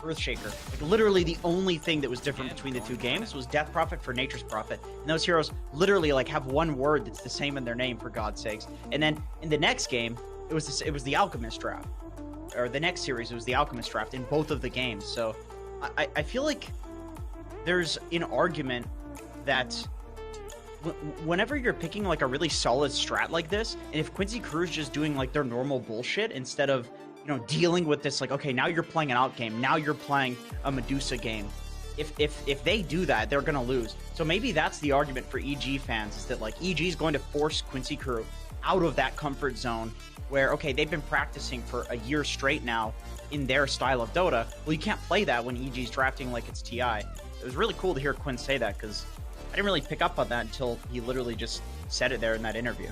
Earthshaker. Like literally the only thing that was different between the two games was Death Prophet for Nature's Prophet. And those heroes literally like have one word that's the same in their name, for God's sakes. And then in the next game, it was the Alchemist draft. Or the next series, it was the Alchemist draft in both of the games. So I feel like there's an argument that whenever you're picking like a really solid strat like this, and if Quincy Crew's just doing like their normal bullshit instead of, you know, dealing with this, like, okay, now you're playing an out game, now you're playing a Medusa game. If they do that, they're gonna lose. So maybe that's the argument for EG fans, is that like EG is going to force Quincy Crew out of that comfort zone where, okay, they've been practicing for a year straight now in their style of Dota. Well, you can't play that when EG's drafting like it's TI. It was really cool to hear Quinn say that, because I didn't really pick up on that until he literally just said it there in that interview.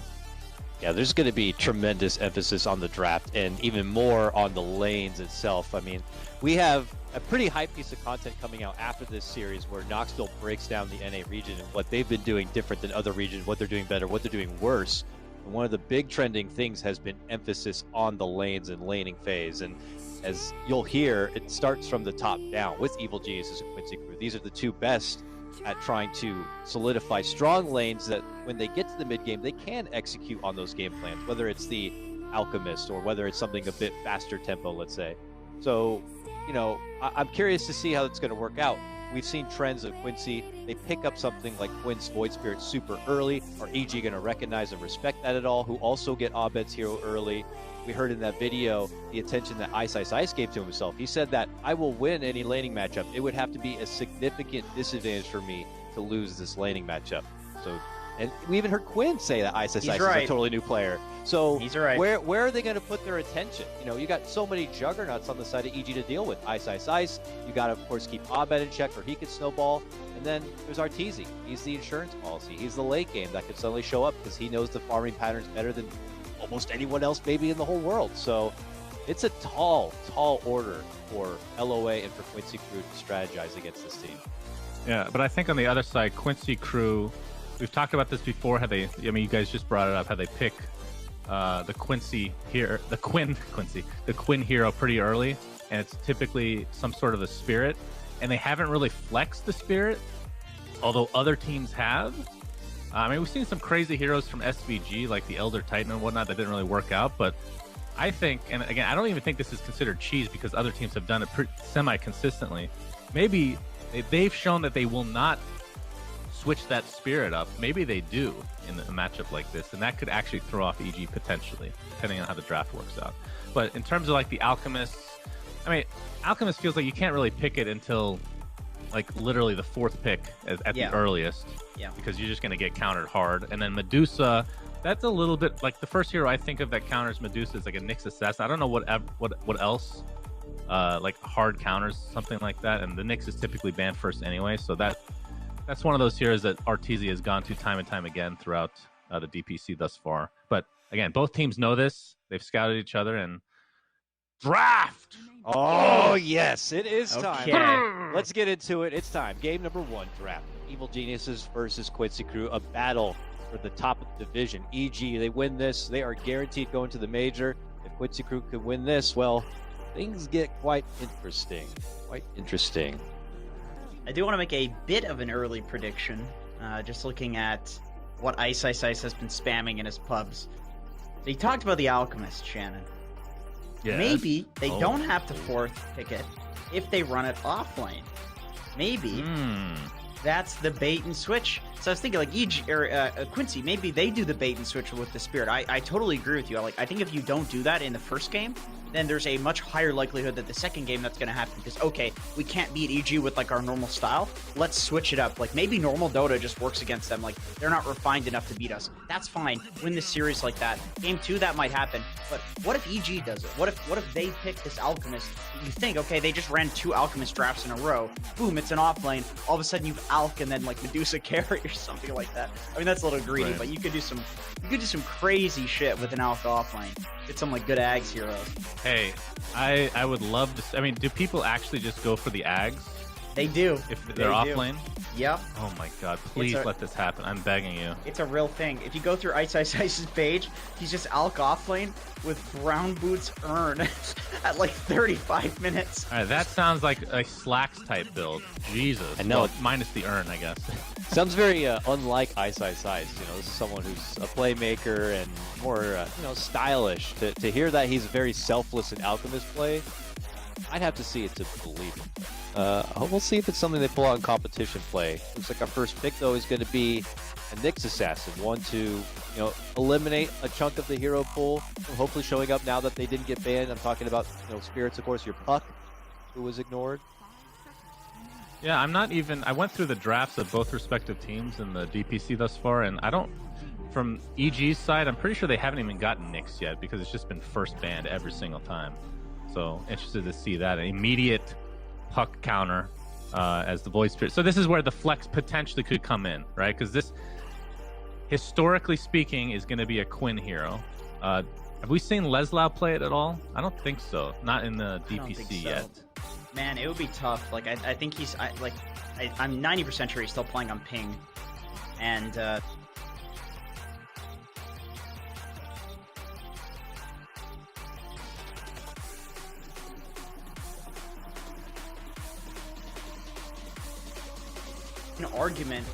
Yeah, there's going to be tremendous emphasis on the draft and even more on the lanes itself. I mean, we have a pretty hype piece of content coming out after this series where Knoxville breaks down the NA region and what they've been doing different than other regions, what they're doing better, what they're doing worse. And one of the big trending things has been emphasis on the lanes and laning phase. And as you'll hear, it starts from the top down with Evil Geniuses and Quincy Crew. These are the two best at trying to solidify strong lanes that when they get to the mid game, they can execute on those game plans, whether it's the Alchemist or whether it's something a bit faster tempo, let's say. So, you know, I'm curious to see how it's going to work out. We've seen trends of Quincy. They pick up something like Quinn's Void Spirit super early. Are EG going to recognize and respect that at all? Who also get Abed's hero early? We heard in that video the attention that iceiceice gave to himself. He said that I will win any laning matchup. It would have to be a significant disadvantage for me to lose this laning matchup. So, and we even heard Quinn say that iceiceice is a totally new player. So he's right. Where are they going to put their attention? You know, you got so many juggernauts on the side of EG to deal with. iceiceice. You got to, of course, keep Abed in check, or he could snowball. And then there's Arteezy. He's the insurance policy. He's the late game that could suddenly show up because he knows the farming patterns better than almost anyone else maybe in the whole world. So it's a tall order for LOA and for Quincy Crew to strategize against this team. Yeah, but I think on the other side, Quincy Crew, we've talked about this before, how they, I mean, you guys just brought it up, how they pick the Quinn hero pretty early, and it's typically some sort of a spirit, and they haven't really flexed the spirit, although other teams have. I mean, we've seen some crazy heroes from SVG, like the Elder Titan and whatnot, that didn't really work out. But I think, and again, I don't even think this is considered cheese because other teams have done it semi-consistently. Maybe they've shown that they will not switch that spirit up. Maybe they do in a matchup like this, and that could actually throw off EG potentially, depending on how the draft works out. But in terms of like the Alchemists, I mean, Alchemist feels like you can't really pick it until like literally the fourth pick at the earliest. Yeah. Because you're just going to get countered hard. And then Medusa, that's a little bit like the first hero I think of that counters Medusa is like a Nyx Assassin. I don't know what else like hard counters, something like that. And the Nyx is typically banned first anyway. So that's one of those heroes that Arteezy has gone to time and time again throughout the DPC thus far. But again, both teams know this. They've scouted each other and draft. Oh, yes, it is time. Let's get into it. It's time. Game number 1, draft. Evil Geniuses versus Quincy Crew, a battle for the top of the division. EG, they win this, they are guaranteed going to the major. If Quincy Crew could win this, well, things get quite interesting. I do want to make a bit of an early prediction, just looking at what iceiceice has been spamming in his pubs. He talked about the Alchemist, Shannon. Yes. Maybe they don't have to fourth pick it if they run it off lane. Maybe that's the bait and switch. So I was thinking like Quincy, maybe they do the bait and switch with the spirit. I totally agree with you. I think if you don't do that in the first game, then there's a much higher likelihood that the second game that's going to happen, because okay, we can't beat EG with like our normal style, let's switch it up. Like maybe normal Dota just works against them, like they're not refined enough to beat us. That's fine, win this series like that. Game 2 that might happen, but what if EG does it? What if they pick this Alchemist? You think, okay, they just ran 2 Alchemist drafts in a row, boom, it's an off lane, all of a sudden you've Alch and then like Medusa carry or something like that. I mean, that's a little greedy, but you could do some crazy shit with an Alch off lane. Get some like good Ags heroes. Hey, I would love to. I mean, do people actually just go for the Ags? They do. if They they're off do. lane? Yep. Oh my god, please let this happen. I'm begging you. It's a real thing. If you go through iceiceice's page, he's just Alk offlane with Brown Boots Earn at like 35 minutes. All right, that sounds like a Slacks type build. Jesus. I know. Well, minus the Earn, I guess. Sounds very unlike iceiceice. You know, this is someone who's a playmaker and more, you know, stylish. To hear that he's very selfless in Alchemist play, I'd have to see it to believe it. We'll see if it's something they pull out in competition play. Looks like our first pick, though, is going to be a Nyx assassin, one to, you know, eliminate a chunk of the hero pool. Hopefully showing up now that they didn't get banned. I'm talking about, you know, spirits, of course, your Puck, who was ignored. Yeah, I'm not even. I went through the drafts of both respective teams in the DPC thus far, and I don't. From EG's side, I'm pretty sure they haven't even gotten Nyx yet because it's just been first banned every single time. So interested to see that an immediate Puck counter as the Void Spirit. So this is where the flex potentially could come in, right? Because this, historically speaking, is going to be a Quinn hero. Have we seen Leslau play it at all? I don't think so. Not in the DPC yet. Man, it would be tough. Like, I think he's... I'm 90% sure he's still playing on ping. And, an argument...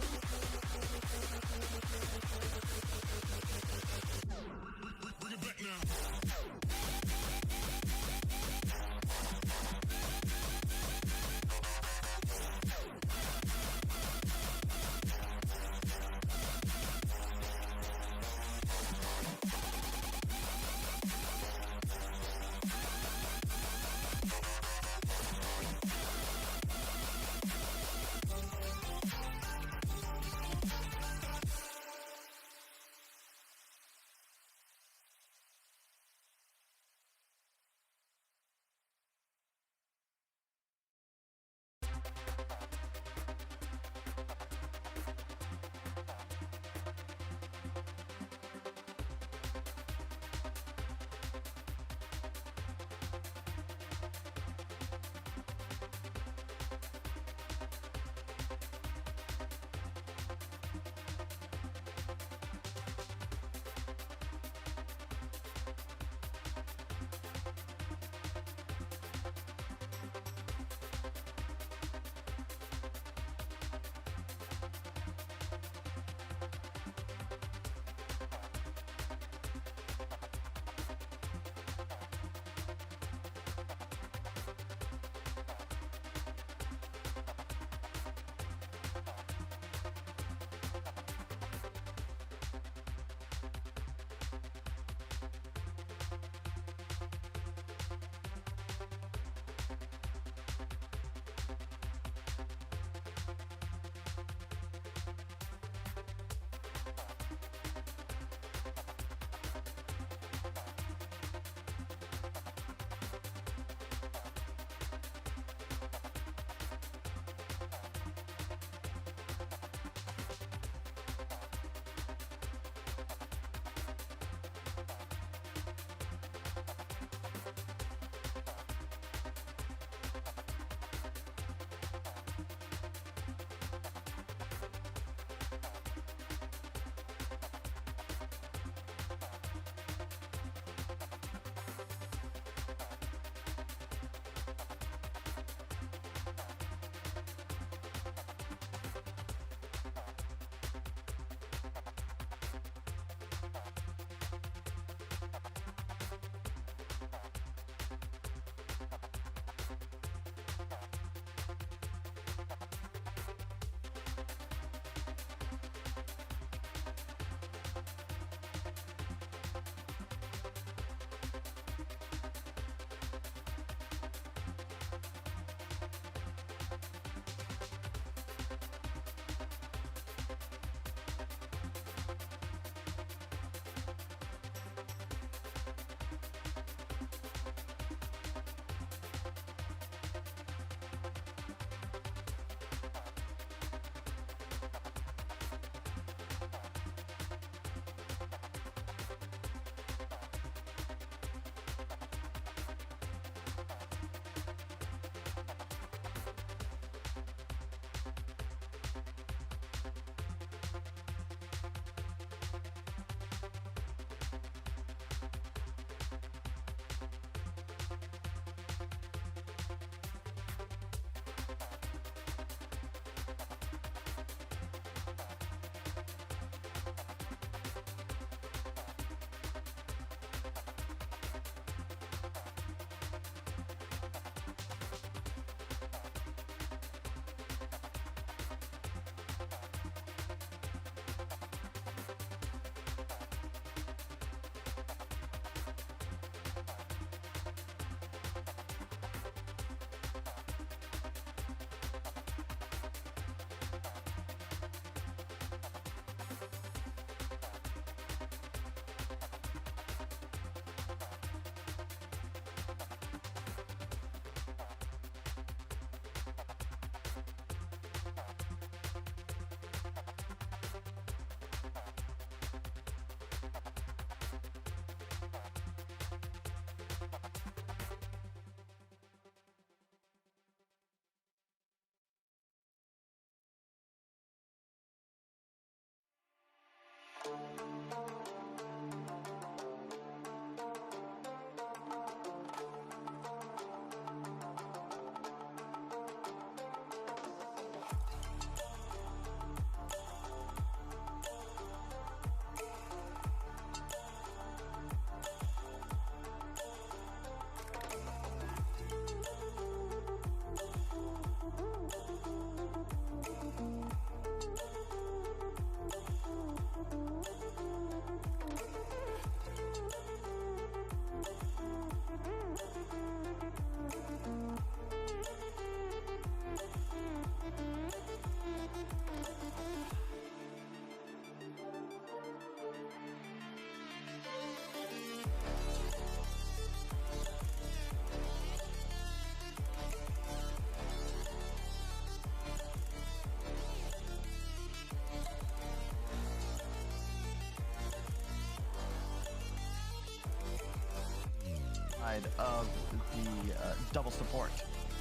side of the double support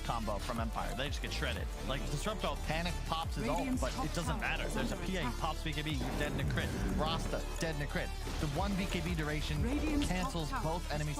combo from Empire. They just get shredded. Like, Disruptor Panic pops his ult, but it doesn't matter. There's a PA, he pops BKB, you're dead in a crit. Rasta, dead in a crit. The 1 BKB duration cancels both enemies.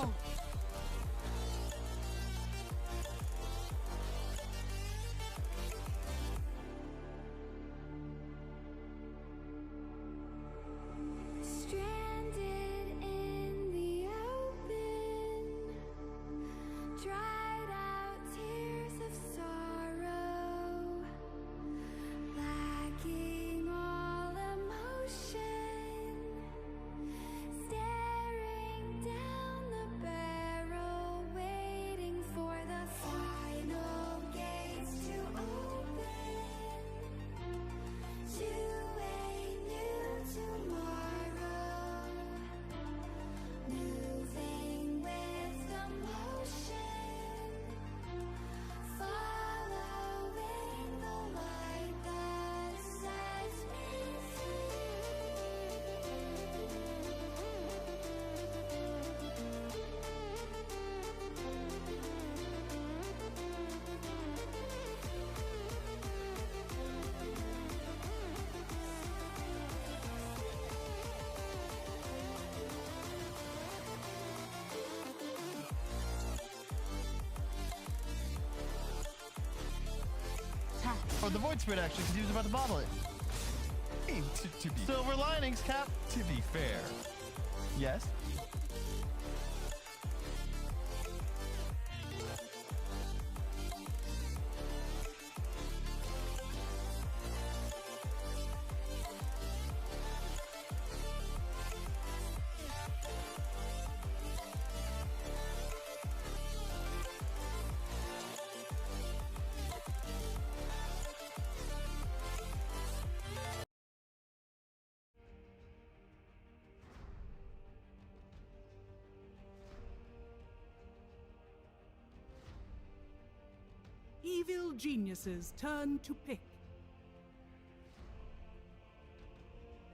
Or the Void Spirit, actually, because he was about to bottle it. To be Silver linings, Cap. to be fair, Yes. Evil geniuses turn to pick.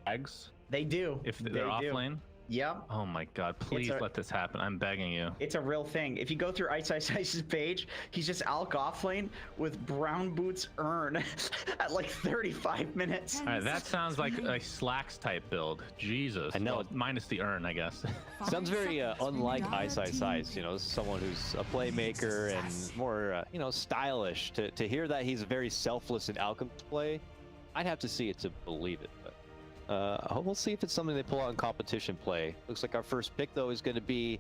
Eggs, They do. if They they're off do. lane. Yep. Oh my god, please a- let this happen. I'm begging you. It's a real thing. If you go through iceiceice's page, he's just Alk offlane with Brown Boots Earn at like 35 minutes. All right, that sounds like a Slacks type build. Jesus. I know. Well, minus the Earn, I guess. Sounds very unlike iceiceice. You know, someone who's a playmaker and more, you know, stylish. To hear that he's very selfless in alchemist play, I'd have to see it to believe it. But we'll see if it's something they pull out in competition play. Looks like our first pick though is going to be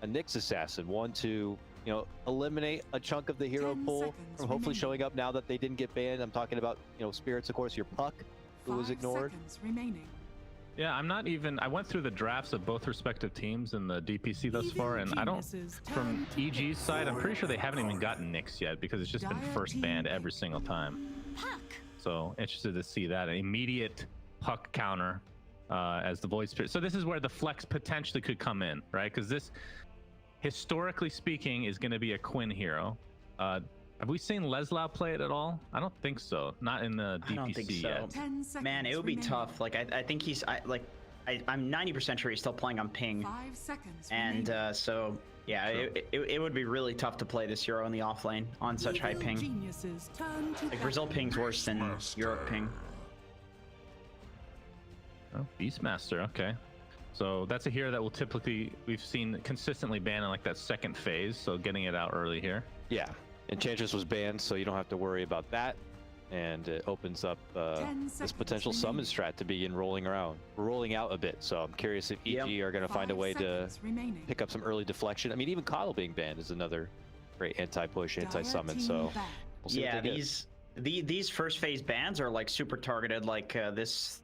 a Nyx assassin, one to, you know, eliminate a chunk of the hero 10 pool seconds from hopefully remaining. showing up now that they didn't get banned. I'm talking about, you know, spirits, of course, your Puck, who was 5 ignored. seconds remaining. Yeah, I'm not even. I went through the drafts of both respective teams in the DPC thus Evil far, and I don't. geniuses From turn to EG's side, I'm pretty sure they haven't even gotten Nyx yet because it's just been Dire first team banned pick. every single time. So interested to see that an immediate Puck counter as the Void Spirit. So this is where the flex potentially could come in, right? Because this, historically speaking, is going to be a Quinn hero. Have we seen Leslau play it at all? I don't think so. Not in the DPC I don't think so. yet. 10 seconds Man, it would be remaining. tough. Like I think he's I'm 90% sure he's still playing on ping, 5 seconds and remaining. so yeah, it would be really tough to play this hero in the off lane on such high Evil ping. Geniuses turn to Like Brazil ping's worse than Europe ping. Oh, Beastmaster, okay. So that's a hero that will typically, we've seen consistently banned in like that second phase, so getting it out early here. Yeah, Enchantress was banned, so you don't have to worry about that. And it opens up 10 this seconds potential summon remaining. strat to begin rolling out a bit. So I'm curious if EG Yep. are going to find a 5 way to seconds remaining. pick up some early deflection. I mean, even Coddle being banned is another great anti-push, Dire anti-summon. team So back. we'll see Yeah, what they get. these first phase bans are like super targeted. Like this,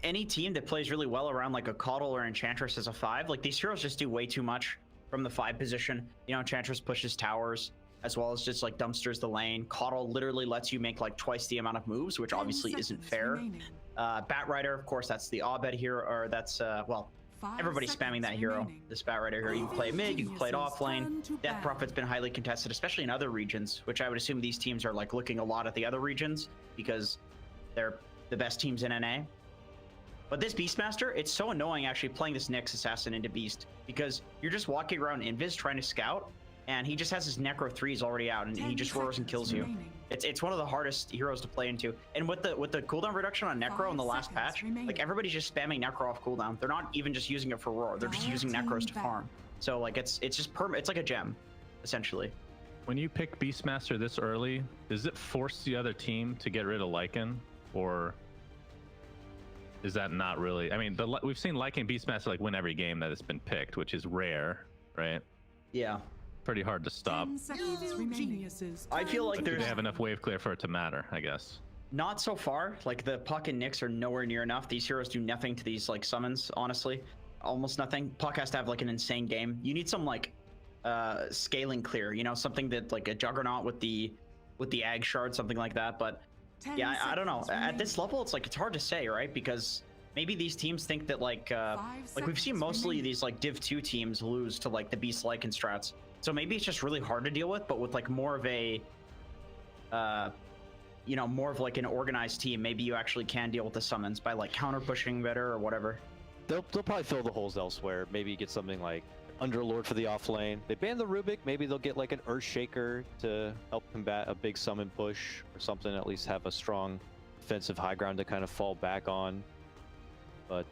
any team that plays really well around like a Coddle or Enchantress as a 5, like these heroes just do way too much from the 5 position. You know, Enchantress pushes towers as well as just like dumpsters the lane. Coddle literally lets you make like twice the amount of moves, which 10 obviously isn't seconds fair. remaining. Batrider, of course, that's the Abed hero, or that's well, 5 everybody's spamming that seconds hero. remaining. This Batrider hero, you can play it mid, you can play it off lane. Turn to Death ban. Prophet's been highly contested, especially in other regions, which I would assume these teams are like looking a lot at the other regions because they're the best teams in NA. But this Beastmaster, it's so annoying actually playing this Nyx assassin into Beast, because you're just walking around Invis trying to scout, and he just has his Necro 3s already out, and he just roars and kills you. It's one of the hardest heroes to play into. And with the cooldown reduction on Necro in the last patch, like everybody's just spamming Necro off cooldown. They're not even just using it for roar. They're just using Necros to farm. So like it's just it's like a gem, essentially. When you pick Beastmaster this early, does it force the other team to get rid of Lycan, or is that not really? I mean, we've seen Lycan Beastmaster like win every game that it's been picked, which is rare, right? Yeah. Pretty hard to stop. I feel like they have enough wave clear for it to matter, I guess. Not so far. Like the Puck and Nyx are nowhere near enough. These heroes do nothing to these like summons, honestly. Almost nothing. Puck has to have like an insane game. You need some like scaling clear, you know, something that like a Juggernaut with the Ag Shard, something like that. But yeah, I don't know. At this level, it's like it's hard to say, right? Because maybe these teams think that like we've seen mostly these like Div 2 teams lose to like the Beast Lycan strats. So maybe it's just really hard to deal with, but with like more of a you know, more of like an organized team, maybe you actually can deal with the summons by like counter pushing better or whatever. They'll probably fill the holes elsewhere. Maybe get something like Underlord for the off lane. They ban the Rubik. Maybe they'll get like an Earthshaker to help combat a big summon push or something. At least have a strong defensive high ground to kind of fall back on. But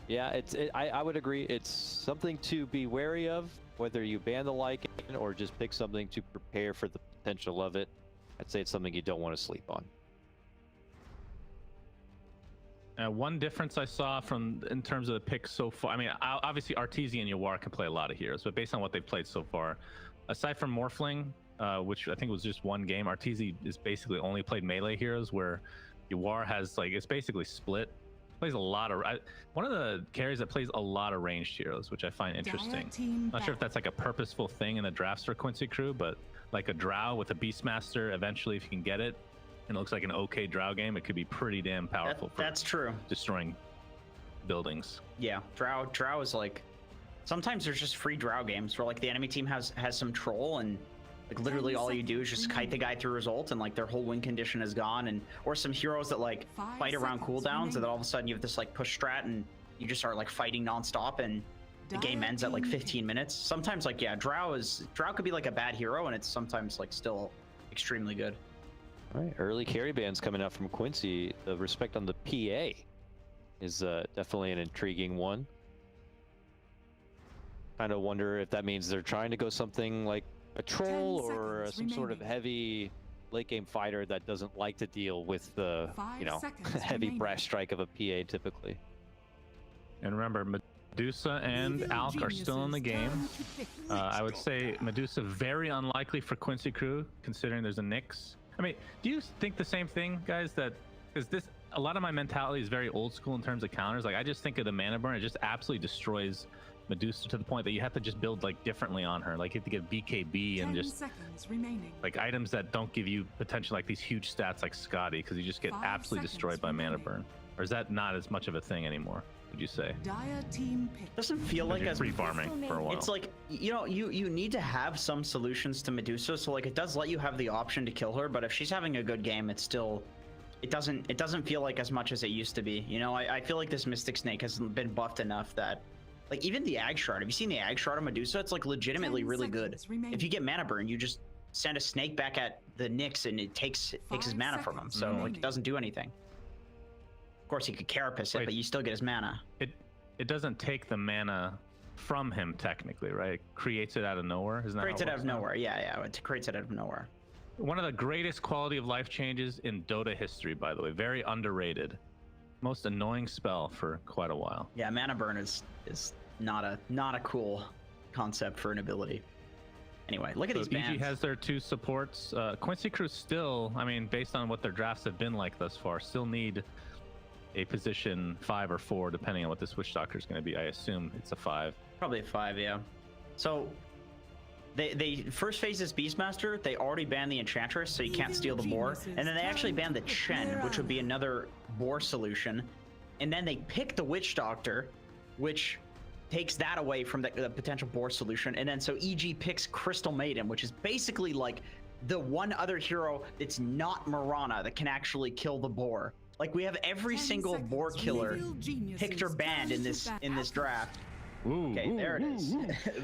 yeah, I would agree. It's something to be wary of, whether you ban the Lycan or just pick something to prepare for the potential of it. I'd say it's something you don't want to sleep on. One difference I saw in terms of the picks so far, I mean, obviously Arteezy and YawaR can play a lot of heroes, but based on what they've played so far, aside from Morphling, which I think was just one game, Arteezy is basically only played melee heroes, where YawaR has like, it's basically split. Plays a lot of one of the carries that plays a lot of ranged heroes, which I find interesting. Not sure if that's like a purposeful thing in the drafts for Quincy crew, but like a Drow with a Beastmaster, eventually if you can get it, and it looks like an okay Drow game, it could be pretty damn powerful. That's true. Destroying buildings. Yeah, Drow is like, sometimes there's just free Drow games where like the enemy team has some troll, and like literally all you do is just kite the guy through his ult, and like their whole win condition is gone. And or some heroes that like fight around cooldowns, and then all of a sudden you have this like push strat and you just start like fighting nonstop, and the game ends at like 15 minutes. Sometimes like, yeah, Drow could be like a bad hero, and it's sometimes like still extremely good. All right, early carry bans coming out from Quincy. The respect on the PA is definitely an intriguing one. Kind of wonder if that means they're trying to go something like a troll or some sort of heavy late game fighter that doesn't like to deal with the, you know, heavy brash strike of a PA typically. And remember, Medusa and Alk are still in the game. I would say Medusa very unlikely for Quincy crew, considering there's a Nyx. I mean, do you think the same thing, guys? That because a lot of my mentality is very old school in terms of counters. Like I just think of the mana burn, it just absolutely destroys Medusa to the point that you have to just build like differently on her. Like you have to get BKB and just like items that don't give you potential like these huge stats like Scotty, because you just get absolutely destroyed by mana burn. Or is that not as much of a thing anymore, would you say? Doesn't feel like as free farming for a while. It's like, you know, you need to have some solutions to Medusa, so like it does let you have the option to kill her, but if she's having a good game, it's still, it doesn't feel like as much as it used to be. You know, I feel like this Mystic Snake has been buffed enough that like even the Ag Shard, have you seen the Ag Shard of Medusa? It's like legitimately really good. If you get mana burn, you just send a snake back at the Nyx and it takes his mana from him, so like it doesn't do anything. Of course, he could Carapace it, but you still get his mana. It doesn't take the mana from him technically, right? It creates it out of nowhere. Isn't that creates it out of nowhere? Yeah, it creates it out of nowhere. One of the greatest quality of life changes in Dota history, by the way. Very underrated. Most annoying spell for quite a while. Yeah, mana burn is not a cool concept for an ability. Anyway, look at these bans. EG has their 2 supports. Quincy crew still, I mean, based on what their drafts have been like thus far, still need a position 5 or 4, depending on what this Witch Doctor is going to be. I assume it's a 5. Probably a 5, yeah. So they first phase this Beastmaster, they already banned the Enchantress, so you can't steal the boar. And then they actually banned the Chen, which would be another boar solution. And then they pick the Witch Doctor, which takes that away from the potential boar solution. And then so EG picks Crystal Maiden, which is basically like the one other hero that's not Mirana that can actually kill the boar. Like we have every 10 single seconds. boar killer Reveal geniuses. picked or banned in Turn this to that draft. Ooh, Okay, there it is.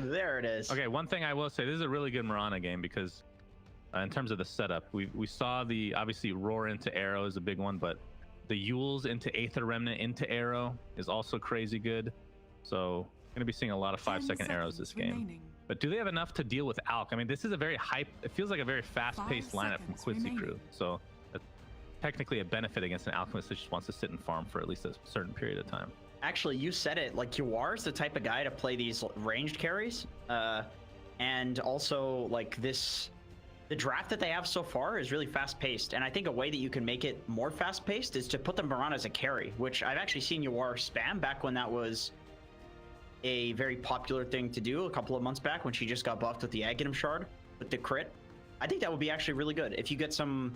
There it is. Okay, one thing I will say, this is a really good Mirana game because in terms of the setup, we saw the obviously roar into arrow is a big one, but the Yules into Aether Remnant into arrow is also crazy good. So going to be seeing a lot of 5-second arrows this game. remaining. But do they have enough to deal with Alk? I mean, this is a very hype. It feels like a very fast-paced 5 lineup from seconds Quincy remaining. crew. So that's technically a benefit against an alchemist that just wants to sit and farm for at least a certain period of time. Actually, you said it. Like YawaR is the type of guy to play these ranged carries, and also like this. The draft that they have so far is really fast-paced, and I think a way that you can make it more fast-paced is to put the Mirana as a carry, which I've actually seen YawaR spam back when that was a very popular thing to do a couple of months back when she just got buffed with the Aghanim Shard with the crit. I think that would be actually really good if you get some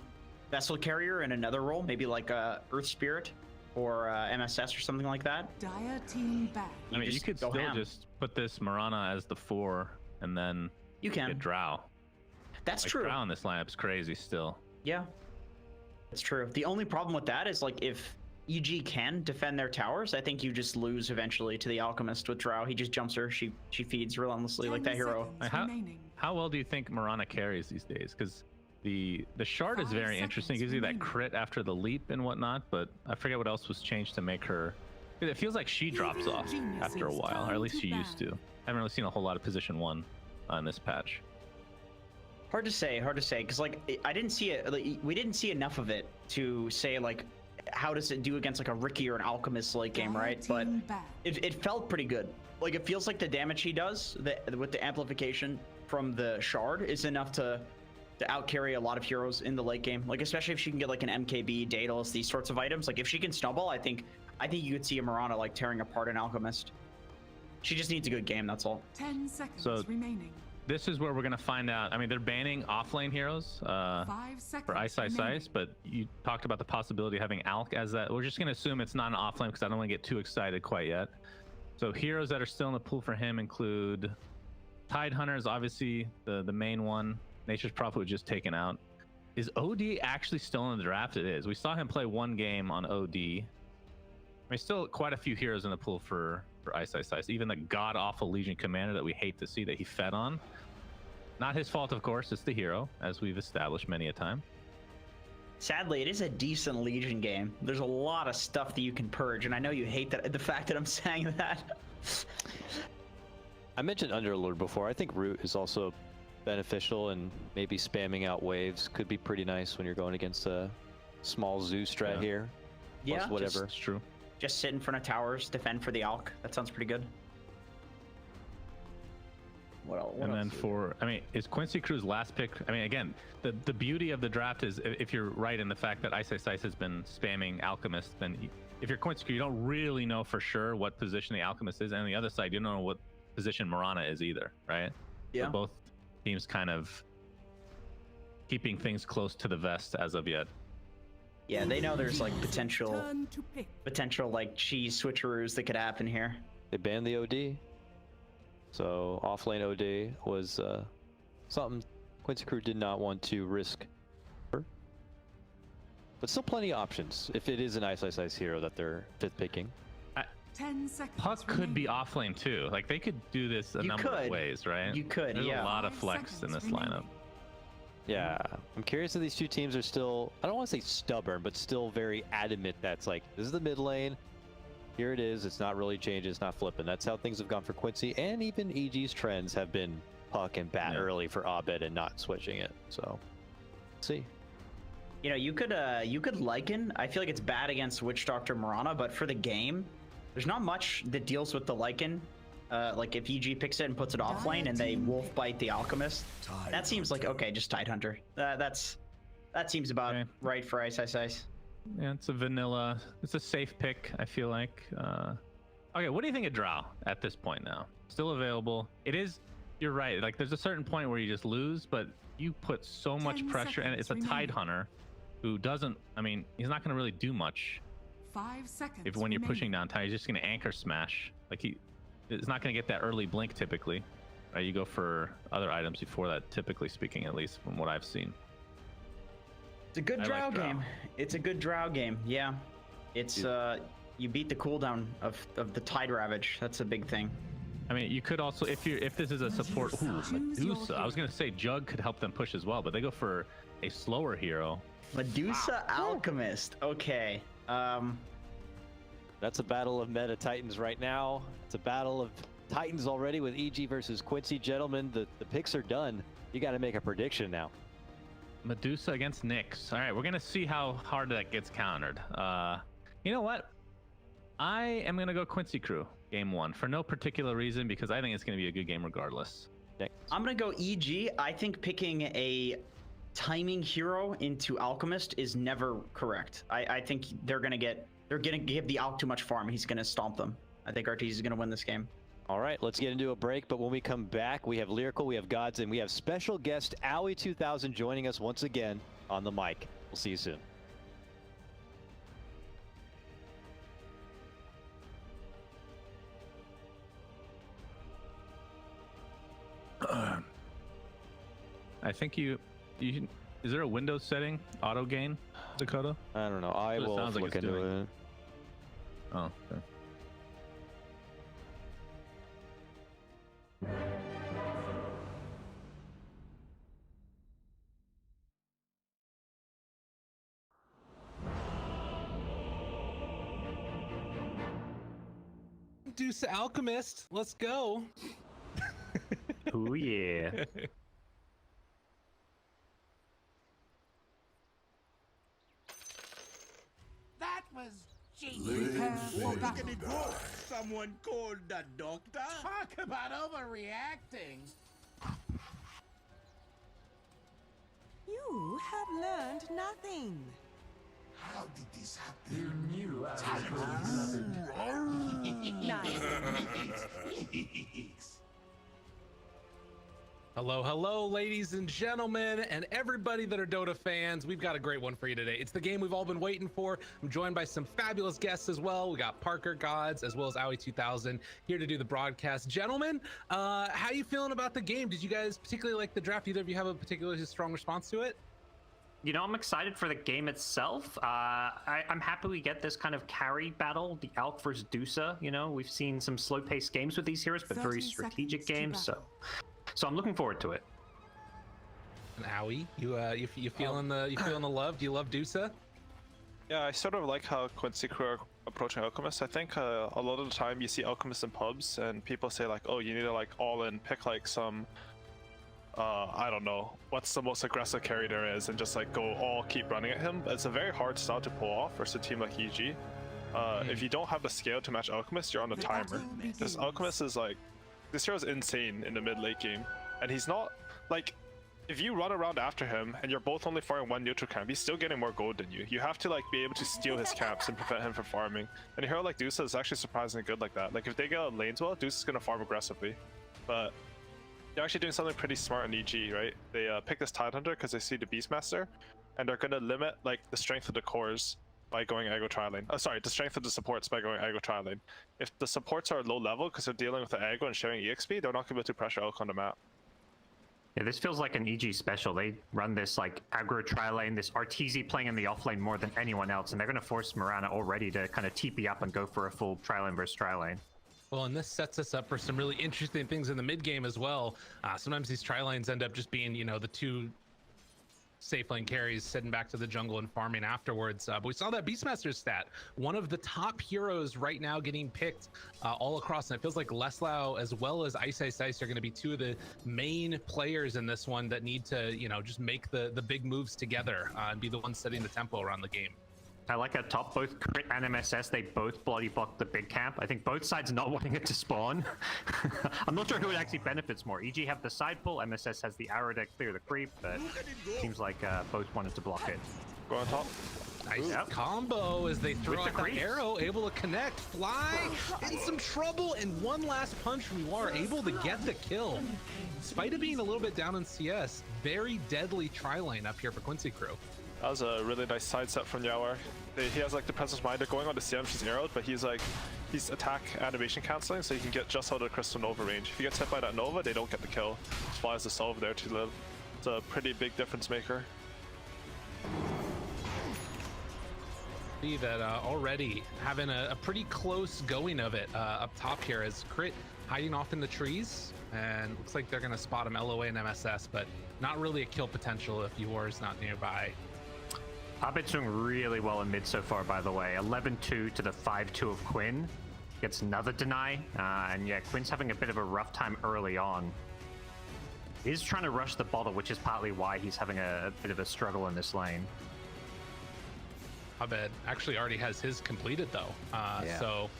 Vessel Carrier in another role, maybe like Earth Spirit or MSS or something like that. Dire team back. I mean, you could go still ham. just put this Mirana as the 4 and then You can. get Drow. That's Like, true. Drow in this lineup is crazy still. Yeah, it's true. The only problem with that is like if EG can defend their towers, I think you just lose eventually to the Alchemist with Drow. He just jumps her. She feeds relentlessly like that 10 hero. seconds Like, remaining. how well do you think Mirana carries these days? Because the shard is 5 very interesting. It seconds gives you that remaining. crit after the leap and whatnot, but I forget what else was changed to make her. It feels like she drops Evil off geniuses after a while, or at turn least to she used ban. to. I haven't really seen a whole lot of position 1 in this patch. Hard to say, because like I didn't see it. Like, we didn't see enough of it to say like how does it do against like a Ricky or an Alchemist late game, Dire right? But team back. it felt pretty good. Like it feels like the damage he does with the amplification from the shard is enough to outcarry a lot of heroes in the late game. Like especially if she can get like an MKB, Daedalus, these sorts of items. Like if she can snowball, I think you could see a Mirana like tearing apart an Alchemist. She just needs a good game. That's all. 10 seconds So- remaining. This is where we're gonna find out. I mean, they're banning offlane heroes 5 seconds for iceiceice, remaining. but you talked about the possibility of having Alk as that. We're just gonna assume it's not an offlane because I don't want to get too excited quite yet. So heroes that are still in the pool for him include Tide Hunter is obviously the main one. Nature's Prophet was just taken out. Is OD actually still in the draft? It is. We saw him play 1 game on OD. There's still quite a few heroes in the pool for iceiceice. Even the god-awful Legion Commander that we hate to see that he fed on. Not his fault, of course. It's the hero, as we've established many a time. Sadly, it is a decent Legion game. There's a lot of stuff that you can purge, and I know you hate the fact that I'm saying that. I mentioned Underlord before. I think Root is also beneficial, and maybe spamming out waves could be pretty nice when you're going against a small zoo strat Yeah. here. Plus Yeah, whatever. It's true. Just sit in front of towers, defend for the Alk. That sounds pretty good. What else? And then I mean, is Quincy Crew's last pick? I mean, again, the beauty of the draft is if you're right in the fact that iceiceice has been spamming Alchemist, then if you're Quincy Crew, you don't really know for sure what position the Alchemist is. And on the other side, you don't know what position Mirana is either, right? Yeah. So both teams kind of keeping things close to the vest as of yet. Yeah, they know there's like potential Turn to pick. like cheese switcheroos that could happen here. They banned the OD. So offlane OD was something Quincy Crew did not want to risk. But still plenty of options if it is an iceiceice hero that they're fifth picking. 10 seconds. Puck could be remaining. offlane too. Like they could do this a You number of could. ways, right? You could, There's yeah. a lot of 5 flex in seconds this remaining. lineup. Yeah, I'm curious if these two teams are still, I don't want to say stubborn, but still very adamant that's like, this is the mid lane. Here it is. It's not really changing. It's not flipping. That's how things have gone for Quincy. And even EG's trends have been puck and bat Yeah. early for Abed and not switching it. So, let's see. You know, you could Lycan. I feel like it's bad against Witch Doctor Mirana, but for the game, there's not much that deals with the Lycan. Like if EG picks it and puts it off lane and they wolf bite the Alchemist, that seems like okay, just Tide Hunter. That seems about Okay. right for iceiceice. Yeah, it's a vanilla. It's a safe pick, I feel like. Okay, what do you think of Drow at this point now? Still available. It is, you're right. Like there's a certain point where you just lose, but you put so much 10 pressure, and it's a seconds Tide remaining. Hunter who doesn't, I mean, he's not going to really do much 5 seconds. if when you're pushing remaining. down Tide, he's just going to anchor smash. Like it's not going to get that early blink typically. Right? You go for other items before that, typically speaking, at least from what I've seen. It's a good drow game. It's a good drow game. Yeah, it's you beat the cooldown of the Tide Ravage. That's a big thing. I mean, you could also, if this is a support, Medusa. I was gonna say Jug could help them push as well, but they go for a slower hero. Medusa Alchemist. Okay. That's a battle of meta titans right now. It's a battle of titans already with EG versus Quincy. Gentlemen, the picks are done. You got to make a prediction now. Medusa against Nyx. All right, we're gonna see how hard that gets countered. You know what? I am gonna go Quincy Crew game 1 for no particular reason, because I think it's gonna be a good game regardless. I'm gonna go EG. I think picking a timing hero into Alchemist is never correct. I think they're gonna give the Alch too much farm. He's gonna stomp them. I think Arteezy is gonna win this game. All right, let's get into a break. But when we come back, we have Lyrical, we have Gods, and we have special guest YawaR joining us once again on the mic. We'll see you soon. I think you is there a Windows setting auto gain, Dakota? I don't know. I will sounds like look it's into doing. it. Oh, okay. Deuce Alchemist, let's go. Oh yeah. That was genius. Someone called the doctor? Talk about overreacting. You have learned nothing. How did this happen? You knew I Nice. Hello, hello, ladies and gentlemen, and everybody that are Dota fans. We've got a great one for you today. It's the game we've all been waiting for. I'm joined by some fabulous guests as well. We got Parker, Gods, as well as YawaR here to do the broadcast. Gentlemen, how you feeling about the game? Did you guys particularly like the draft? Either of you have a particularly strong response to it? You know, I'm excited for the game itself. I'm happy we get this kind of carry battle, the Alk versus Dusa. You know, we've seen some slow-paced games with these heroes, but very strategic games. So I'm looking forward to it. And Owie, you feeling the love? Do you love Dusa? Yeah, I sort of like how Quincy Crew are approaching Alchemist. I think a lot of the time you see Alchemist in pubs, and people say like, oh, you need to like all in, pick like some. I don't know what's the most aggressive carry there is, and just like go all keep running at him. But it's a very hard style to pull off versus a team like EG. If you don't have the scale to match Alchemist, you're on a timer. Because Alchemist is like, this hero's insane in the mid-late game, and he's not like, if you run around after him and you're both only farming one neutral camp, he's still getting more gold than you. You have to like be able to steal his camps and prevent him from farming. And a hero like Dusa is actually surprisingly good like that. Like if they get on lanes well, Dusa's gonna farm aggressively, but they're actually doing something pretty smart in EG, right? They pick this Tidehunter because they see the Beastmaster, and they're gonna limit like the strength of the cores by going aggro tri-lane. Sorry, the strength of the supports by going aggro tri-lane. If the supports are low level because they're dealing with the aggro and sharing EXP, they're not going to be able to pressure Elk on the map. Yeah, this feels like an EG special. They run this like aggro tri-lane, this Arteezy playing in the offlane more than anyone else, and they're going to force Mirana already to kind of TP up and go for a full tri-lane versus tri-lane. Well, and this sets us up for some really interesting things in the mid game as well. Sometimes these tri-lanes end up just being, you know, the two safe lane carries sitting back to the jungle and farming afterwards. But we saw that Beastmaster stat, one of the top heroes right now getting picked all across, and it feels like Leslau as well as iceiceice are going to be two of the main players in this one that need to, you know, just make the big moves together and be the ones setting the tempo around the game. I like at top, both Crit and MSS, they both bloody block the big camp. I think both sides not wanting it to spawn. I'm not sure who it actually benefits more. EG have the side pull, MSS has the arrow to clear the creep, but seems like both wanted to block it. Go on top. Nice combo as they throw out the arrow, able to connect, fly, in some trouble, and one last punch from YawaR, able to get the kill. Despite it being a little bit down in CS, very deadly tri-lane up here for Quincy Crew. That was a really nice side set from YawaR. He has like the presence minder going on to CM, she's arrowed, but he's attack animation canceling, so he can get just out of the Crystal Nova range. If he gets hit by that Nova, they don't get the kill. Just flies the Solve there to live. It's a pretty big difference maker. See that already having a pretty close going of it up top here as Crit hiding off in the trees, and looks like they're gonna spot him LOA and MSS, but not really a kill potential if YawaR's not nearby. Abed's doing really well in mid so far, by the way. 11-2 to the 5-2 of Quinn. Gets another deny, and yeah, Quinn's having a bit of a rough time early on. He's trying to rush the bottle, which is partly why he's having a bit of a struggle in this lane. Abed actually already has his completed though, so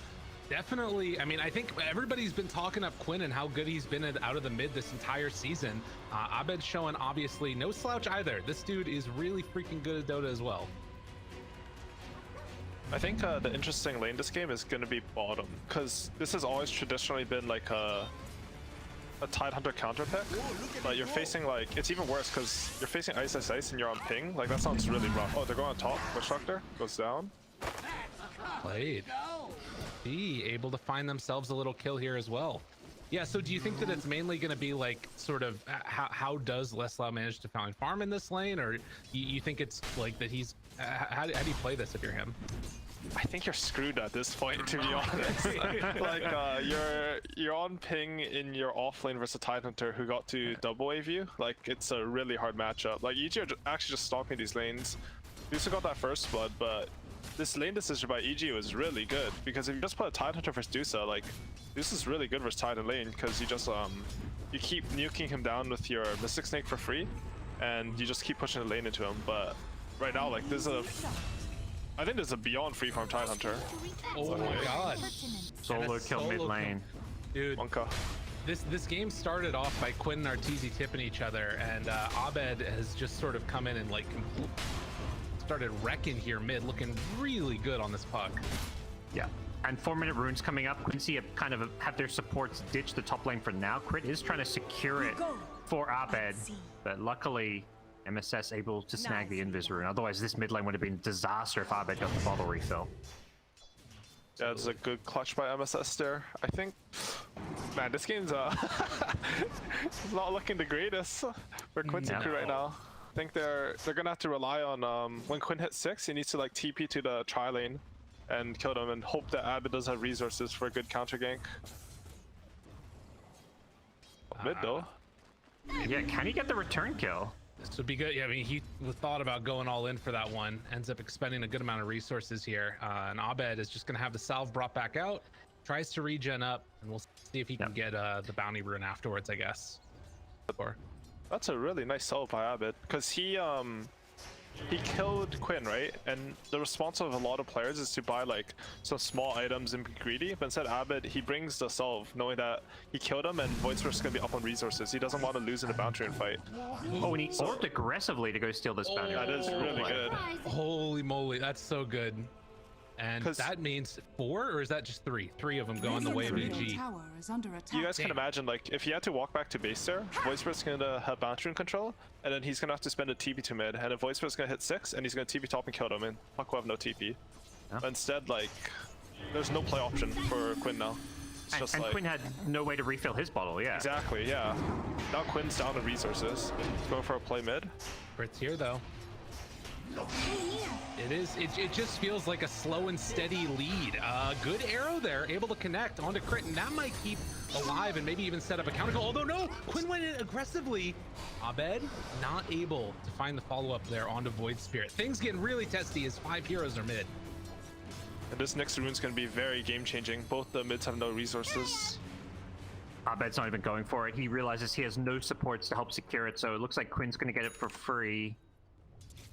definitely. I mean, I think everybody's been talking up Quinn and how good he's been out of the mid this entire season. Abed's showing obviously no slouch either. This dude is really freaking good at Dota as well. I think the interesting lane this game is going to be bottom, because this has always traditionally been like a Tidehunter counter pick, but you're facing like, it's even worse because you're facing iceiceice and you're on ping. Like that sounds really rough. Oh, they're going on top. Constructor goes down. Played. Be able to find themselves a little kill here as well. Yeah, so do you think that it's mainly going to be like sort of how does Leslau manage to find farm in this lane, or you think it's like that he's how do you play this if you're him? I think you're screwed at this point, to be honest. Like you're on ping in your off lane versus Tidehunter who got to double wave you. Like it's a really hard matchup. Like EG are actually just stomping these lanes. You also got that first blood, but this lane decision by EG was really good, because if you just put a Tidehunter versus Dusa, like this is really good versus Tide and lane, because you just you keep nuking him down with your Mystic Snake for free, and you just keep pushing the lane into him. But right now, like I think there's a beyond free farm Tidehunter. Oh my god. Solo kill mid lane. Dude, Wonka. This game started off by Quinn and Arteezy tipping each other, and Abed has just sort of come in and like started wrecking here mid, looking really good on this puck. Yeah. And 4-minute runes coming up. Quincy kind of have their supports ditch the top lane for now. Crit is trying to secure it for Abed, but luckily MSS able to snag the invis rune. Otherwise, this mid lane would have been a disaster if Abed got the bottle refill. Yeah, it's a good clutch by MSS there. I think, man, this game's not looking the greatest for Quincy crew right now. I think they're gonna have to rely on when Quinn hits 6, he needs to like TP to the tri lane and kill them, and hope that Abed does have resources for a good counter gank. Mid though. Yeah, can he get the return kill? This would be good. Yeah, I mean, he thought about going all in for that one. Ends up expending a good amount of resources here. And Abed is just going to have the salve brought back out. Tries to regen up, and we'll see if he can get the bounty rune afterwards, I guess. That's a really nice salve by Abed, because he killed Quinn, right? And the response of a lot of players is to buy like some small items and be greedy. But instead, Abed, he brings the salve, knowing that he killed him and Void Spirit's gonna be up on resources. He doesn't want to lose in a bounty rune fight. Oh, and he orbed aggressively to go steal this bounty. That is really good. Holy moly, that's so good. And that means 4, or is that just 3? 3 of them going the way of EG. You guys can imagine, like, if he had to walk back to base there, Void Spirit's gonna have bounty rune control, and then he's gonna have to spend a TP to mid, and then Void Spirit's gonna hit 6, and he's gonna TP top and kill him, and Puck will have no TP. But instead, like, there's no play option for Quinn now. It's just and like, Quinn had no way to refill his bottle, yeah. Exactly, yeah. Now Quinn's down to resources. He's going for a play mid. It's here though. It just feels like a slow and steady lead. Good arrow there, able to connect onto Crit, and that might keep alive and maybe even set up a counter goal. Although no, Quinn went in aggressively. Abed not able to find the follow-up there onto Void Spirit. Things getting really testy as 5 heroes are mid. And this next rune's gonna be very game-changing. Both the mids have no resources. Abed's not even going for it. He realizes he has no supports to help secure it, so it looks like Quinn's gonna get it for free.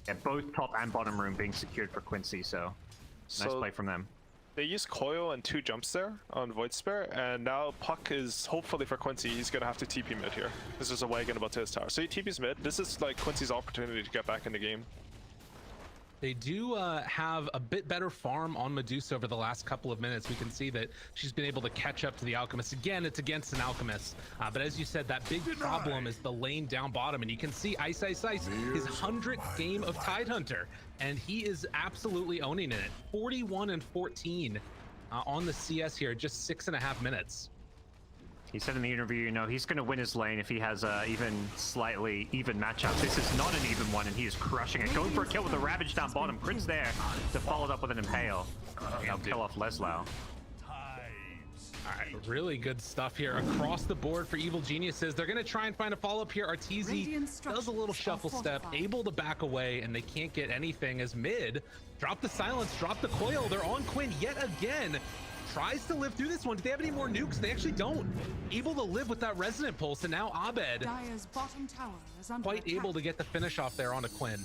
Yeah, both top and bottom room being secured for Quincy, so nice play from them. They use coil and 2 jumps there on Void Spirit, and now Puck is hopefully for Quincy. He's gonna have to TP mid here. This is a wagon about to his tower, so he TPs mid. This is like Quincy's opportunity to get back in the game. They do have a bit better farm on Medusa over the last couple of minutes. We can see that she's been able to catch up to the Alchemist. Again, it's against an Alchemist. But as you said, that big problem is the lane down bottom. And you can see iceiceice, his 100th game of Tidehunter. And he is absolutely owning it. 41 and 14 on the CS here, just 6.5 minutes. He said in the interview, you know, he's going to win his lane if he has a even slightly even matchup. This is not an even one, and he is crushing it. Going for a kill with a Ravage down bottom. Crit's there to follow it up with an Impale. That'll kill off Leslau. All right, really good stuff here across the board for Evil Geniuses. They're going to try and find a follow-up here. Arteezy does a little shuffle step, able to back away, and they can't get anything as mid. Drop the silence, drop the coil. They're on Quinn yet again. Tries to live through this one. Do they have any more nukes? They actually don't. Able to live with that Resonant Pulse, and now Abed quite able to get the finish off there onto Quinn.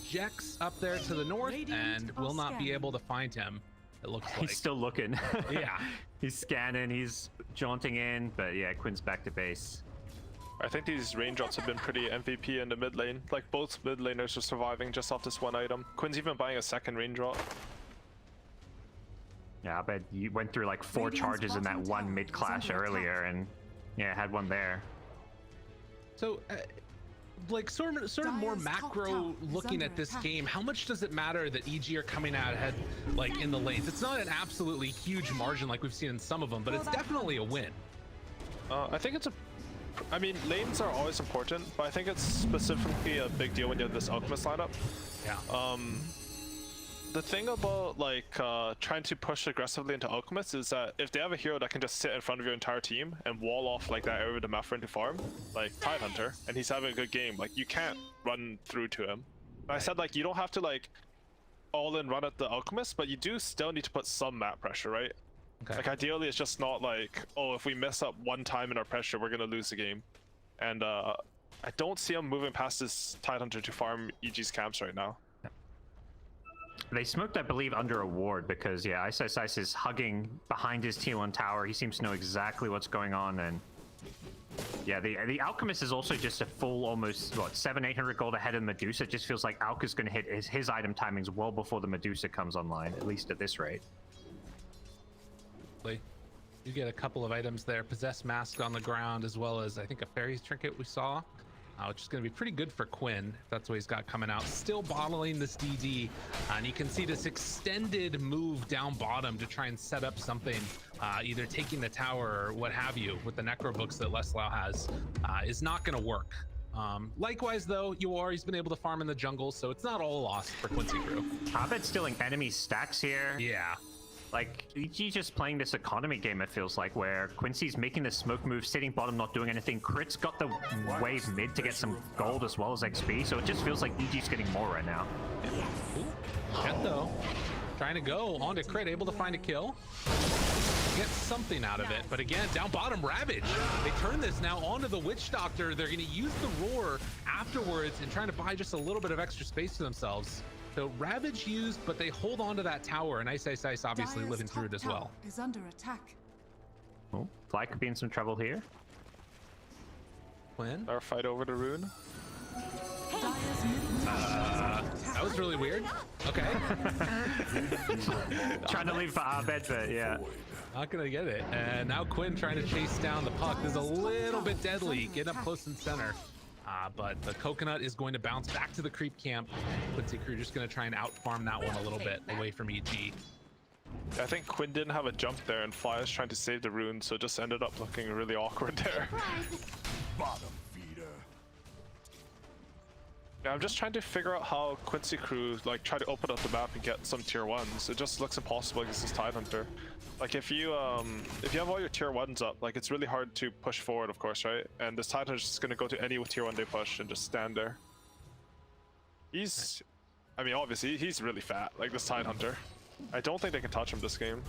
Jex up there to the north and will not be able to find him. It looks like. He's still looking. Yeah. He's scanning, he's jaunting in, but yeah, Quinn's back to base. I think these raindrops have been pretty MVP in the mid lane. Like, both mid laners are surviving just off this one item. Quinn's even buying a second raindrop. Yeah, I bet you went through like 4 charges in that one mid clash earlier, and yeah, had one there. So, like sort of more macro looking at this game, how much does it matter that EG are coming out ahead, like in the lanes? It's not an absolutely huge margin like we've seen in some of them, but it's definitely a win. I think it's I mean, lanes are always important, but I think it's specifically a big deal when you have this Alchemist lineup. Yeah. The thing about like trying to push aggressively into Alchemist is that if they have a hero that can just sit in front of your entire team and wall off like that area with the map for him to farm, like Tidehunter, and he's having a good game, like you can't run through to him. I said like you don't have to like all in run at the Alchemist, but you do still need to put some map pressure, right? Okay. Like ideally it's just not like, oh, if we mess up one time in our pressure, we're gonna lose the game. And I don't see him moving past this Tidehunter to farm EG's camps right now. They smoked, I believe, under a ward because, yeah, iceiceice is hugging behind his tier 1 tower. He seems to know exactly what's going on, and yeah, the Alchemist is also just a full almost, what, 700-800 gold ahead of Medusa. It just feels like Alka's going to hit his item timings well before the Medusa comes online, at least at this rate. You get a couple of items there. Possessed Mask on the ground, as well as, I think, a Fairy's Trinket we saw. Which is going to be pretty good for Quinn, if that's what he's got coming out. Still bottling this DD, and you can see this extended move down bottom to try and set up something, either taking the tower or what have you, with the Necro books that Leslau has, is not going to work. Likewise, though, YawaR, he's been able to farm in the jungle, so it's not all lost for Quincy crew. Abed's stealing enemy stacks here. Yeah. Like, EG just playing this economy game, it feels like, where Quincy's making the smoke move, sitting bottom, not doing anything. Crit's got the wave mid to get some gold as well as XP, so it just feels like EG's getting more right now. Jet, though, trying to go onto Crit, able to find a kill. Get something out of it, but again, down bottom, Ravage. They turn this now onto the Witch Doctor. They're going to use the Roar afterwards and trying to buy just a little bit of extra space for themselves. So Ravage used, but they hold on to that tower, and iceiceice obviously living through it as well. Is under attack. Oh, Fly could be in some trouble here. Quinn? Our fight over the rune. That was really weird. Okay. Trying to leave for Abed, but yeah. Not gonna get it. And now Quinn trying to chase down the puck. This is a little bit deadly. Getting up close and center. But the coconut is going to bounce back to the creep camp. Quincy crew just going to try and outfarm that one a little bit away from EG. I think Quinn didn't have a jump there, and Fly was trying to save the rune, so it just ended up looking really awkward there. Bottom feeder. Yeah, I'm just trying to figure out how Quincy crew like try to open up the map and get some tier 1s. It just looks impossible against this Tidehunter. Like if you have all your tier 1s up, like it's really hard to push forward, of course, right? And this Tidehunter's just gonna go to any tier 1 they push and just stand there. I mean, obviously he's really fat, like this Tidehunter. I don't think they can touch him this game.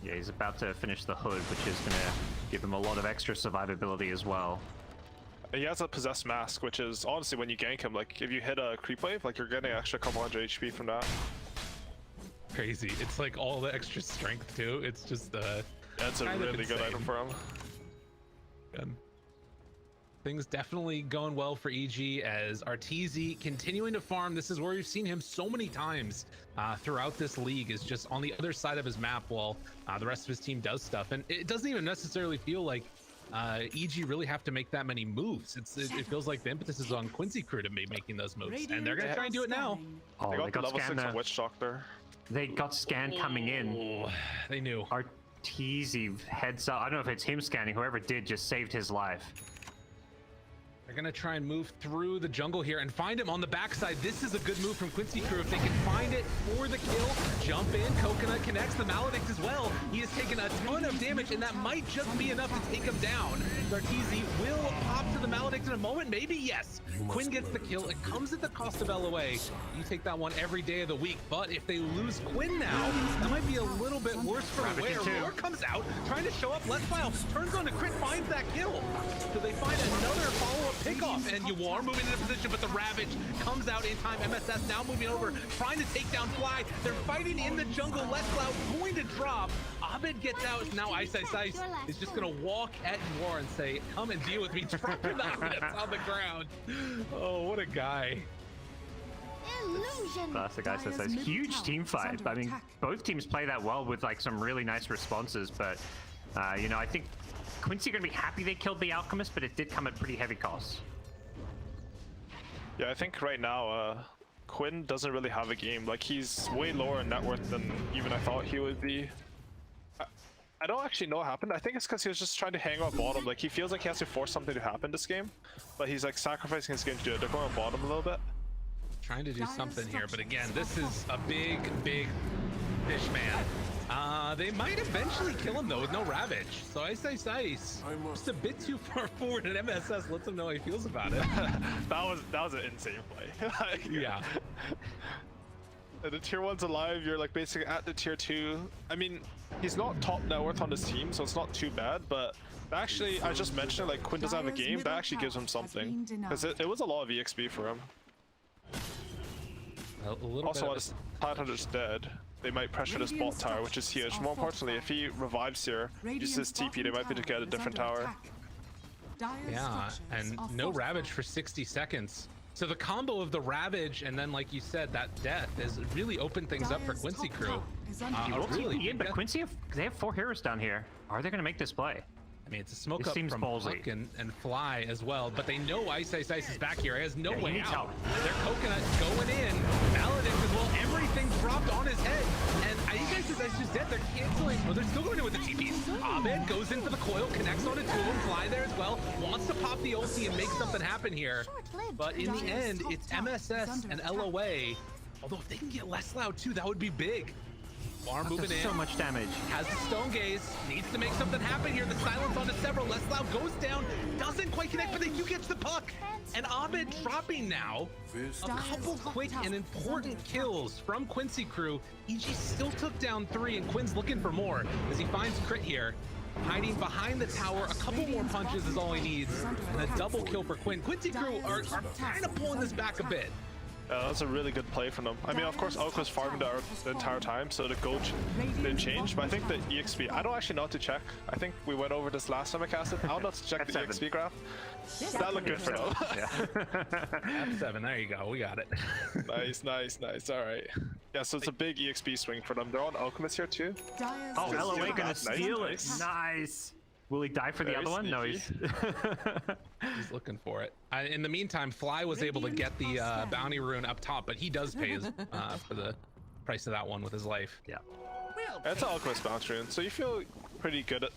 Yeah, he's about to finish the hood, which is gonna give him a lot of extra survivability as well. He has a Possessed Mask, which is honestly when you gank him, like if you hit a creep wave, like you're getting an extra couple hundred HP from that. Crazy. It's like all the extra strength too. It's just that's a really good item for him. Good. Things definitely going well for EG as Arteezy continuing to farm. This is where we've seen him so many times throughout this league, is just on the other side of his map while the rest of his team does stuff. And it doesn't even necessarily feel like EG really have to make that many moves. It feels like the impetus is on Quincy crew to be making those moves, and they're gonna try and do it now. Oh, they got the level 6 scanned. Witch Doctor. They got scanned coming in. They knew. Arteezy heads up. I don't know if it's him scanning. Whoever did just saved his life. They're gonna try and move through the jungle here and find him on the backside. This is a good move from Quincy Crew. If they can find it for the kill, jump in. Coconut connects the Maledict as well. He has taken a ton of damage, and that might just be enough to take him down. Arteezy will pop to the Maledict in a moment. Maybe, yes. Quinn gets the kill. It comes at the cost of LOA. You take that one every day of the week. But if they lose Quinn now, that might be a little bit worse for YawaR. YawaR comes out, trying to show up. Lesfile turns on to crit, finds that kill. So they find another follow-up pickoff, and YawaR moving into position, but the Ravage comes out in time. MSS now moving over, trying to take down Fly. They're fighting in the jungle. Lesfile going to drop. Abed gets out. Now iceiceice is just going to walk at YawaR and say, come and deal with me. Drop him out. That's on the ground. Oh, what a guy. Classic iceiceice. Huge team fight. I mean, both teams play that well with like some really nice responses, but you know, I think Quincy gonna be happy they killed the Alchemist, but it did come at pretty heavy costs. Yeah, I think right now, Quinn doesn't really have a game. Like, he's way lower in net worth than even I thought he would be. I don't actually know what happened. I think it's because he was just trying to hang out bottom. Like, he feels like he has to force something to happen this game, but he's like sacrificing his game to do it. They're going on bottom a little bit. Trying to do something here, but again, this is a big fish man. They might eventually kill him though with no Ravage. So iceiceice just a bit too far forward, and MSS lets him know how he feels about it. that was an insane play. Like, yeah. The tier 1's alive, you're like basically at the tier 2. I mean, he's not top net worth on his team, so it's not too bad, but actually, I just mentioned like Quinn doesn't have a game, that actually gives him something. Because it was a lot of EXP for him. A little also, bit when his 500's dead, they might pressure this bot tower, which is huge. More importantly, if he revives here, uses TP, they might be able to get a different tower. Yeah, and no Ravage for 60 seconds. So the combo of the Ravage and then, like you said, that death has really opened things up for Quincy Crew. Really, but Quincy, they have 4 heroes down here. Are they going to make this play? I mean, it's a smoke up from Puck and Fly as well, but they know iceiceice is back here. He has no way out. Their Coconut going in. Maledict as well. Everything's dropped on his head. And iceiceice is just dead. They're canceling. Oh, they're still going in with the TPs. Abed goes in for the coil, connects on it to him. Fly there as well. Wants to pop the ulti and make something happen here. But in the end, it's MSS and LOA. Although if they can get less loud too, that would be big. YawaR moving in. So much damage. Has the stone gaze. Needs to make something happen here. The silence onto several. Lesloud goes down. Doesn't quite connect, but they do catch the puck. And Abed dropping now. A couple quick and important kills from Quincy Crew. EG still took down 3, and Quinn's looking for more as he finds crit here. Hiding behind the tower. A couple more punches is all he needs. And a double kill for Quinn. Quincy Crew are kind of pulling this back a bit. That's a really good play from them. I mean, of course, Elk was farming the entire time, so the gold didn't change. But I think the EXP, I don't actually know what to check. I think we went over this last time I casted. I don't know to check the EXP graph. That looked good for them. F7, there you go. We got it. Nice. All right. Yeah, so it's a big EXP swing for them. They're on Alchemist here too. Oh, LOA gonna steal it. Nice. Will he die for the other one? No, he's looking for it. In the meantime, Fly was able to get the bounty rune up top, but he does pay for the price of that one with his life. Yeah. It's an Alchemist bounty rune, so you feel pretty good at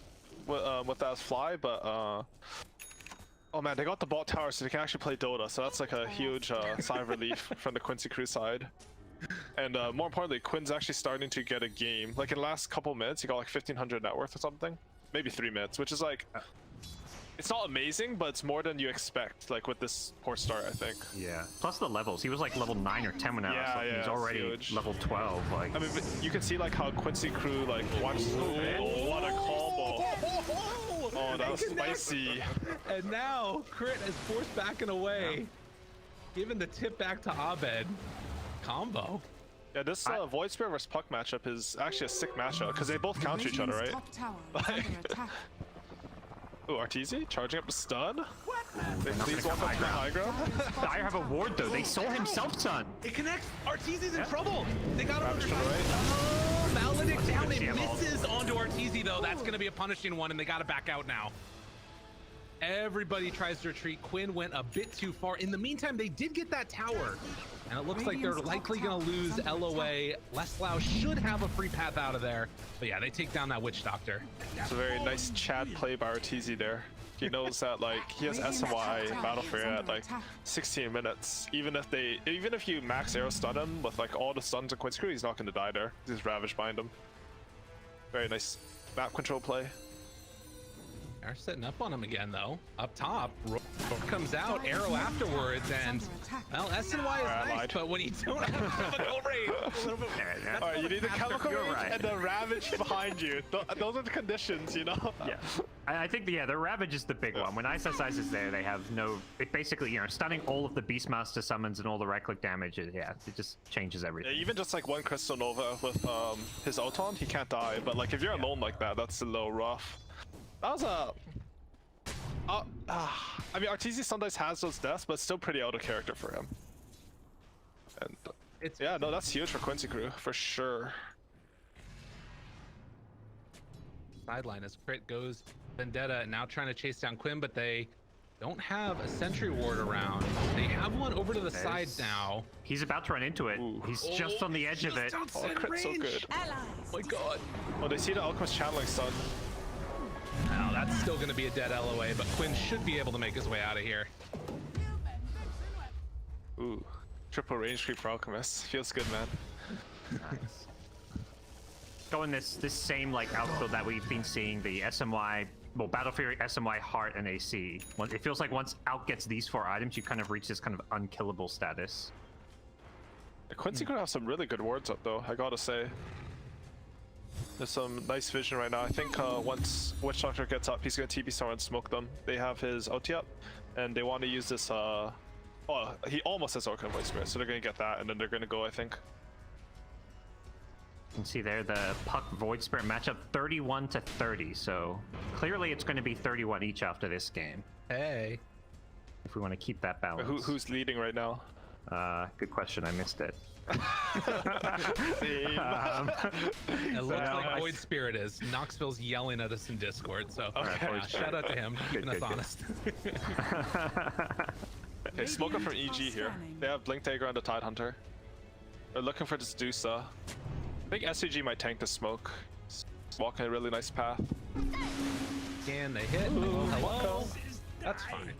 with that as Fly, but oh man, they got the bot tower, so they can actually play Dota, so that's like a huge sign of relief from the Quincy Crew side. And more importantly, Quinn's actually starting to get a game. Like in the last couple minutes, he got like 1500 net worth or something. Maybe 3 minutes, which is like, it's not amazing, but it's more than you expect, like with this poor start, I think. Yeah. Plus the levels. He was like level 9 or 10 when I was like, he's already huge. Level 12. Like, I mean, you can see like how Quincy Crew like watched. Oh, what a combo! Oh, that was spicy. And now Crit is forced backing away, giving the tip back to Abed. Combo. Yeah, this Void Spirit versus Puck matchup is actually a sick matchup because they both counter each other, right? Ooh, Arteezy charging up the stun. What? Please walk up to the high ground. I have a ward though. They saw himself stun. It connects. Arteezy's in trouble. They got him Ravage under to the right. Oh, Maledict down. It misses onto Arteezy though. That's going to be a punishing one, and they got to back out now. Everybody tries to retreat. Quinn went a bit too far. In the meantime, they did get that tower. And it looks like they're likely going to lose LOA. Leslau should have a free path out of there. But yeah, they take down that Witch Doctor. It's a very nice Chad play by Arteezy there. He knows that like he has SMY Battle Fury at like 16 minutes. Even if you max arrow stun him with like all the stuns of Quincy crew, he's not going to die there. He's Ravage behind him. Very nice map control play. They're setting up on him again though. Up top, Roar comes out, arrow afterwards, and well, SNY is nice, but when you don't have chemical range, a little bit. Alright, you need the chemical range and the Ravage behind you. Those are the conditions, you know. Yeah, I think the Ravage is the big one. When iceiceice is there, they have no. It basically, stunning all of the Beastmaster summons and all the right-click damage. It just changes everything. Yeah, even just like one Crystal Nova with his Auton, he can't die. But like if you're alone like that, that's a little rough. That was a. I mean, Arteezy sometimes has those deaths, but it's still pretty out of character for him. And yeah, no, that's huge for Quincy crew for sure. Sideline as Crit goes Vendetta, now trying to chase down Quinn, but they don't have a sentry ward around. They have one over to the side now. He's about to run into it. Ooh. He's just on the edge of it. Oh, Crit's so good. Oh my god. Oh, they see the Alchemist channeling stun. Now that's still going to be a dead LOA, but Quinn should be able to make his way out of here. Ooh, triple range creep for Alchemist. Feels good, man. Nice. Going this same like outfield that we've been seeing, the SMY, well, Battle Fury, SMY, Heart, and AC. It feels like once Out gets these 4 items, you kind of reach this kind of unkillable status. The Quincy could have some really good wards up though, I gotta say. There's some nice vision right now. I think once Witch Doctor gets up, he's gonna TP someone and smoke them. They have his OT up, and they want to use this. Oh, he almost has Orca Voice Spirit, so they're gonna get that, and then they're gonna go, I think. You can see there the Puck Void Spirit matchup 31-30, so clearly it's going to be 31 each after this game. Hey. If we want to keep that balance. Who's leading right now? Good question. I missed it. It looks like Void Spirit is. Knoxville's yelling at us in Discord, so shout out to him, keeping us honest. Okay, smoker from EG here. They have Blink Dagger on the Tide Hunter. They're looking for this Dusa. I think SCG might tank the smoke. He's walking a really nice path. Can they hit? Oh, hello? That's fine.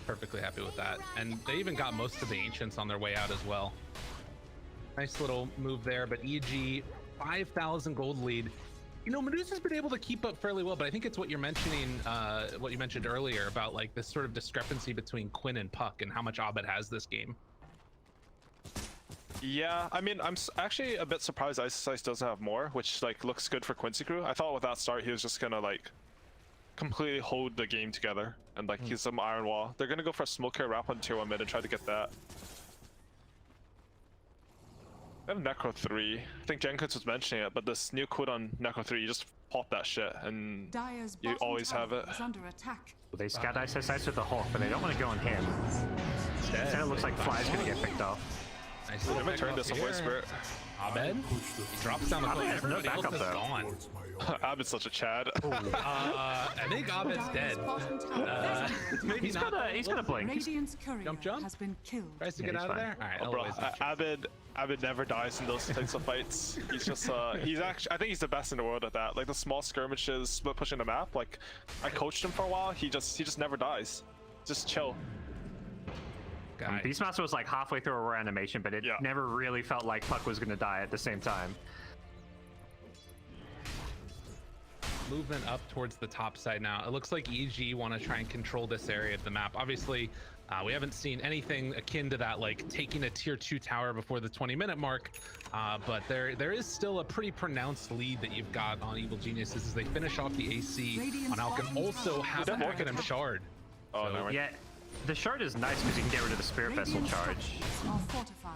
Perfectly happy with that. And they even got most of the Ancients on their way out as well. Nice little move there, but EG, 5,000 gold lead. You know, Medusa's been able to keep up fairly well, but I think it's what you're mentioning, what you mentioned earlier about like this sort of discrepancy between Quinn and Puck and how much Abed has this game. Yeah, I mean, I'm actually a bit surprised iceiceice doesn't have more, which like looks good for Quincy crew. I thought with that start he was just gonna like completely hold the game together and like he's some Iron Wall. They're gonna go for a smoke carry wrap on tier 1 mid and try to get that. I have Necro 3. I think Jenkins was mentioning it, but this new quote on Necro 3, you just pop that shit and you always have it. Under attack. Well, they scout iceiceice with the Hulk, but they don't want to go on him. Instead, it looks like Fly's gonna get picked off. Nice They might turn this on Void Spirit. Abed? He drops down the Abed has no backup though. Gone. Abed's such a Chad. I think Abed's dead. Maybe He's not. got a blink. Radiant's courier Jump? has been killed. Tries to Yeah, get he's out of fine. there. All right, Oh, bro, Eloise. Abed never dies in those types of fights. He's just he's actually, I think he's the best in the world at that. Like the small skirmishes, split pushing the map. Like I coached him for a while. He just never dies. Just chill. Beastmaster was like halfway through a raw animation, but it never really felt like Puck was going to die at the same time. Movement up towards the top side now. It looks like EG want to try and control this area of the map. Obviously, we haven't seen anything akin to that, like taking a tier 2 tower before the 20-minute mark, but there is still a pretty pronounced lead that you've got on Evil Geniuses as they finish off the AC on Alchem. Also have Arcanum Shard. Oh, no. Yeah, the shard is nice because you can get rid of the Spirit Vessel charge.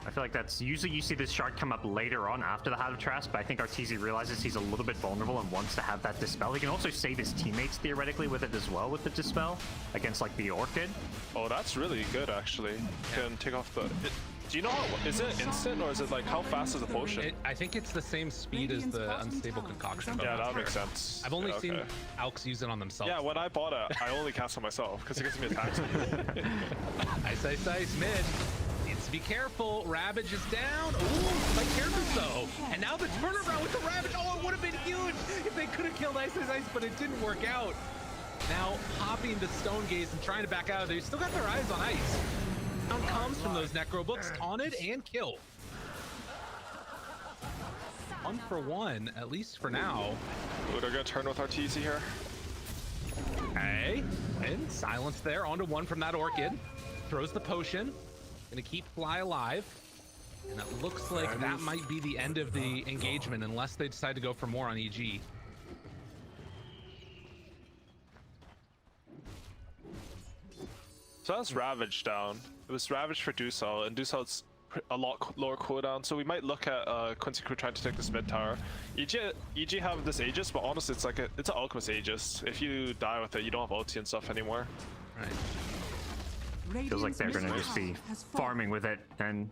I feel like that's usually you see this shard come up later on after the Heart of Trask, but I think Arteezy realizes he's a little bit vulnerable and wants to have that Dispel. He can also save his teammates theoretically with it as well with the Dispel against like the Orchid. Oh, that's really good actually. Can take off the. Do you know how, is it instant or is it like how fast is the potion? I think it's the same speed as the Unstable Concoction. Yeah, that makes sense. I've only seen Alks use it on themselves. Yeah, when I bought it, I only cast on myself because it gives me attack speed. iceiceice mid. It's Be careful. Ravage is down. Ooh, like careful though. And now the turnaround with the Ravage. Oh, it would have been huge if they could have killed iceiceice, but it didn't work out. Now popping the Stone Gaze and trying to back out of there. Still got their eyes on ice. Down comes from those Necro Books, taunted and killed. 1 for 1, at least for now. Ooh, they're gonna turn with Arteezy here. Okay, and silence there. Onto 1 from that Orchid. Throws the potion. Gonna keep Fly alive. And it looks like that might be the end of the engagement unless they decide to go for more on EG. So that's Ravage down. It was Ravage for Dusel, and Dusel's a lot lower cooldown, so we might look at Quincy Crew trying to take this mid tower. EG have this Aegis, but honestly it's like it's an Alchemist Aegis. If you die with it, you don't have ulti and stuff anymore. Right. Feels like they're gonna just be farming with it and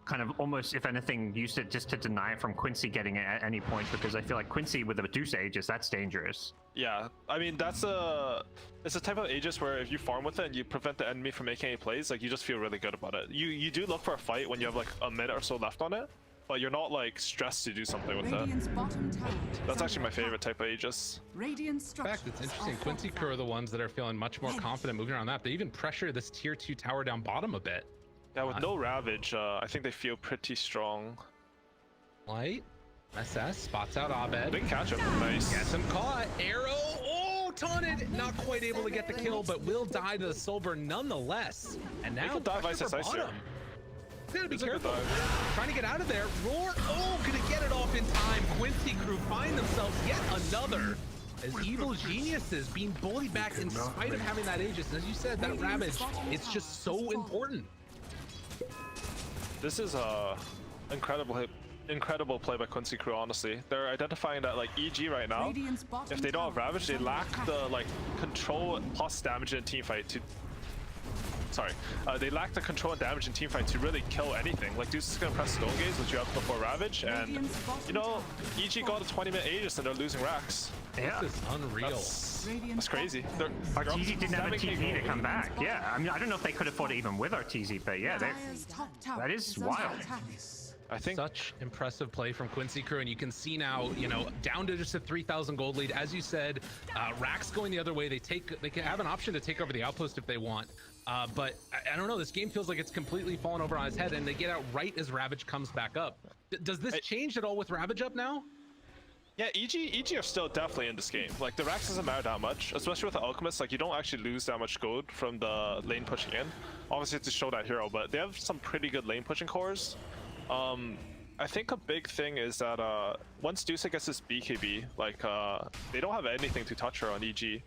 kind of almost, if anything, use it just to deny from Quincy getting it at any point, because I feel like Quincy with a Medusa Aegis, that's dangerous. Yeah, I mean it's a type of Aegis where if you farm with it and you prevent the enemy from making any plays, like you just feel really good about it. You do look for a fight when you have like a minute or so left on it, but you're not like stressed to do something with it. That's actually my favorite type of Aegis. In fact, it's interesting. Quincy Crew are the ones that are feeling much more confident moving around that. They even pressure this tier 2 tower down bottom a bit. Yeah, with no Ravage, I think they feel pretty strong. Light. SS spots out Abed. They can catch him. Nice. Gets him caught. Arrow. Oh, taunted. Not quite able to get the kill, but will die to the Silver nonetheless. And now dive pressure for iceiceice here. bottom. Gotta be careful. Trying to get out of there. Roar. Oh, gonna get it off in time. Quincy Crew find themselves yet another. As evil geniuses being bullied back in spite of having that Aegis. And as you said, that Ravage, it's just so important. This is a incredible play by Quincy Crew, honestly. They're identifying that like EG right now, if they don't have Ravage, they lack the like control plus damage in a team fight to they lack the control and damage in teamfight to really kill anything. Like Deuce is gonna press Stone Gaze, which you have before Ravage, and you know, EG got a 20-minute Aegis and they're losing racks. Yeah, this is unreal. That's crazy. Arteezy didn't have a TP to come back. Yeah, I mean, I don't know if they could afford it even with Arteezy, but yeah, that is wild. I think such impressive play from Quincy Crew, and you can see now, you know, down to just a 3,000 gold lead. As you said, Rack's going the other way. They can have an option to take over the outpost if they want, but I don't know. This game feels like it's completely fallen over on his head, and they get out right as Ravage comes back up. Does this change at all with Ravage up now? Yeah, EG are still definitely in this game. Like the racks doesn't matter that much, especially with the Alchemist. Like you don't actually lose that much gold from the lane pushing in. Obviously, it's to show that hero, but they have some pretty good lane pushing cores. I think a big thing is that once Dusa gets this BKB, like they don't have anything to touch her on EG.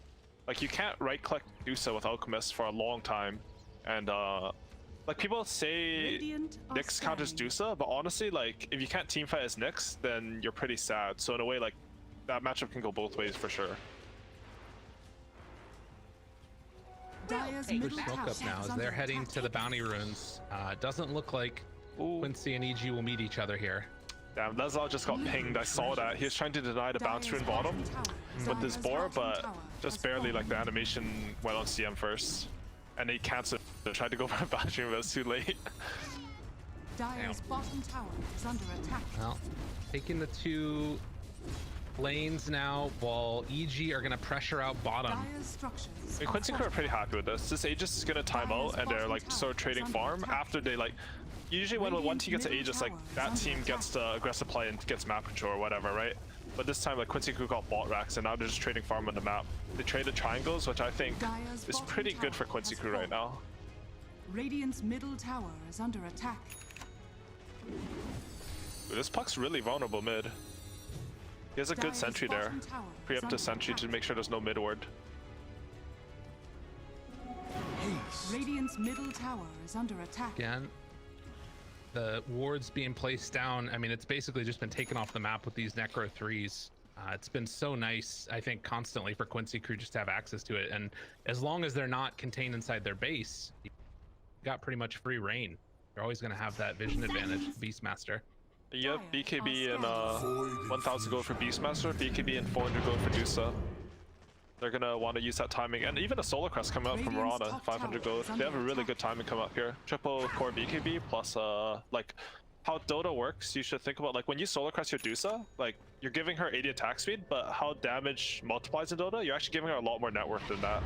Like you can't right-click Dusa with Alchemist for a long time, and like people say Nyx counters Dusa, but honestly, like if you can't teamfight as Nyx, then you're pretty sad. So in a way, like that matchup can go both ways for sure. Push smoke up now as they're heading to the bounty runes. Doesn't look like Quincy and EG will meet each other here. Damn, Lelis just got pinged. I saw that. He was trying to deny the bounce rune bottom with his boar, but just barely, like the animation went on CM first. And he canceled it. Tried to go for a bounce rune, but it was too late. Dire's bottom tower is under attack. Well, taking the two lanes now, while EG are going to pressure out bottom. I mean, Quincy Crew are pretty happy with this. This Aegis is going to time out, and they're like sort of trading farm after they like. Usually when one team gets an Aegis, like that team gets the aggressive play and gets map control or whatever, right? But this time, like Quincy Crew got bot racks, and now they're just trading farm on the map. They traded triangles, which I think is pretty good for Quincy Crew right now. Radiant's middle tower is under attack. Ooh, this puck's really vulnerable mid. He has a good sentry there. Preemptive sentry to make sure there's no mid ward. Radiant's middle tower is under attack. Again, the wards being placed down. I mean, it's basically just been taken off the map with these Necro 3s. It's been so nice, I think, constantly for Quincy Crew just to have access to it. And as long as they're not contained inside their base, you got pretty much free reign. You're always going to have that vision advantage, Beastmaster. You have BKB and 1,000 gold for Beastmaster, BKB and 400 gold for Dusa. they're gonna want to use that timing, and even a Solar Crest coming out from Mirana, 500 gold. They have a really good timing come up here. Triple core BKB plus like how Dota works. You should think about like when you Solar Crest your Dusa, like you're giving her 80 attack speed, but how damage multiplies in Dota, you're actually giving her a lot more network than that.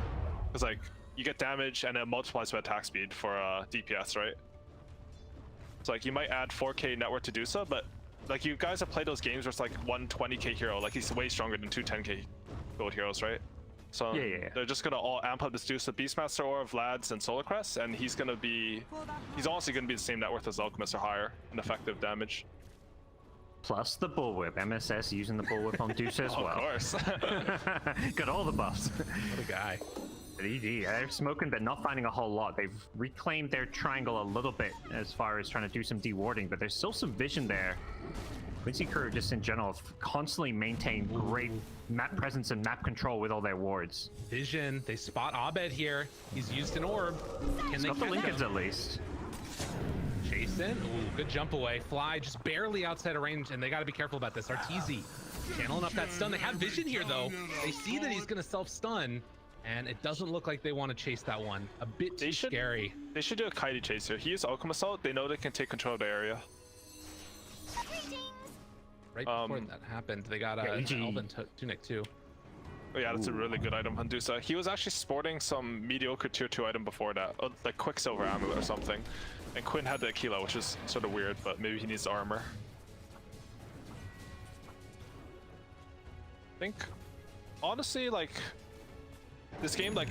Because like you get damage and it multiplies by attack speed for DPS, right? So like you might add 4k network to Dusa, but like you guys have played those games where it's like 120k hero, like he's way stronger than 210k gold heroes, right? So they're just gonna all amp up this Dusa, Beastmaster or Vlad's and Solar Crest, and he's honestly gonna be the same net worth as Alchemist or higher in effective damage. Plus the bullwhip. MSS using the bullwhip on Dusa as well. Of course. Got all the buffs. What a guy. But EG, they're smoking but not finding a whole lot. They've reclaimed their triangle a little bit as far as trying to do some dewarding, but there's still some vision there. Quincy crew just in general constantly maintain great map presence and map control with all their wards. Vision, they spot Abed here. He's used an orb. He's got the Linkens at least. Jason, ooh, good jump away. Fly just barely outside of range, and they got to be careful about this. Arteezy channeling up that stun. They have vision here though. They see that he's gonna self-stun, and it doesn't look like they want to chase that one. A bit too scary. They should do a Kaidi chase here. He is Alchemist out. They know they can take control of the area. Right before that happened, they got Elven Tunic too. Oh yeah, that's a really good item, Handusa. He was actually sporting some mediocre tier 2 item before that, like Quicksilver Amulet or something. And Quinn had the Aquila, which is sort of weird, but maybe he needs armor. I think, honestly, like, this game, like,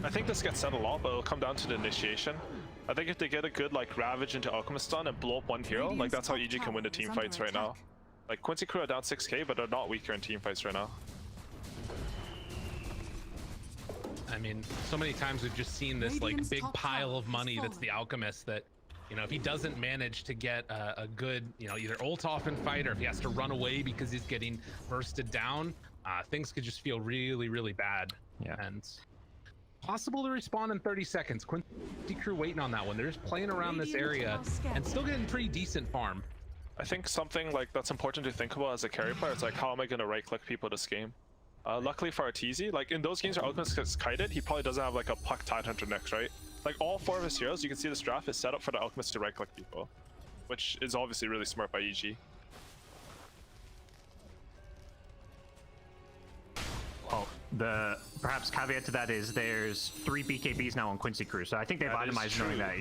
I think this gets said a lot, but it'll come down to the initiation. I think if they get a good, like, Ravage into Alchemist stun and blow up one hero, like, that's how EG can win the team fights right now. Like, Quincy crew are down 6k, but they're not weaker in team fights right now. I mean, so many times we've just seen this like big pile of money that's the Alchemist that, you know, if he doesn't manage to get a good, you know, either ult off in fight or if he has to run away because he's getting bursted down, things could just feel really, really bad. Yeah. And possible to respawn in 30 seconds. Quincy crew waiting on that one. They're just playing around this area and still getting pretty decent farm. I think something like that's important to think about as a carry player is like, how am I going to right-click people this game? Luckily for Arteezy, like in those games where Alchemist gets kited, he probably doesn't have like a Puck Tidehunter next, right? Like all 4 of his heroes, you can see this draft is set up for the Alchemist to right-click people, which is obviously really smart by EG. Well, the perhaps caveat to that is there's 3 BKBs now on Quincy crew, so I think they've itemized knowing that.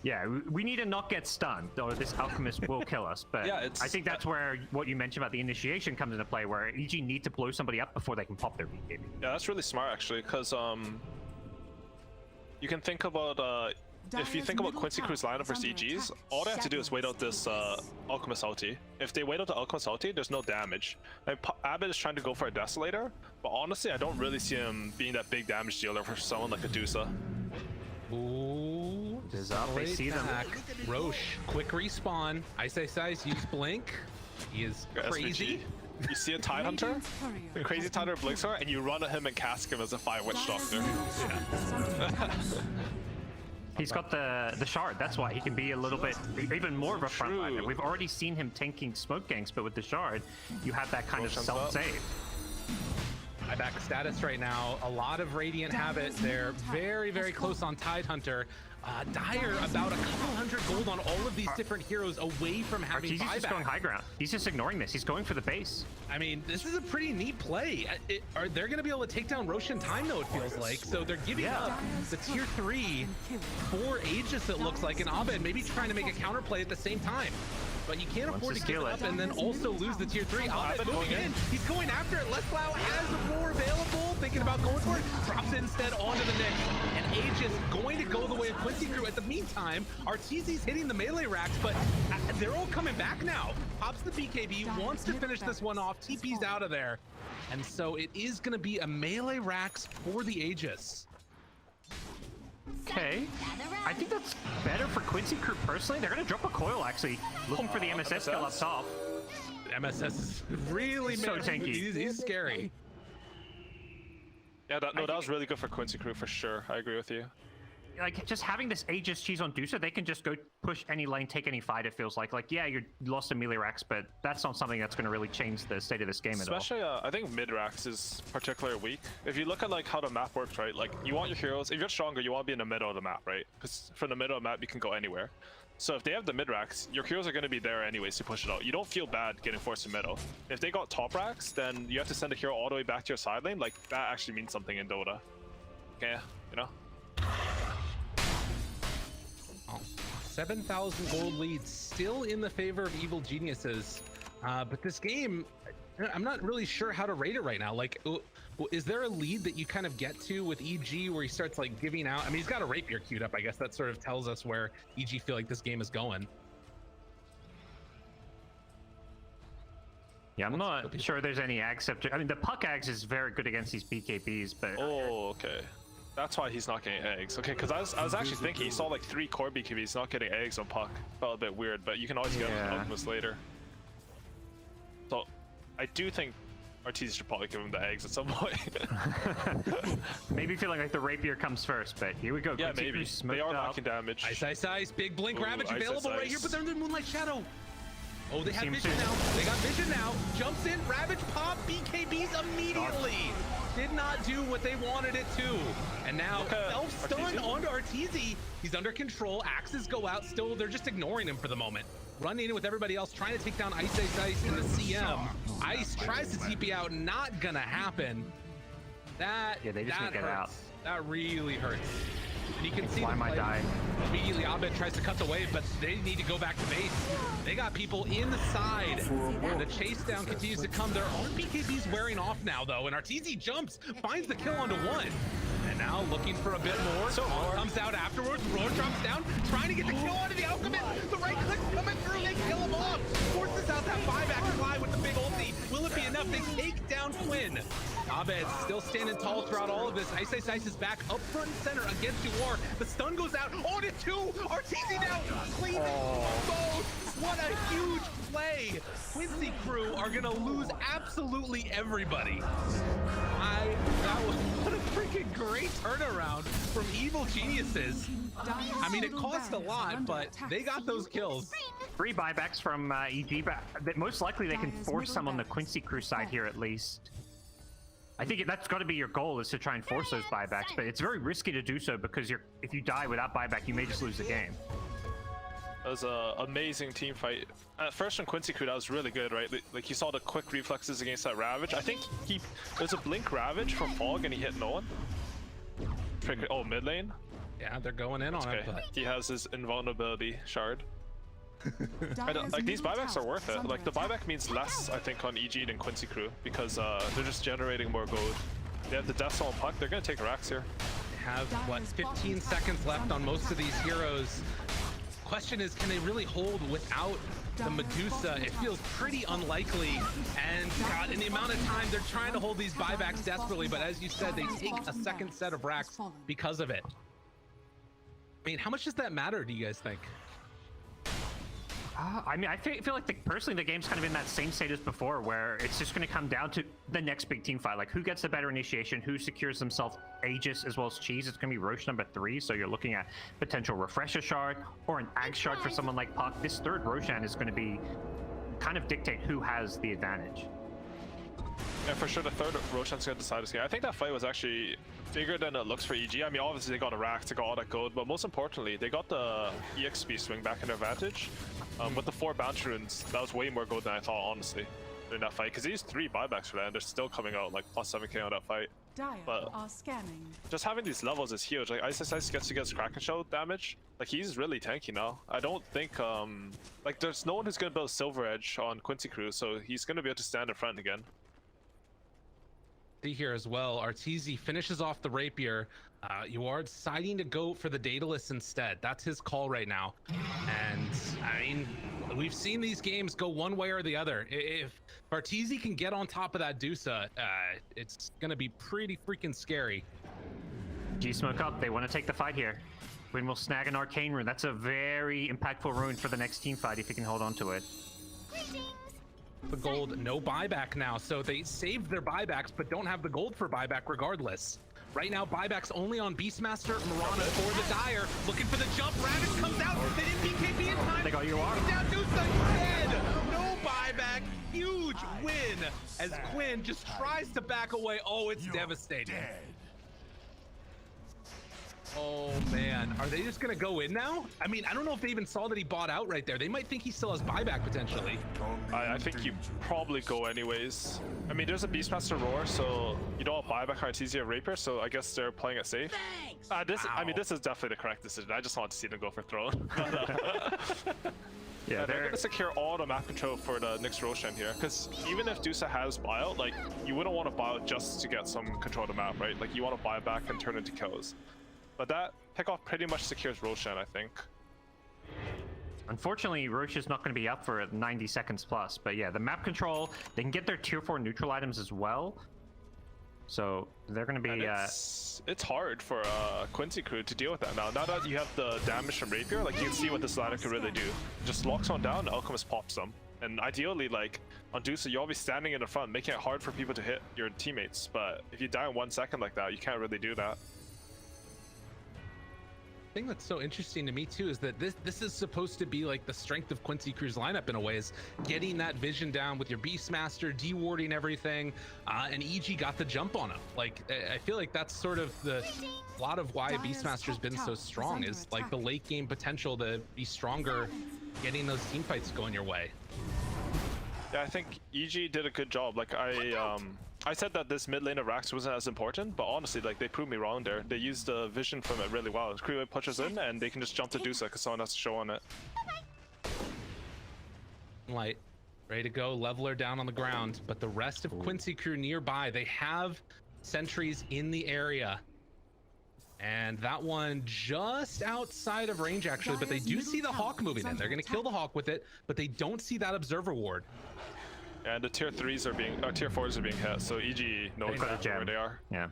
Yeah, we need to not get stunned, or this Alchemist will kill us. But yeah, I think that's where what you mentioned about the initiation comes into play, where EG need to blow somebody up before they can pop their BKB. Yeah, that's really smart actually, because you can think about if you think about Quincy crew's lineup versus EG's, all they have to do is wait out this Alchemist ulti. If they wait out the Alchemist ulti, there's no damage. Like, Abed is trying to go for a Desolator, but honestly, I don't really see him being that big damage dealer for someone like a Dusa. Ooh, is up. They see them. Roche, quick respawn. iceiceice, use blink. He is crazy. You see a Tidehunter, the crazy Tidehunter blinks her, and you run at him and cast him as a 5 Witch Doctor. Yeah. He's got the shard, that's why he can be a little bit even more of a frontliner. We've already seen him tanking smoke ganks, but with the shard, you have that kind of self-save. Buyback status right now. A lot of Radiant have it. They're very, very close on Tidehunter. Dire about a couple hundred gold on all of these different heroes away from having Arteezy's buyback. just going high ground. He's just ignoring this. He's going for the base. I mean, this is a pretty neat play. They're going to be able to take down Roche in time, though, it feels like. So they're giving up the tier 3 for Aegis, it looks like, and Abed maybe trying to make a counterplay at the same time. But you can't afford to give it up and then also lose the tier 3. Abed moving in. He's going after it. Leslau has a roar available, thinking about going for it. Drops it instead onto the Nyx. And Aegis going to go the way of Quincy crew. At the meantime, Arteezy's hitting the melee racks, but they're all coming back now. Pops the BKB, wants to finish this one off. TP's out of there. And so it is going to be a melee racks for the Aegis. Okay, I think that's better for Quincy crew personally. They're going to drop a coil actually, looking for the MSS kill up top. MSS is really so tanky. He's scary. Yeah, that was really good for Quincy crew for sure. I agree with you. like just having this Aegis cheese on Dusa, they can just go push any lane, take any fight. It feels like yeah, you lost a melee racks, but that's not something that's going to really change the state of this game at all. Especially, I think mid racks is particularly weak. If you look at like how the map works, right? Like you want your heroes, if you're stronger, you want to be in the middle of the map, right? Because from the middle of the map, you can go anywhere. So if they have the mid racks, your heroes are going to be there anyways to push it out. You don't feel bad getting forced to middle. If they got top racks, then you have to send a hero all the way back to your side lane. Like that actually means something in Dota. Okay, you know. 7,000 gold lead still in the favor of Evil Geniuses, but this game, I'm not really sure how to rate it right now. Like, is there a lead that you kind of get to with EG where he starts like giving out? I mean, he's got a rapier queued up. I guess that sort of tells us where EG feel like this game is going. Yeah, I'm not sure there's any ags. I mean, the puck ags is very good against these BKBs, but oh, okay. That's why he's not getting eggs. Okay, because I was actually thinking he saw like 3 core BKBs not getting eggs on puck. Felt a bit weird, but you can always get them Alchemist later. So I do think Arteezy should probably give him the eggs at some point. Maybe feeling like the rapier comes first, but here we go. Yeah, maybe. They are knocking damage. Ice, big blink ravage available right here, but they're in the Moonlight Shadow. Oh, they have Seems vision now. They got vision now. Jumps in, ravage pop, BKBs immediately. Did not do what they wanted it to. And now self-stun onto Arteezy. He's under control. Axes go out. Still, they're just ignoring him for the moment. Running in with everybody else, trying to take down iceiceice in the CM. Ice tries to TP out. Not gonna happen. They just can't get out. That really hurts. And you can see why might die. Immediately, Abed tries to cut the wave, but they need to go back to base. They got people inside. The chase down continues to come. There are BKBs wearing off now, though, and Arteezy jumps, finds the kill onto one. And now looking for a bit more. Comes out afterwards. Roar drops down, trying to get the kill onto the Alchemist. The right click coming through. They kill him off. Forces out that buyback fly with the big ulti. Will it be enough? They take down Quinn. Abed still standing tall throughout all of this. iceiceice is back up front and center against YawaR. The stun goes out. On it too. Arteezy now cleaning both. What a huge play. Quincy crew are gonna lose absolutely everybody. That was what a freaking great turnaround from Evil Geniuses. I mean, it cost a lot, but they got those kills. 3 buybacks from EG, but most likely they can force some on the Quincy crew side here at least. I think that's got to be your goal, is to try and force those buybacks, but it's very risky to do so because if you die without buyback, you may just lose the game. That was an amazing team fight. At first from Quincy crew, that was really good, right? Like you saw the quick reflexes against that Ravage. I think there's a blink Ravage from Fog and he hit no one. Oh, mid lane? Yeah, they're going in on it. But... He has his invulnerability shard. Like these buybacks are worth it. Like the buyback means less, I think, on EG than Quincy crew because they're just generating more gold. They have the Death on puck. They're gonna take racks here. They have what, 15 seconds left on most of these heroes. Question is, can they really hold without the Medusa? It feels pretty unlikely. And God, in the amount of time they're trying to hold these buybacks desperately, but as you said, they take a second set of racks because of it. I mean, how much does that matter, do you guys think? I mean, I feel like personally the game's kind of in that same state as before, where it's just going to come down to the next big team fight. Like, who gets the better initiation, who secures themselves Aegis as well as cheese. It's going to be Roche number 3, so you're looking at potential Refresher shard or an Ag shard for someone like Puck. This third Roshan is going to be kind of dictate who has the advantage. Yeah, for sure the third Roshan's going to decide this game. I think that fight was actually bigger than it looks for EG. I mean, obviously they got a rack, they got all that gold, but most importantly, they got the EXP swing back in their advantage. With the 4 bounce runes, that was way more gold than I thought, honestly, during that fight. Because they used 3 buybacks for that, and they're still coming out like plus 7k on that fight. But just having these levels is huge. Like iceiceice gets to get Kraken Shell damage. Like he's really tanky now. I don't think like there's no one who's gonna build Silver Edge on Quincy crew, so he's gonna be able to stand in front again. See here as well, Arteezy finishes off the rapier. YawaR deciding to go for the Daedalus instead. That's his call right now. And I mean, we've seen these games go one way or the other. If Arteezy can get on top of that Dusa, it's gonna be pretty freaking scary. G-Smoke up, they want to take the fight here. Quinn will snag an Arcane Rune. That's a very impactful rune for the next team fight if he can hold on to it. The gold, no buyback now, so they saved their buybacks but don't have the gold for buyback regardless. Right now, buyback's only on Beastmaster, Mirana for the Dire. Looking for the jump. Ravage comes out. They didn't BKB in time. They got YawaR. Down Dusa, dead. No buyback. Huge win as Quinn just tries to back away. Oh, it's devastating. Oh man, are they just gonna go in now? I mean, I don't know if they even saw that he bought out right there. They might think he still has buyback potentially. I think you probably go anyways. I mean, there's a Beastmaster Roar, so you don't have buyback Arteezy or Rapier, so I guess they're playing it safe. I mean, this is definitely the correct decision. I just want to see them go for throne. Yeah, they're gonna secure all the map control for the next Roshan here, because even if Dusa has buyout, like, you wouldn't want to buy out just to get some control of the map, right? Like, you want to buy back and turn into kills. But that pickoff pretty much secures Roshan, I think. Unfortunately, Roche is not going to be up for 90 seconds plus. But yeah, the map control, they can get their tier 4 neutral items as well. So they're going to be... It's hard for Quincy crew to deal with that now. Now that you have the damage from Rapier, like, you can see what this ladder can really do. Just locks one down, Alchemist pops them. And ideally, like, on Dusa, you'll be standing in the front, making it hard for people to hit your teammates. But if you die in 1 second like that, you can't really do that. Thing that's so interesting to me too is that this is supposed to be like the strength of Quincy Crew's lineup in a way, is getting that vision down with your Beastmaster, dewarding everything, and EG got the jump on him. Like, I feel like that's sort of a lot of why Beastmaster's been so strong, is like the late game potential to be stronger, getting those team fights going your way. Yeah, I think EG did a good job. Like, I said that this mid lane of Rax wasn't as important, but honestly, like, they proved me wrong there. They used the vision from it really well. Crew pushes in, and they can just jump to Dusa because someone has to show on it. Light, ready to go, leveler down on the ground, but the rest of Quincy Crew nearby, they have sentries in the area. And that one just outside of range, actually, but they do see the Hawk moving in. They're going to kill the Hawk with it, but they don't see that Observer Ward. And the tier 3s are being, tier 4s are being hit, so EG knows where they are. Yeah,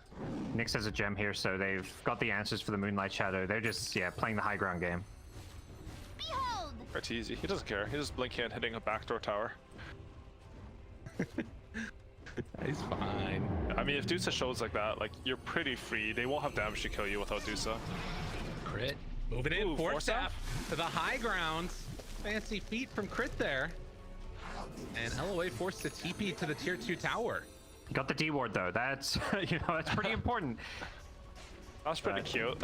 Nyx has a gem here, so they've got the answers for the Moonlight Shadow. They're just, yeah, playing the high ground game. Behold! Arteezy, he doesn't care. He's just blinking and hitting a backdoor tower. He's fine. I mean, if Dusa shows like that, like, you're pretty free. They won't have damage to kill you without Dusa. Crit, moving in, force staff to the high ground. Fancy feet from Crit there. And LOA forced to TP to the tier 2 tower. Got the D ward though. That's you know, that's pretty important. That's pretty cute.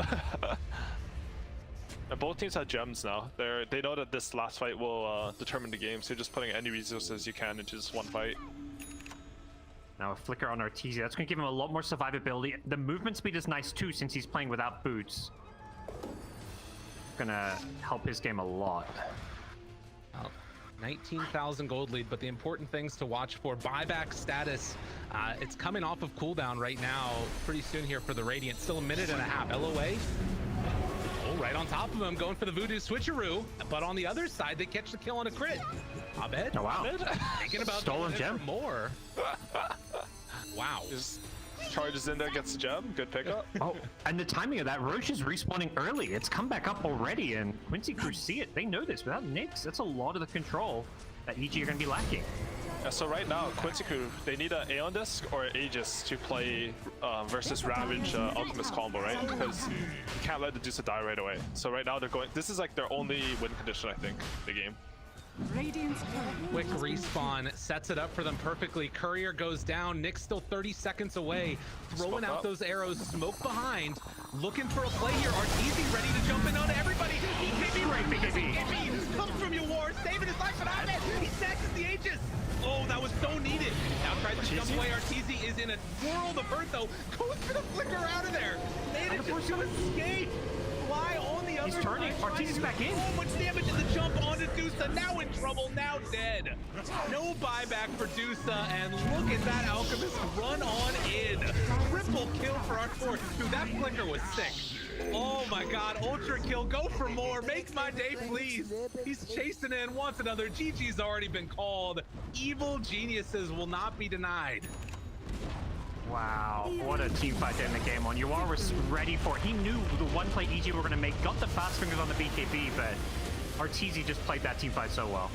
And both teams have gems now. They know that this last fight will determine the game, so you're just putting any resources you can into just one fight. Now a flicker on Arteezy. That's going to give him a lot more survivability. The movement speed is nice too, since he's playing without boots. Gonna help his game a lot. 19,000 gold lead, but the important things to watch for: buyback status. It's coming off of cooldown right now, pretty soon here for the Radiant. Still a minute and a half. LOA, oh, right on top of him, going for the voodoo switcheroo, but on the other side, they catch the kill on a crit. Abed, oh wow, thinking about stolen gem more. Wow. Just charges in there, gets the gem. Good pickup. Oh, and the timing of that, Roche is respawning early. It's come back up already, and Quincy Crew see it. They know this. Without Nyx, that's a lot of the control that EG are going to be lacking. Yeah, so right now, Quincy Crew, they need an Aeon Disc or Aegis to play versus Ravage Alchemist combo, right? Because you can't let the Dusa die right away. So right now they're going, this is like their only win condition, I think, the game. Quick respawn sets it up for them perfectly. Courier goes down. Nyx still 30 seconds away, throwing out those arrows. Smoke behind, looking for a play here. Arteezy ready to jump in on everybody. BKB right, BKB comes from YawaR, saving his life, but Abed, he snatches the Aegis. Oh, that was so needed. Now tries to jump away. Arteezy is in a world of hurt though. Goes for the flicker out of there. Manages to escape. Fly on the other He's turning. Arteezy's back in. So much damage in the jump onto Dusa. Now in trouble. Now dead. No buyback for Dusa. And look at that Alchemist run on in. Triple kill for our fourth. Dude, that flicker was sick. Oh my god. Ultra kill. Go for more. Make my day, please. He's chasing in. Wants another. GG's already been called. Evil geniuses will not be denied. Wow, what a team fight to end the game on. YawaR was ready for it. He knew the one play EG were going to make, got the fast fingers on the BKB, but Arteezy just played that team fight so well.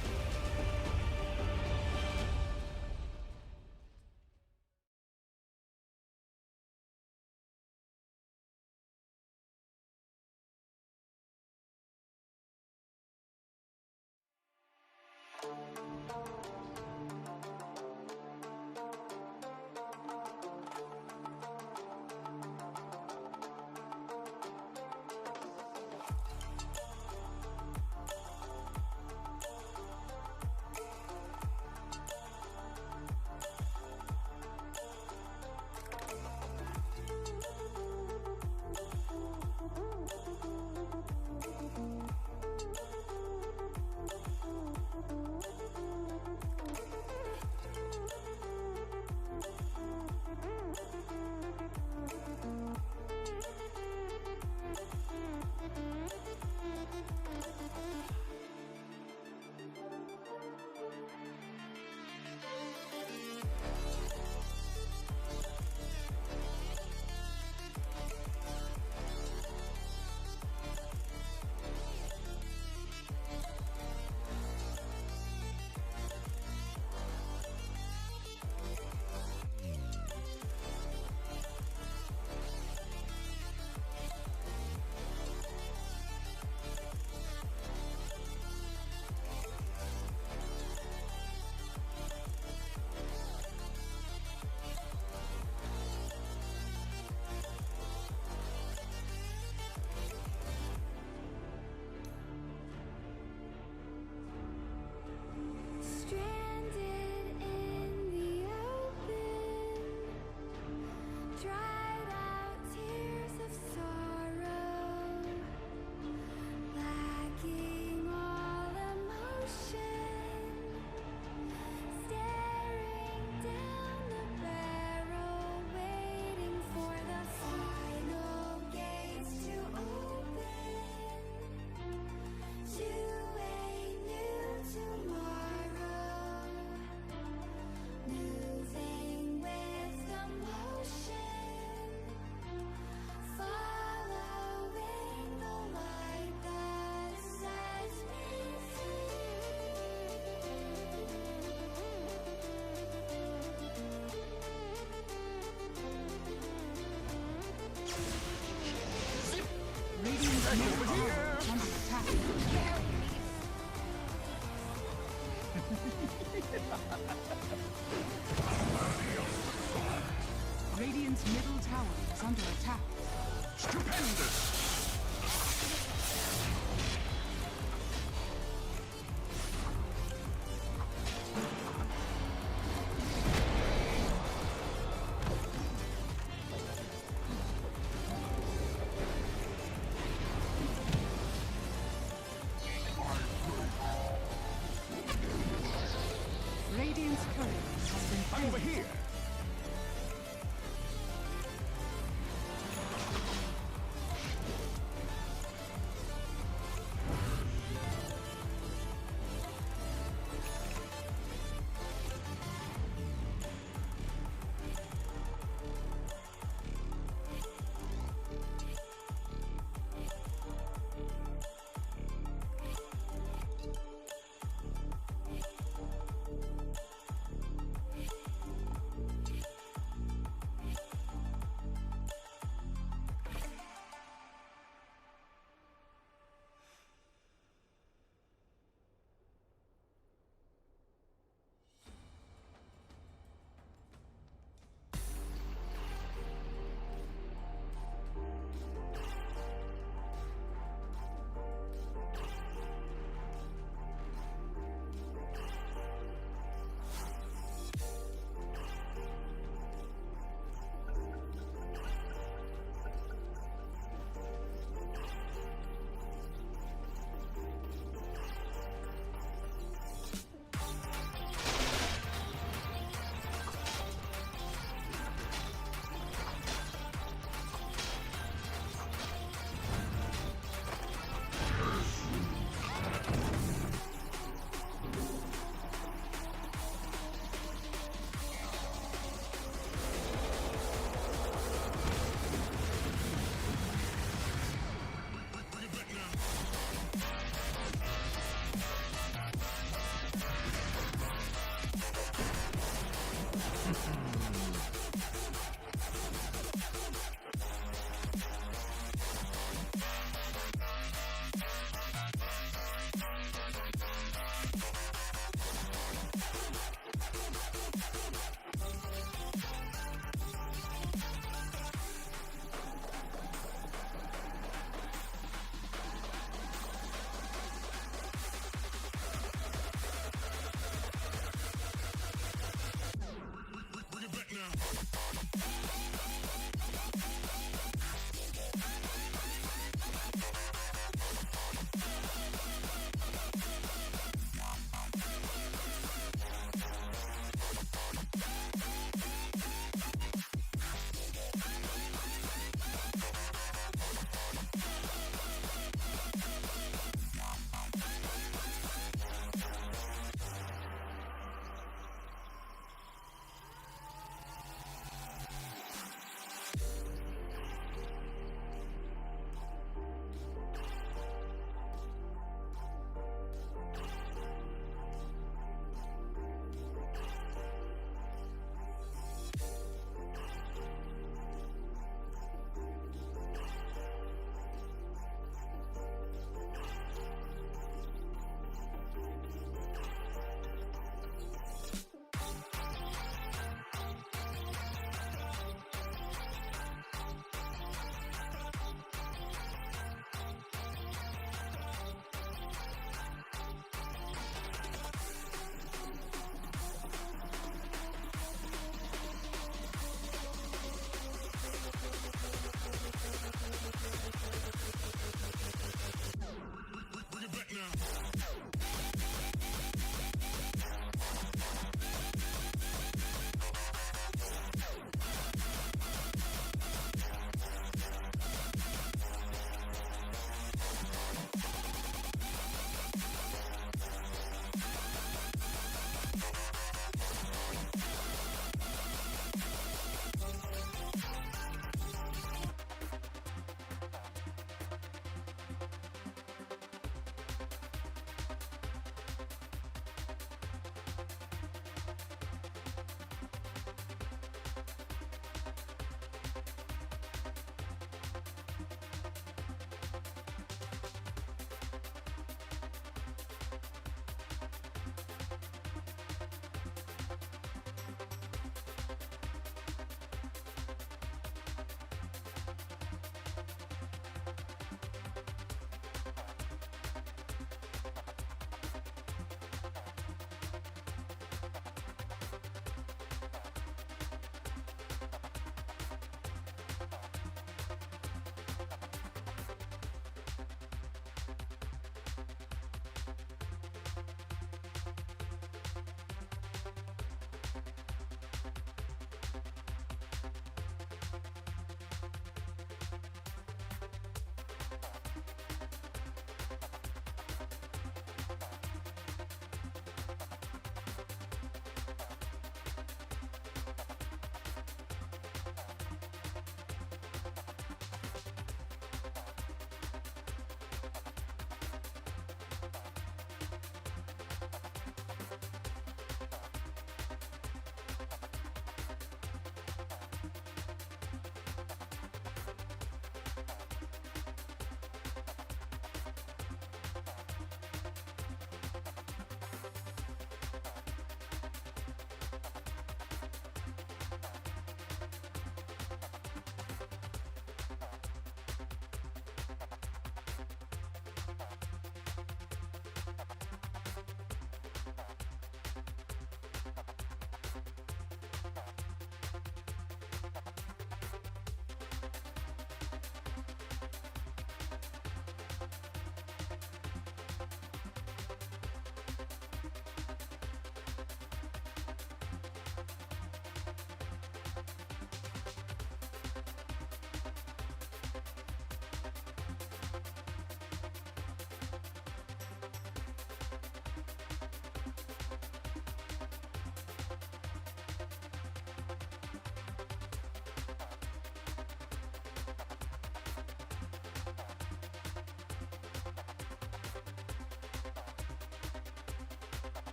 Radiant's turret has been Over here.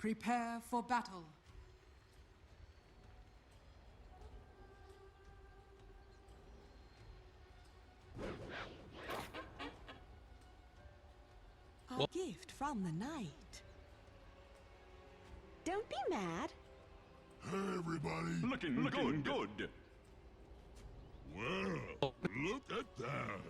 Prepare for battle. A gift from the night. Don't be mad. Hey, everybody. Looking good. Well, look at that.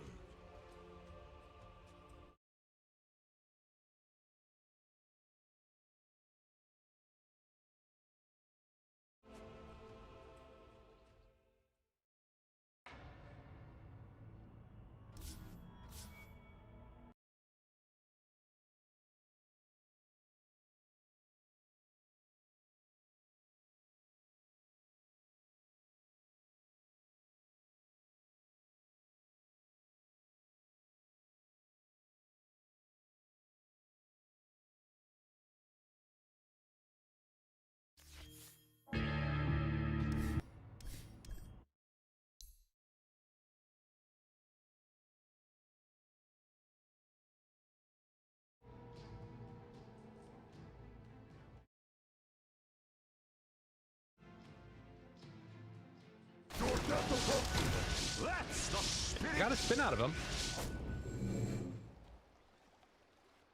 Got a spin out of him.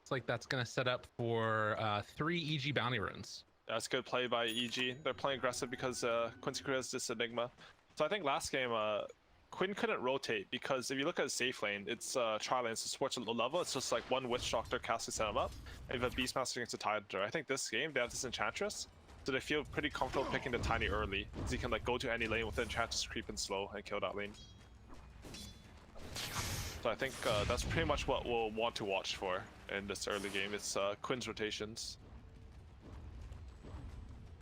It's like that's gonna set up for 3 EG bounty runes. That's good play by EG. They're playing aggressive because Quincy has this Enigma. So I think last game Quinn couldn't rotate because if you look at his safe lane, it's tri-lane, so supports a low level. It's just like one Witch Doctor casting set him up, and if a Beastmaster against a Tidal. I think this game they have this Enchantress, so they feel pretty comfortable picking the Tiny early, because he can like go to any lane with the Enchantress creep and slow and kill that lane. So I think that's pretty much what we'll want to watch for in this early game. It's Quinn's rotations.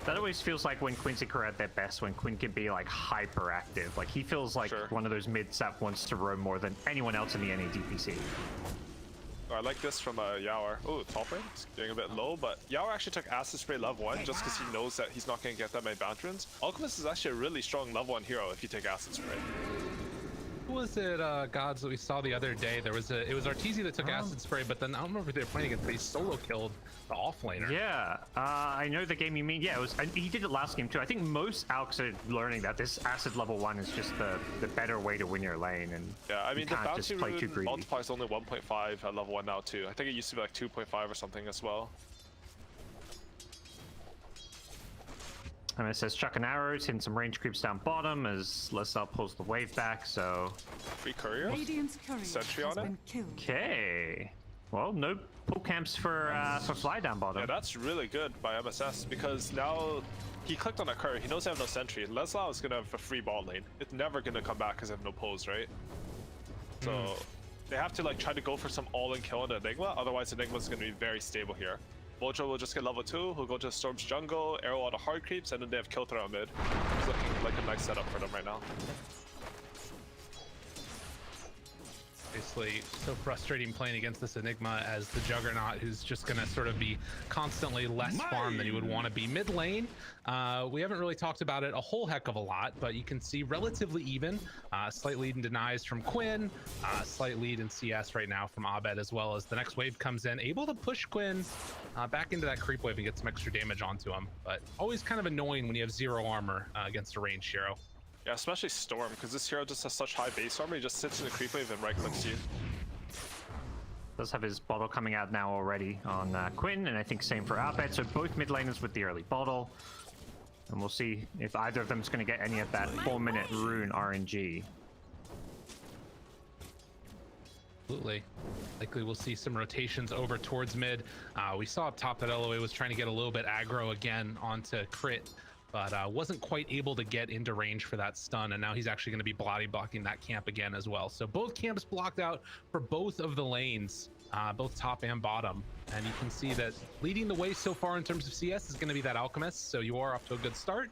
That always feels like when Quincy are at their best, when Quinn can be like hyperactive. Like he feels like one of those mids that wants to roam more than anyone else in the NA DPC. I like this from YawaR. Oh, top lane, it's getting a bit low, but YawaR actually took Acid Spray level 1 just because he knows that he's not going to get that many bounty runes. Alchemist is actually a really strong level 1 hero if you take Acid Spray. Who was it, gods, that we saw the other day? It was Arteezy that took Acid Spray, but then I don't remember if they were playing against, but he solo killed the offlaner. Yeah, I know the game you mean. Yeah, it was. He did it last game too. I think most alcs are learning that this Acid level 1 is just the better way to win your lane, and yeah, I mean the bounty rune multiplier is only 1.5 at level 1 now too. I think it used to be like 2.5 or something as well. And it says chucking arrows, hitting some range creeps down bottom as Lelis pulls the wave back, so... Free courier? Sentry on it? Okay. Well, no pull camps for Fly down bottom. Yeah, that's really good by MSS, because now he clicked on a courier, he knows they have no sentry. Lelis is gonna have a free bot lane. It's never gonna come back because they have no pulls, right? So they have to like try to go for some all-in kill on the Enigma, otherwise Enigma's gonna be very stable here. Mojo will just get level 2, he'll go to Storm's jungle, arrow all the hard creeps, and then they have kill throw mid. It's looking like a nice setup for them right now. Obviously, so frustrating playing against this Enigma as the Juggernaut, who's just going to sort of be constantly less farm than he would want to be. Mid lane, we haven't really talked about it a whole heck of a lot, but you can see relatively even. Slight lead in denies from Quinn, slight lead in CS right now from Abed, as well as the next wave comes in, able to push Quinn back into that creep wave and get some extra damage onto him. But always kind of annoying when you have 0 armor against a ranged hero. Yeah, especially Storm, because this hero just has such high base armor, he just sits in the creep wave and right clicks you. Does have his bottle coming out now already on Quinn, and I think same for Abed. So both mid laners with the early bottle. And we'll see if either of them is going to get any of that 4-minute rune RNG. Absolutely. Likely we'll see some rotations over towards mid. We saw up top that LOA was trying to get a little bit aggro again onto crit, but wasn't quite able to get into range for that stun, and now he's actually going to be body blocking that camp again as well. So both camps blocked out for both of the lanes, both top and bottom, and you can see that leading the way so far in terms of CS is going to be that Alchemist, so you are off to a good start,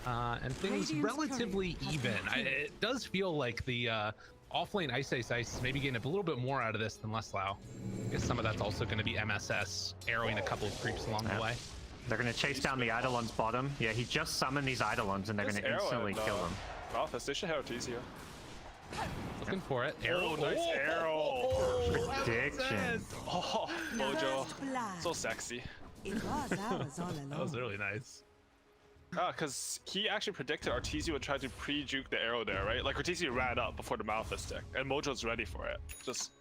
and things relatively even. It does feel like the offlane iceiceice is maybe getting a little bit more out of this than Lelis. I guess some of that's also going to be MSS arrowing a couple of creeps along the way. They're going to chase down the Eidolons bottom. Yeah, he just summoned these Eidolons, and they're going to instantly kill them. Office, they should have Arteezy here. Looking for it. Arrow, nice arrow. Prediction. Oh, Mojo. So sexy. It was ours all along. That was really nice. Because he actually predicted Arteezy would try to pre-juke the arrow there, right? Like Arteezy ran up before the Malphite stick, and Mojo's ready for it. Just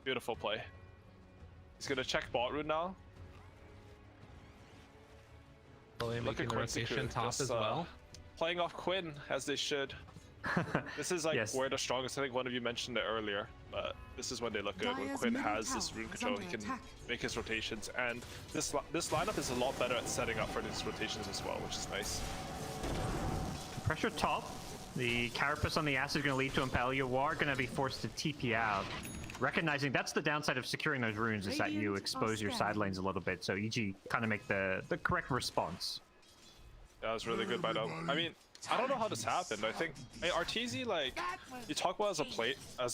beautiful play. He's gonna check bot route now. Really Look making at the Quincy rotation crew, top just, as well. Playing off Quinn as they should. This is like Yes. where they're strongest. I think one of you mentioned it earlier, but this is when they look good. When Dire's Quinn middle has this tower rune is control, under he can attack. make his rotations, and this lineup is a lot better at setting up for these rotations as well, which is nice. Pressure top. The carapace on the ass is going to lead to Impale. YawaR going to be forced to TP out. Recognizing that's the downside of securing those runes is that you Radiant expose your are side lanes a little bit, so EG kind of make the correct response. That was really good by them. I mean, I don't know how this happened. I think Arteezy, like, you talk about as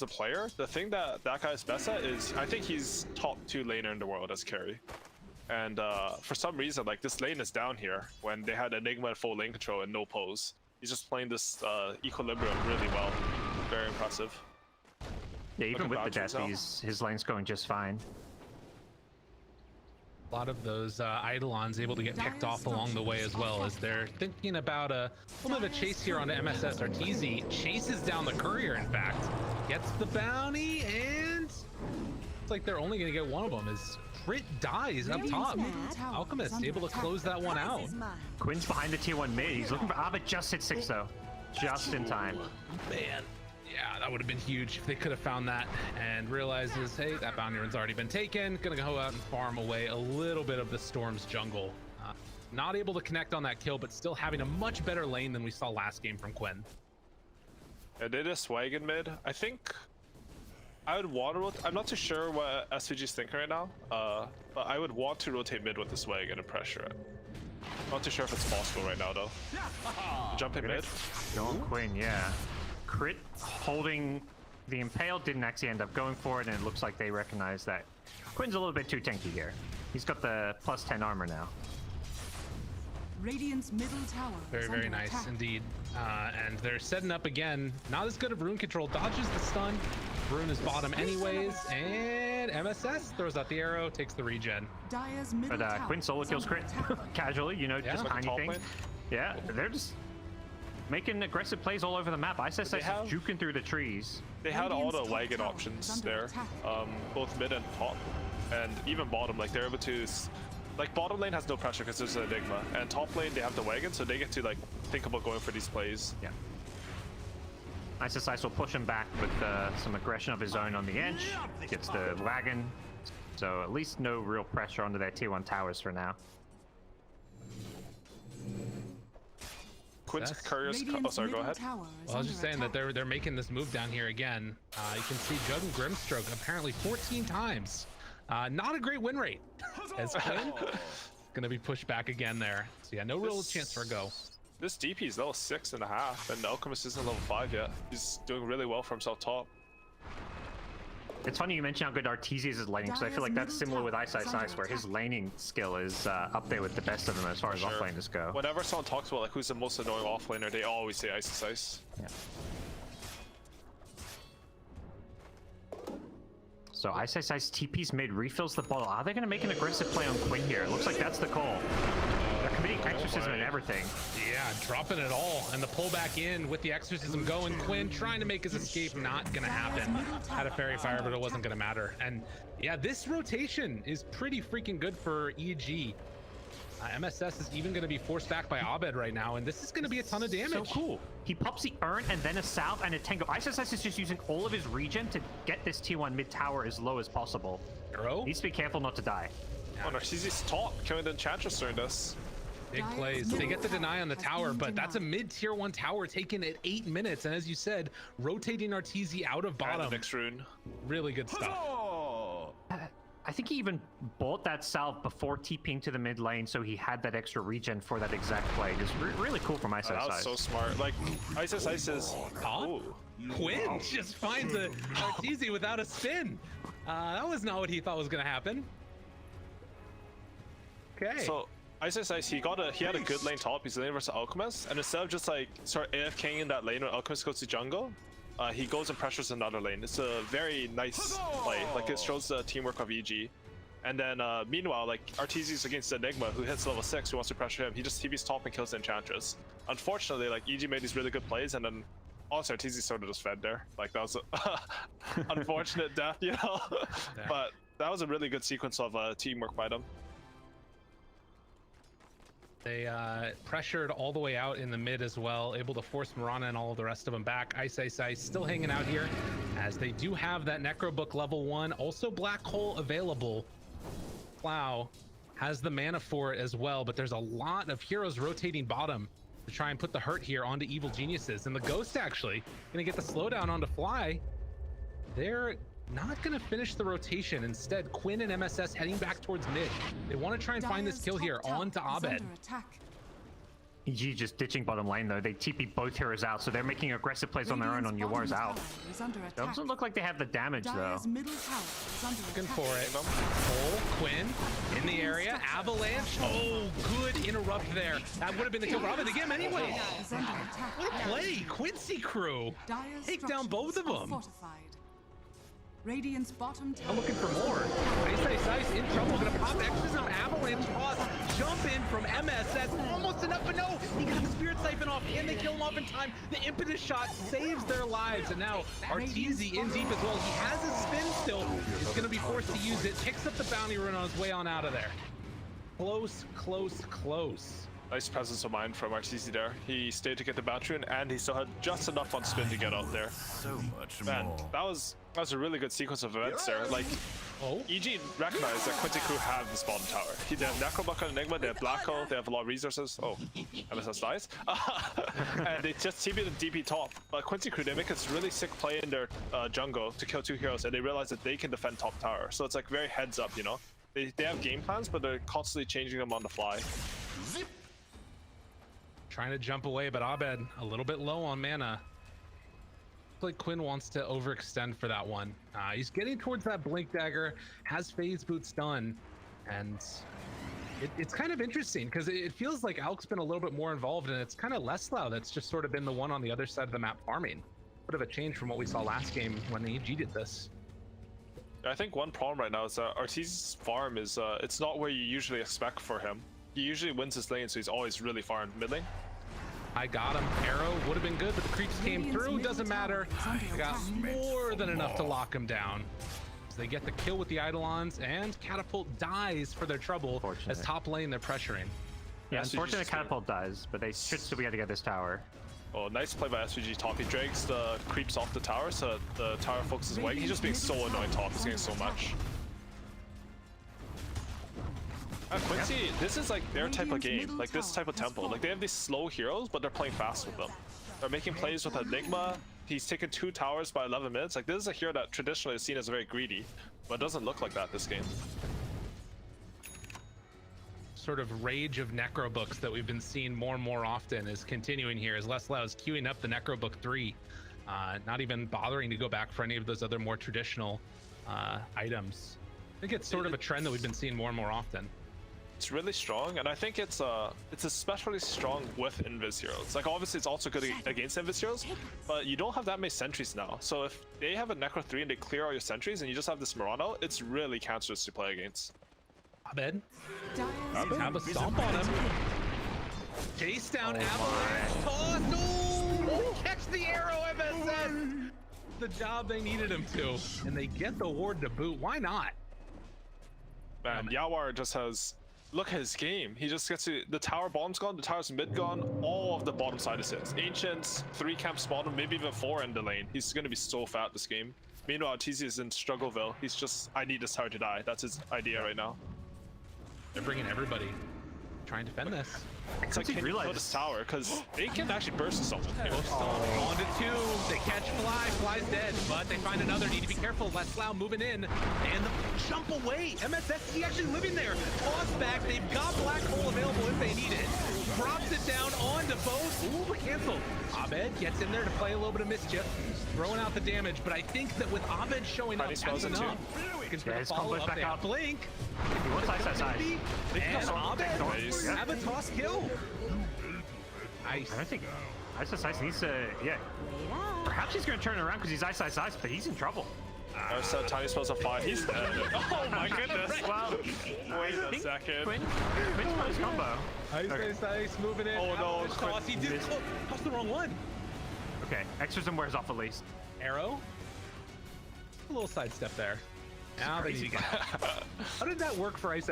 a player, the thing that guy's best at is I think he's top 2 laner in the world as carry. And for some reason, like, this lane is down here when they had Enigma at full lane control and no pose. He's just playing this equilibrium really well. Very impressive. Yeah, even Look with at the Bouncing death, his lane's going just fine. A lot of those Eidolons able to get picked off along the way as well, as they're thinking about a little bit of a chase here onto MSS. Arteezy chases down the courier, in fact. Gets the bounty, and it's like they're only going to get one of them as Crit dies up top. Alchemist able to close that one out. Quinn's behind the tier 1 mid. He's looking for Abed, just hit 6 though. Just in time. Man, yeah, that would have been huge if they could have found that and realizes, hey, that bounty run's already been taken. Gonna go out and farm away a little bit of the Storm's jungle. Not able to connect on that kill, but still having a much better lane than we saw last game from Quinn. Yeah, they just swag in mid. I think I would want to rotate. I'm not too sure what SVG's thinking right now, but I would want to rotate mid with the swag and pressure it. Not too sure if it's possible right now though. Jumping mid. Going Quinn, yeah. Crit holding the Impale, didn't actually end up going for it, and it looks like they recognize that Quinn's a little bit too tanky here. He's got the plus 10 armor now. Radiant's middle tower Very, is very under nice attack. indeed. And they're setting up again. Not as good of rune control. Dodges the stun. Rune is bottom anyways. And MSS throws out the arrow, takes the regen. Dire's middle But tower Quinn solo is kills under Crit attack. casually, you know, Yeah. just Like a tiny top things. lane. Yeah, they're just making aggressive plays all over the map. iceiceice is have- juking through the trees. They had all the Radiant's top wagon tower options is under there, attack. both mid and top, and even bottom. Like they're able to, like bottom lane has no pressure because there's an Enigma, and top lane they have the wagon, so they get to like think about going for these plays. Yeah. iceiceice will push him back with some aggression of his own on the edge. Gets the wagon. So at least no real pressure onto their tier 1 towers for now. Quinn's That's- couriers. Oh, Radiant's sorry. Go middle ahead. tower is Well, I was just under saying that attack. they're making this move down here again. You can see Jug and Grimstroke apparently 14 times. Not a great win rate. As Quinn gonna be pushed back again there. So yeah, no real chance for a go. This DP is level 6.5, and the Alchemist isn't level 5 yet. He's doing really well for himself top. It's funny you mention how good Arteezy is at laning, because I feel like that's similar with iceiceice, where his laning skill is up there with the best of them as far as Sure. offlaners go. Whenever someone talks about like who's the most annoying offlaner, they always say iceiceice. Yeah. So iceiceice TP's mid, refills the bottle. Are they going to make an aggressive play on Quinn here? It looks like that's the call. They're committing exorcism and everything. Yeah, dropping it all, and the pullback in with the exorcism going. Quinn trying to make his escape, not gonna happen. Had a fairy fire, but it wasn't gonna matter. And yeah, this rotation is pretty freaking good for EG. MSS is even gonna be forced back by Abed right now, and this is gonna be a ton of damage. So cool. He pops the urn and then a salve and a tango. iceiceice is just using all of his regen to get this tier 1 mid tower as low as possible. Bro, Needs to be careful not to die. Oh, Arteezy's top, killing the Enchantress during this. big plays. They get the deny on the tower, but that's a mid-tier 1 tower taken at 8 minutes, and as you said, rotating Arteezy out of And bottom. the next rune. Really good stuff. I think he even bought that salve before TPing to the mid lane, so he had that extra regen for that exact play. Just really cool from Oh, that was iceiceice. so smart. Like, iceiceice is... Huh? Ooh. Quinn just finds a Arteezy without a spin. That was not what he thought was going to happen. Okay. So, iceiceice, he had a good lane top. He's laning versus Alchemist, and instead of just like start AFKing in that lane when Alchemist goes to jungle, he goes and pressures another lane. It's a very nice play. Like it shows the teamwork of EG, And then meanwhile, like Arteezy's against Enigma, who hits level 6, who wants to pressure him. He just TV's top and kills the Enchantress. Unfortunately, like EG made these really good plays, and then also Arteezy sort of just fed there. Like that was a unfortunate death, you know. Yeah. But that was a really good sequence of teamwork by them. They pressured all the way out in the mid as well, able to force Mirana and all of the rest of them back. iceiceice still hanging out here, as they do have that Necrobook level 1, also Black Hole available. Plow has the mana for it as well, but there's a lot of heroes rotating bottom to try and put the hurt here onto Evil Geniuses. And the Ghost actually gonna get the slowdown onto Fly. They're not gonna finish the rotation. Instead, Quinn and MSS heading back towards mid. They want to try and find this kill here onto Abed. EG just ditching bottom lane though. They TP both heroes out, so they're making aggressive plays on their own on YawaR's out. Doesn't look like they have the damage though. Looking for it. Oh, Quinn in the area. Avalanche. Oh, good interrupt there. That would have been the kill for Abed. They get him anyway. What a play. Quincy crew. Take down both of them. Radiant's bottom tower. I'm looking for more. iceiceice in trouble. Gonna pop exorcism. Avalanche toss. Jump in from MSS. Almost enough, but no. He got the Spirit Siphon off, and they kill him off in time. The impetus shot saves their lives, and now Arteezy in deep as well. He has his spin still. He's gonna be forced to use it. Picks up the bounty run on his way on out of there. Close, close, close. Nice presence of mind from Arteezy there. He stayed to get the bounty run, and he still had just enough on spin to get out there. So much Man, more. that was a really good sequence of events there. Like, EG recognized that Quincy crew have this bottom tower. They have Necrobuck on Enigma, they have Black Hole, they have a lot of resources. Oh, MSS dies. And they just TP the DP top. But Quincy crew, they make this really sick play in their jungle to kill 2 heroes, and they realize that they can defend top tower. So it's like very heads up, you know? They have game plans, but they're constantly changing them on the fly. Trying to jump away, but Abed a little bit low on mana. Looks like Quinn wants to overextend for that one. He's getting towards that Blink Dagger, has Phase Boots done, and it's kind of interesting because it feels like Alk's been a little bit more involved, and it's kind of Leslau that's just sort of been the one on the other side of the map farming. Bit of a change from what we saw last game when the EG did this. I think one problem right now is that Arteezy's farm is it's not where you usually expect for him. He usually wins his lane, so he's always really far in mid lane. I got him. Arrow would have been good, but the creeps came through. Doesn't matter. They got more than enough to lock him down. So they get the kill with the Eidolons, and Catapult dies for their trouble as top lane they're pressuring. Yeah, unfortunately Catapult dies, but they should still be able to get this tower. Oh, nice play by SVG top. He drags the creeps off the tower, so the tower focuses away. He's just being so annoying top. He's getting so much. Quincy, this is like their type of game, like this type of tempo. Like they have these slow heroes, but they're playing fast with them. They're making plays with Enigma. He's taken 2 towers by 11 minutes. Like this is a hero that traditionally is seen as very greedy, but it doesn't look like that this game. Sort of rage of Necrobooks that we've been seeing more and more often is continuing here as Leslau is queuing up the Necrobook 3. Not even bothering to go back for any of those other more traditional items. I think it's sort of a trend that we've been seeing more and more often. It's really strong, and I think it's especially strong with Invis heroes. Like obviously it's also good against Invis heroes, but you don't have that many sentries now. So if they have a Necro 3 and they clear all your sentries and you just have this Mirana, it's really cancerous to play against. Abed. Have a stomp on him. Chase down Avalanche. Toss. Oh, catch the arrow, MSS. The job they needed him to, and they get the ward to boot. Why not? Man, YawaR just has. Look at his game. He just gets to the tower bottom's gone, the tower's mid gone, all of the bottom side assists. Ancients, 3 camps bottom, maybe even 4 in the lane. He's gonna be so fat this game. Meanwhile, Arteezy is in Struggleville. He's just, I need this tower to die. That's his idea right now. They're bringing everybody. Try and defend this. It's like, can you kill this tower? Because they can actually burst someone. On to 2. They catch Fly. Fly's dead, but they find another. Need to be careful. Leslau moving in. And the jump away. MSS, he actually living there. Toss back. They've got Black Hole available if they need it. Drops it down onto both. Ooh, canceled. Abed gets in there to play a little bit of mischief. Throwing out the damage, but I think that with Abed showing up, that's enough. Yeah, his combo's back out. Blink. He wants iceiceice. And Abed have a toss kill. I don't think iceiceice needs to, yeah. Perhaps he's going to turn around because he's iceiceice, but he's in trouble. There's tiny spells of fire. He's dead. Oh my goodness. Well, Wait a second. Quinn's close combo. Ice, moving in. Oh no, Toss. He did toss the wrong one. Okay, Exorcism wears off at least. Arrow. A little sidestep there. Now they need to get out. How did that work for Ice?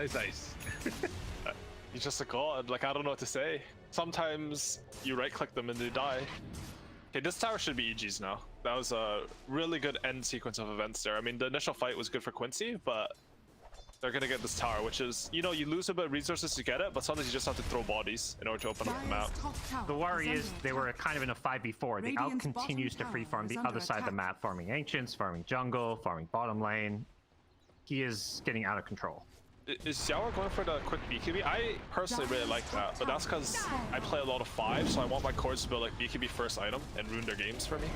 He's just a god. Like, I don't know what to say. Sometimes you right-click them and they die. Okay, this tower should be EG's now. That was a really good end sequence of events there. I mean, the initial fight was good for Quincy, but they're gonna get this tower, which is, you know, you lose a bit of resources to get it, but sometimes you just have to throw bodies in order to open up the map. The worry is they were kind of in a 5v4. The Out continues to free farm the other side of the map, farming Ancients, farming jungle, farming bottom lane. He is getting out of control. Is YawaR going for the quick BKB? I personally really like that, but that's because I play a lot of 5, so I want my cores to build like BKB first item and ruin their games for me.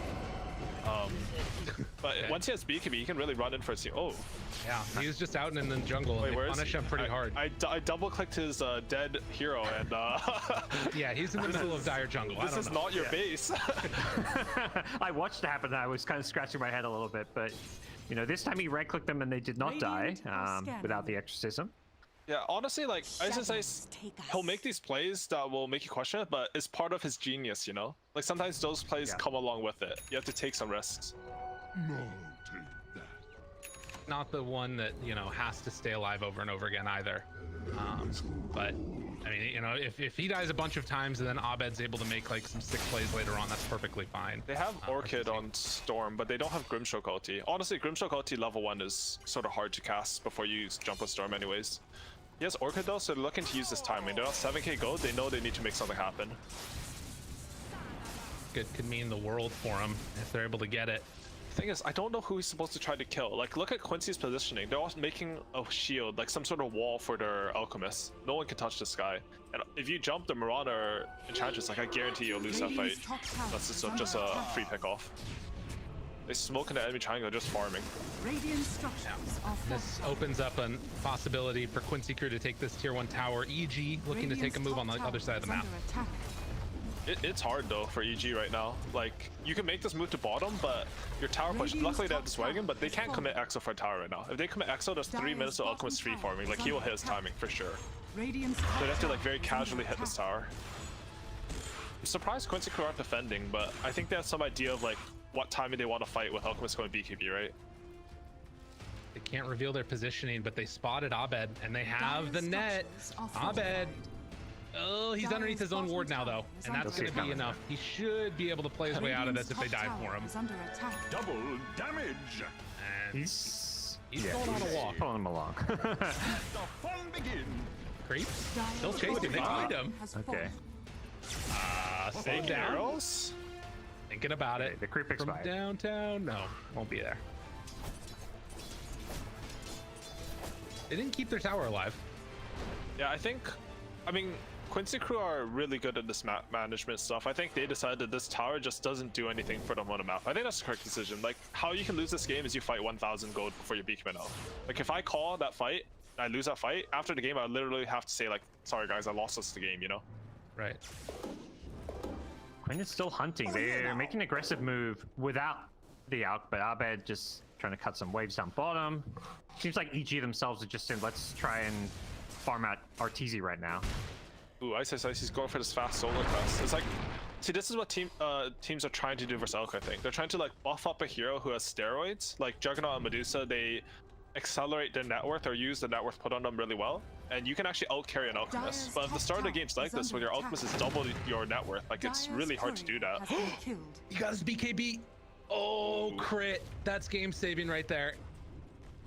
But once he has BKB, he can really run in for a team. Oh. Yeah, he was just out in the jungle. Wait, and they punish him pretty hard. I double-clicked his dead hero, and yeah, he's in the middle of dire jungle. This is not your base. I watched it happen, and I was kind of scratching my head a little bit, but you know, this time he right-clicked them and they did not die without the exorcism. Yeah, honestly, like, iceiceice, he'll make these plays that will make you question it, but it's part of his genius, you know? Like, sometimes those plays come along with it. You have to take some risks. No, take that. Not the one that, you know, has to stay alive over and over again either. But, I mean, you know, if he dies a bunch of times and then Abed's able to make, like, some sick plays later on, that's perfectly fine. They have Orchid on Storm, but they don't have Grimstroke ulti. Honestly, Grimstroke ulti level 1 is sort of hard to cast before you use Jump on Storm anyways. He has Orchid though, so they're looking to use this timing. They're on 7k gold, they know they need to make something happen. Could mean the world for him if they're able to get it. Thing is, I don't know who he's supposed to try to kill. Like, look at Quincy's positioning. They're all making a shield, like some sort of wall for their alchemists. No one can touch this guy. And if you jump the Marauder or Enchantress, like, I guarantee you'll lose that fight. That's just a free pick off. They smoke in the enemy triangle, just farming. This opens up a possibility for Quincy crew to take this tier 1 tower. EG looking to take a move on the other side of the map. It's hard though for EG right now. Like, you can make this move to bottom, but your tower push, luckily they have this wagon, but they can't commit Exo for a tower right now. If they commit Exo, there's 3 minutes of Alchemist free farming. Like, he will hit his timing for sure. So they have to like very casually hit this tower. I'm surprised Quincy crew aren't defending, but I think they have some idea of like what timing they want to fight with Alchemist going BKB, right? They can't reveal their positioning, but they spotted Abed, and they have the net. Abed. Oh, he's underneath his own ward now, though, and that's going to be enough. He should be able to play his way out of this if they die for him. Double damage. And he's going on a walk. Pulling him along. The fun begins. Creep. Still chasing. They find him. Okay. Save down. Arrows? Thinking about it. The creep From expired. downtown? No, won't be there. They didn't keep their tower alive. Yeah, I mean, Quincy crew are really good at this map management stuff. I think they decided that this tower just doesn't do anything for them on the map. I think that's the correct decision. Like, how you can lose this game is you fight 1,000 gold before your beacon out. Like, if I call that fight, I lose that fight, after the game I literally have to say like, sorry guys, I lost us the game, you know? Right. Quinn is still hunting. They're making an aggressive move without the out, but Abed just trying to cut some waves down bottom. Seems like EG themselves are just saying, let's try and farm out Arteezy right now. Ooh, iceiceice, he's going for this fast solo quest. It's like, see, this is what teams are trying to do versus Elk, I think. They're trying to like buff up a hero who has steroids. Like Juggernaut and Medusa, they accelerate their net worth or use the net worth put on them really well. And you can actually out-carry an Alchemist. But at the start of the games like this, when your Alchemist is double your net worth, like it's really hard to do that. He got his BKB. Oh, crit. That's game saving right there.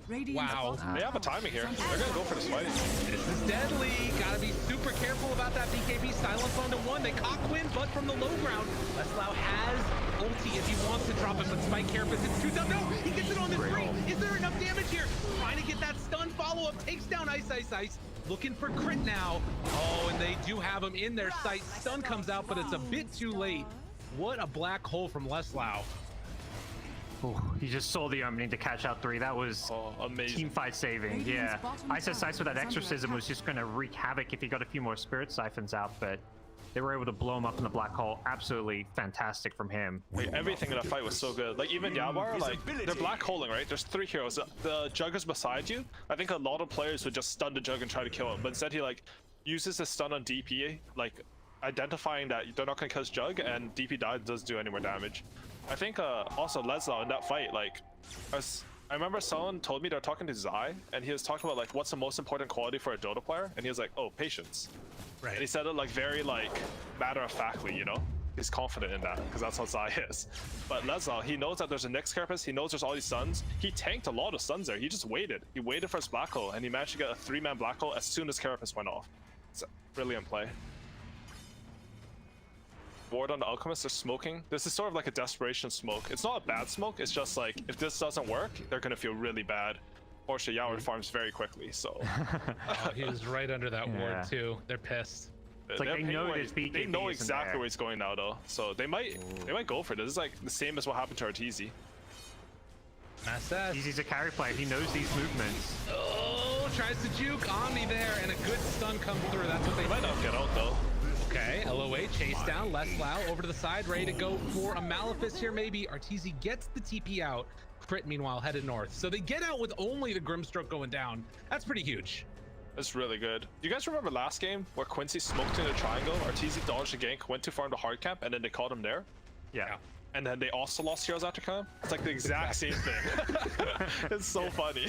Wow. They have a timing here. They're gonna go for this fight. This is deadly. Gotta be super careful about that BKB. Silence onto 1. They caught Quinn, but from the low ground. Leslau has ulti if he wants to drop it, but Spike Carapace, it's 2 down. No, he gets it on the 3. Is there enough damage here? Trying to get that stun follow-up. Takes down iceiceice. Looking for crit now. Oh, and they do have him in their sight. Stun comes out, but it's a bit too late. What a black hole from Leslau. Ooh, he just saw the opening to catch out 3. That was amazing. Team fight saving. Yeah. Iceiceice with that exorcism was just going to wreak havoc if he got a few more spirit siphons out, but They were able to blow him up in the black hole. Absolutely fantastic from him. Like, everything in the fight was so good. Like even YawaR, like they're black holing, right? There's 3 heroes. The Jug is beside you. I think a lot of players would just stun the Jug and try to kill him, but instead he like uses his stun on DP, like identifying that they're not gonna kill his Jug, and DP doesn't do any more damage. I think also Lelis in that fight, like I remember someone told me they're talking to Zai, and he was talking about like what's the most important quality for a Dota player, and he was like, oh, patience. Right. And he said it like very like matter-of-factly, you know? He's confident in that because that's how Zai is. But Lelis, he knows that there's a Nyx Carapace, he knows there's all these stuns. He tanked a lot of stuns there. He just waited. He waited for his black hole, and he managed to get a 3-man black hole as soon as Carapace went off. It's a brilliant play. Ward on the Alchemist, they're smoking. This is sort of like a desperation smoke. It's not a bad smoke, it's just like if this doesn't work, they're gonna feel really bad. Fortunately, YawaR farms very quickly, so. Oh, he was right under that ward too. They're pissed. It's like they know this BKB. They know exactly where he's going now, though. So they might go for it. This is like the same as what happened to Arteezy. Arteezy's a carry player. He knows these movements. Oh, tries to juke Omni there, and a good stun comes through. That's what they might not get out though. Okay, LOA chase down, Leslau over to the side, ready to go for a Malefice here maybe. Arteezy gets the TP out. Crit, meanwhile, headed north. So they get out with only the Grimstroke going down. That's pretty huge. That's really good. Do you guys remember last game where Quincy smoked in a triangle, Arteezy dodged the gank, went too far into hard camp, and then they caught him there? Yeah. And then they also lost heroes after killing him? It's like the exact same thing. It's so funny.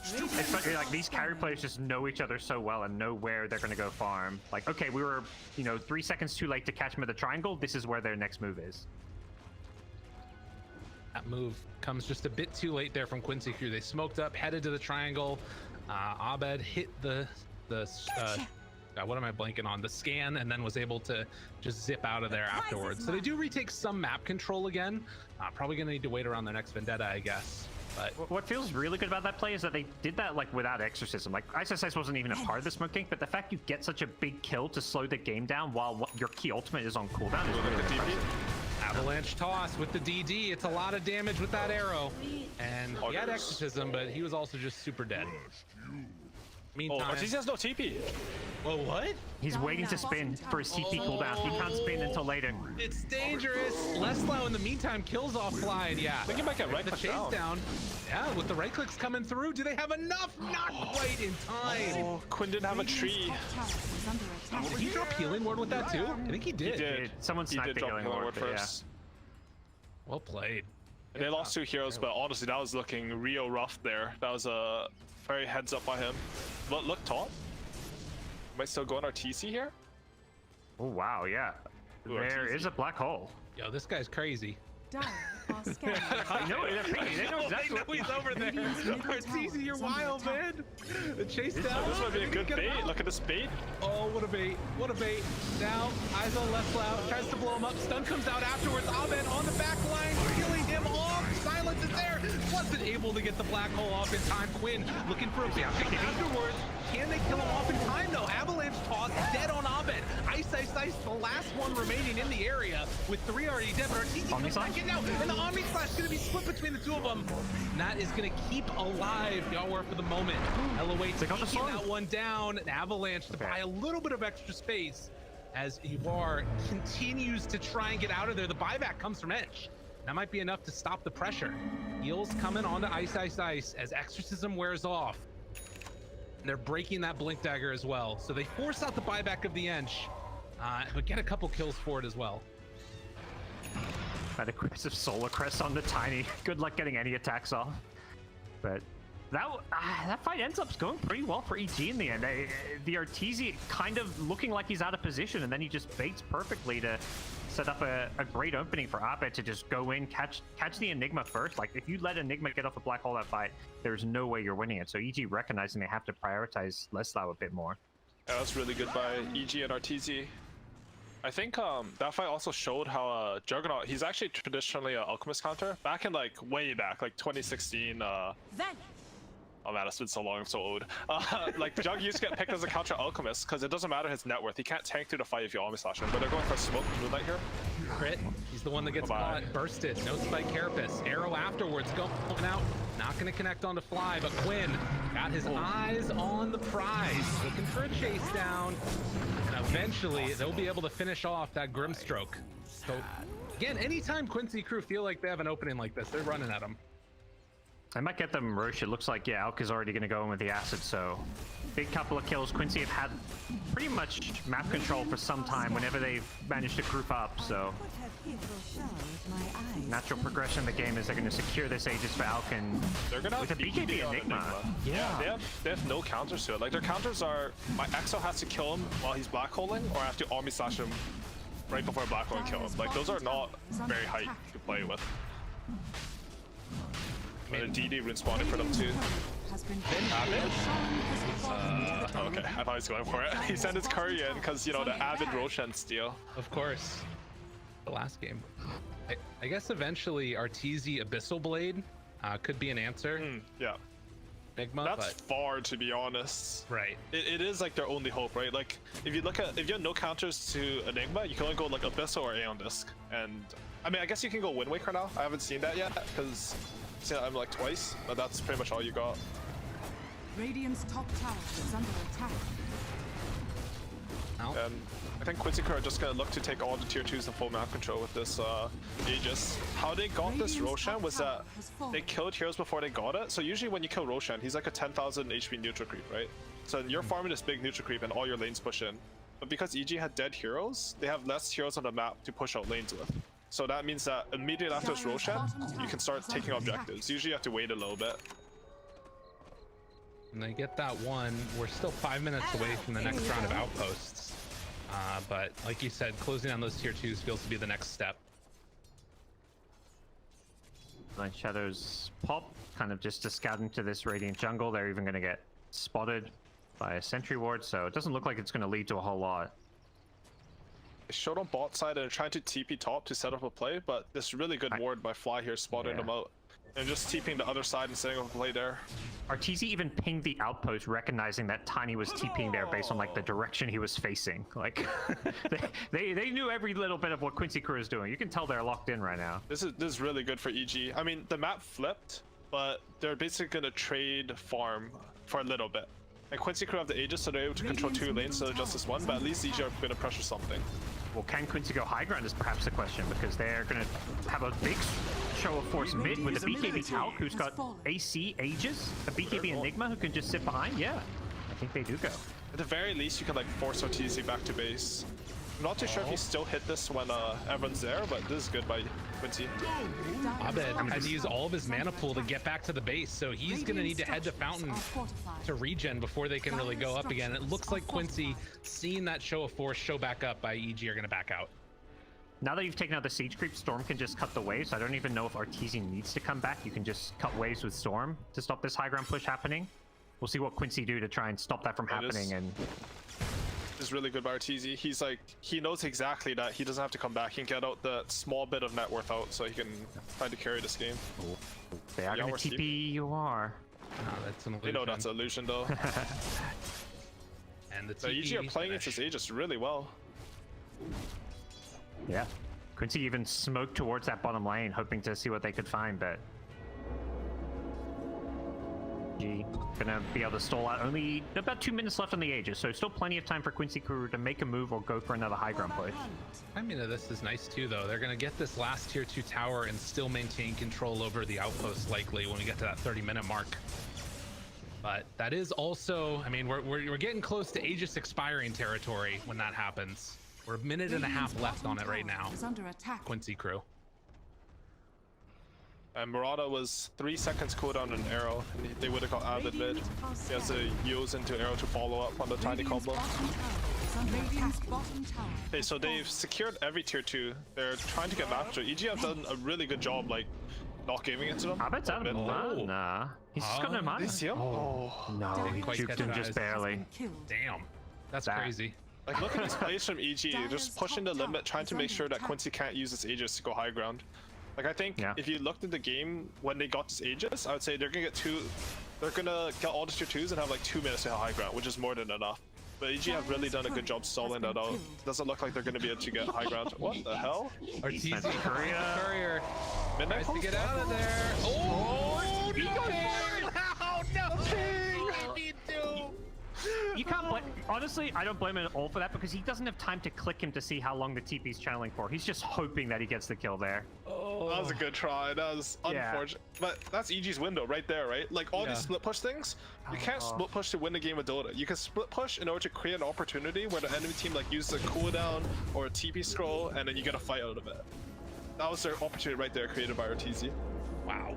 It's funny, like these carry players just know each other so well and know where they're going to go farm. Like, okay, we were, 3 seconds too late to catch him at the triangle. This is where their next move is. That move comes just a bit too late there from Quincy Crew. They smoked up, headed to the triangle. Abed hit the what am I blanking on? The scan, and then was able to just zip out of there afterwards. So they do retake some map control again. Probably gonna need to wait around their next vendetta, I guess. But what feels really good about that play is that they did that like without exorcism. Like iceiceice wasn't even a part of the smoke gank, but the fact you get such a big kill to slow the game down while your key ultimate is on cooldown is really impressive. Avalanche toss with the DD. It's a lot of damage with that arrow. And he had exorcism, but he was also just super dead. Meantime, Arteezy has no TP. Whoa, what? He's waiting to spin for his TP cooldown. He can't spin until later. It's dangerous. Leslau in the meantime kills off Fly, and yeah. I think he might get right the chase down. Yeah, with the right clicks coming through. Do they have enough? Not quite in time. Oh, Quinn didn't have a tree. Did he drop healing ward with that too? I think he did. He did. Someone sniped the healing ward first. Yeah. Well played. And they lost 2 heroes, but honestly, that was looking real rough there. That was a very heads up by him. But look top. Am I still going Arteezy here? Oh wow, yeah. There is a black hole. Yo, this guy's crazy. I know it. They know exactly. He's over there. Arteezy, you're wild, man. The chase down. This might be a good bait. Look at this bait. Oh, what a bait. What a bait. Now, eyes on Leslau. Tries to blow him up. Stun comes out afterwards. Abed on the back line. Killing him off. Silence is there. Wasn't able to get the black hole off in time. Quinn looking for a big afterwards. Can they kill him off in time, though? Avalanche toss dead on Abed. iceiceice, the last one remaining in the area with 3 already dead. But Arteezy comes back in now, and the Omni Slash is going to be split between the 2 of them. And that is going to keep alive YawaR for the moment. LOA taking that one down. An Avalanche to buy a little bit of extra space as YawaR continues to try and get out of there. The buyback comes from Edge. That might be enough to stop the pressure. Heals coming onto iceiceice as Exorcism wears off. And they're breaking that Blink Dagger as well. So they force out the buyback of the Ench, but get a couple kills for it as well. That aggressive Solar Crest on the Tiny. Good luck getting any attacks off. But that fight ends up going pretty well for EG in the end. The Arteezy kind of looking like he's out of position, and then he just baits perfectly to set up a great opening for Abed to just go in, catch the Enigma first. Like, if you let Enigma get off a black hole that fight, there's no way you're winning it. So EG recognizing they have to prioritize Leslau a bit more. Yeah, that's really good by EG and Arteezy. I think that fight also showed how Juggernaut, he's actually traditionally an Alchemist counter. Back in way back, 2016. Oh man, it's been so long, I'm so old. Like, Jug used to get picked as a counter Alchemist because it doesn't matter his net worth. He can't tank through the fight if you Omni Slash him, but they're going for a smoke moonlight here. Crit, he's the one that gets caught, bursted, no spike carapace. Arrow afterwards, going out, not going to connect onto Fly, but Quinn got his eyes on the prize, looking for a chase down. And a eventually they'll be able to finish off that Grimstroke. So again, anytime Quincy crew feel like they have an opening like this, they're running at them. I might get them Roche. It looks like, yeah, Alk is already going to go in with the acid, so big couple of kills. Quincy have had pretty much map control for some time whenever they've managed to group up, so natural progression of the game is they're going to secure this Aegis for Alk, and they're gonna with a BKB Enigma. Yeah, they have no counters to it. Like, their counters are, my Exo has to kill him while he's black holing, or I have to Omni Slash him right before black hole and kill him. Like, those are not very hype to play with. And a DD responded for them too. Abed? Okay, I thought he was going for it. He sent his curry in because, you know, the Abed Roshan steal. Of course. The last game. I guess eventually Arteezy Abyssal Blade could be an answer. Yeah. Enigma, That's far, to be honest. Right. It is like their only hope, right? Like, if you have no counters to Enigma, you can only go like Abyssal or Aeon Disc. And I mean, I guess you can go Wind Waker now. I haven't seen that yet because I'm like twice, but that's pretty much all you got. Radiant's top tower is under attack. And I think Quincy are just gonna look to take all the tier 2s and full map control with this Aegis. How they got this Roshan was that they killed heroes before they got it. So usually when you kill Roshan, he's like a 10,000 HP neutral creep, right? So you're farming this big neutral creep and all your lanes push in. But because EG had dead heroes, they have less heroes on the map to push out lanes with. So that means that immediately after this Roshan, you can start taking objectives. Usually you have to wait a little bit. And they get that one. We're still 5 minutes away from the next round of outposts. But like you said, closing on those tier 2s feels to be the next step. Blind Shadows pop, kind of just to scout into this Radiant jungle. They're even going to get spotted by a sentry ward, so it doesn't look like it's going to lead to a whole lot. They showed on bot side and are trying to TP top to set up a play, but this really good ward by Fly here spotted them out. And just TPing the other side and setting up a play there. Arteezy even pinged the outpost, recognizing that Tiny was TPing there based on like the direction he was facing. Like they knew every little bit of what Quincy crew is doing. You can tell they're locked in right now. This is really good for EG. I mean, the map flipped, but they're basically gonna trade farm for a little bit. And Quincy crew have the Aegis, so they're able to control 2 lanes instead of just this one, but at least EG are gonna pressure something. Well, can Quincy go high ground is perhaps the question, because they're going to have a big show of force mid with a BKB Talc who's got AC Aegis, a BKB Enigma who can just sit behind. Yeah, I think they do go. At the very least, you can like force Arteezy back to base. I'm not too sure if he still hit this when everyone's there, but this is good by Quincy. Abed had to use all of his mana pool to get back to the base, so he's going to need to head to Fountain to regen before they can really go up again. It looks like Quincy, seeing that show of force show back up by EG, are going to back out. Now that you've taken out the siege creep, Storm can just cut the waves. I don't even know if Arteezy needs to come back. You can just cut waves with Storm to stop this high ground push happening. We'll see what Quincy do to try and stop that from happening. And is really good by Arteezy. He's like, he knows exactly that he doesn't have to come back. He can get out that small bit of net worth out so he can try to carry this game. They are going to TP YawaR. That's an illusion. You know that's an illusion though. And the EG are playing against his Aegis really well. Yeah. Quincy even smoked towards that bottom lane, hoping to see what they could find, but gonna be able to stall out. Only about 2 minutes left on the Aegis, so still plenty of time for Quincy crew to make a move or go for another high ground push. I mean, this is nice too, though. They're gonna get this last tier 2 tower and still maintain control over the outpost likely when we get to that 30-minute mark. But that is also, I mean, we're getting close to Aegis expiring territory when that happens. We're a minute and a half left on it right now. Quincy crew. And Murata was 3 seconds cooldown an arrow, and they would have got Abed mid. He has to use into arrow to follow up on the tiny combo. Okay, so they've secured every tier 2. They're trying to get map control. EG have done a really good job, like, not giving it to them. Abed's out of mana. He's just got no mana. Did you see him? No, he juked him just barely. Damn, that's crazy. Like, look at these plays from EG. They're just pushing the limit, trying to make sure that Quincy can't use his Aegis to go high ground. Like, I think if you looked at the game when they got this Aegis, I would say they're gonna get all the tier 2s and have like 2 minutes to high ground, which is more than enough. But EG have really done a good job stalling that out. Doesn't look like they're gonna be able to get high ground. What the hell? Arteezy courier. Midnight tries to get out of there. Oh, no! You can't blame. Honestly, I don't blame him at all for that because he doesn't have time to click him to see how long the TP's channeling for. He's just hoping that he gets the kill there. Oh, that was a good try. That was unfortunate. But that's EG's window right there, right? Like all these split push things, you can't split push to win the game of Dota. You can split push in order to create an opportunity where the enemy team like uses a cooldown or a TP scroll, and then you get a fight out of it. That was their opportunity right there, created by Arteezy. Wow.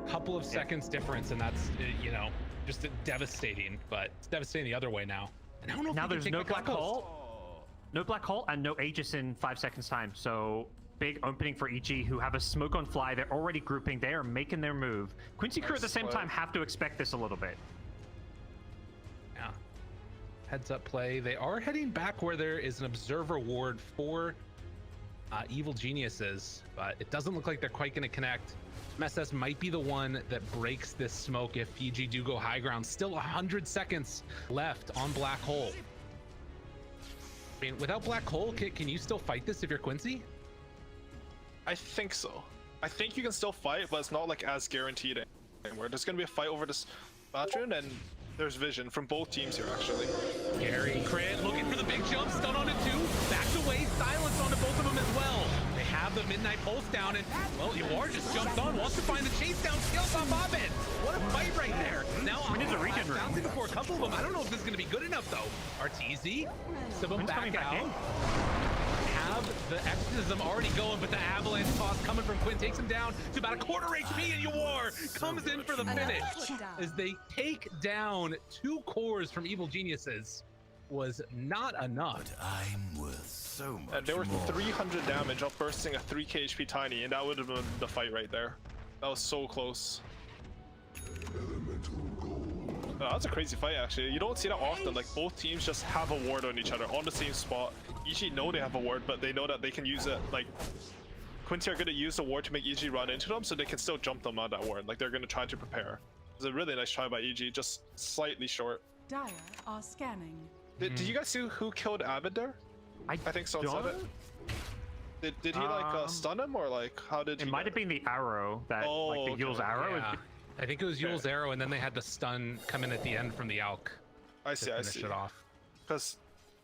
Couple of seconds difference, and that's you know, just devastating. But it's devastating the other way now. And I don't know if now there's no black hole, and no Aegis in 5 seconds time. So big opening for EG, who have a smoke on fly. They're already grouping. They are making their move. Quincy crew at the same time have to expect this a little bit. Yeah. Heads up play. They are heading back where there is an observer ward for evil geniuses, but it doesn't look like they're quite going to connect. MSS might be the one that breaks this smoke if EG do go high ground. Still 100 seconds left on Black Hole. I mean, without Black Hole, can you still fight this if you're Quincy? I think so. I think you can still fight, but it's not like as guaranteed anymore. There's gonna be a fight over this Batron, and there's vision from both teams here actually. Gary, crit, looking for the big jump, stun on it too. Backed away, silence onto both of them as well. They have the Midnight Pulse down, and well, YawaR just jumps on, wants to find the chase down, skills off Abed. What a fight right there. Now I mean, there's a regen room. bouncing for a couple of them. I don't know if this is gonna be good enough though. Arteezy, some of them back out. Have the exorcism already going, but the avalanche toss coming from Quinn takes him down to about a quarter HP, and YawaR comes in for the finish as they take down 2 cores from evil geniuses. Was not enough. I'm worth so much. And there were more. 300 damage up bursting a 3k HP tiny, and that would have been the fight right there. That was so close. Oh, that's a crazy fight actually. You don't see that often. Like both teams just have a ward on each other on the same spot. EG know they have a ward, but they know that they can use it. Like Quincy are going to use the ward to make EG run into them, so they can still jump them on that ward. Like they're going to try to prepare. It's a really nice try by EG, just slightly short. Dire are scanning. Did you guys see who killed Abed there? I think so. Did he like stun him, or like how did he? It might have been the arrow that like the Yule's arrow. Yeah. I think it was Yule's arrow, and then they had the stun come in at the end from the Alk. I see. Finish it off. Because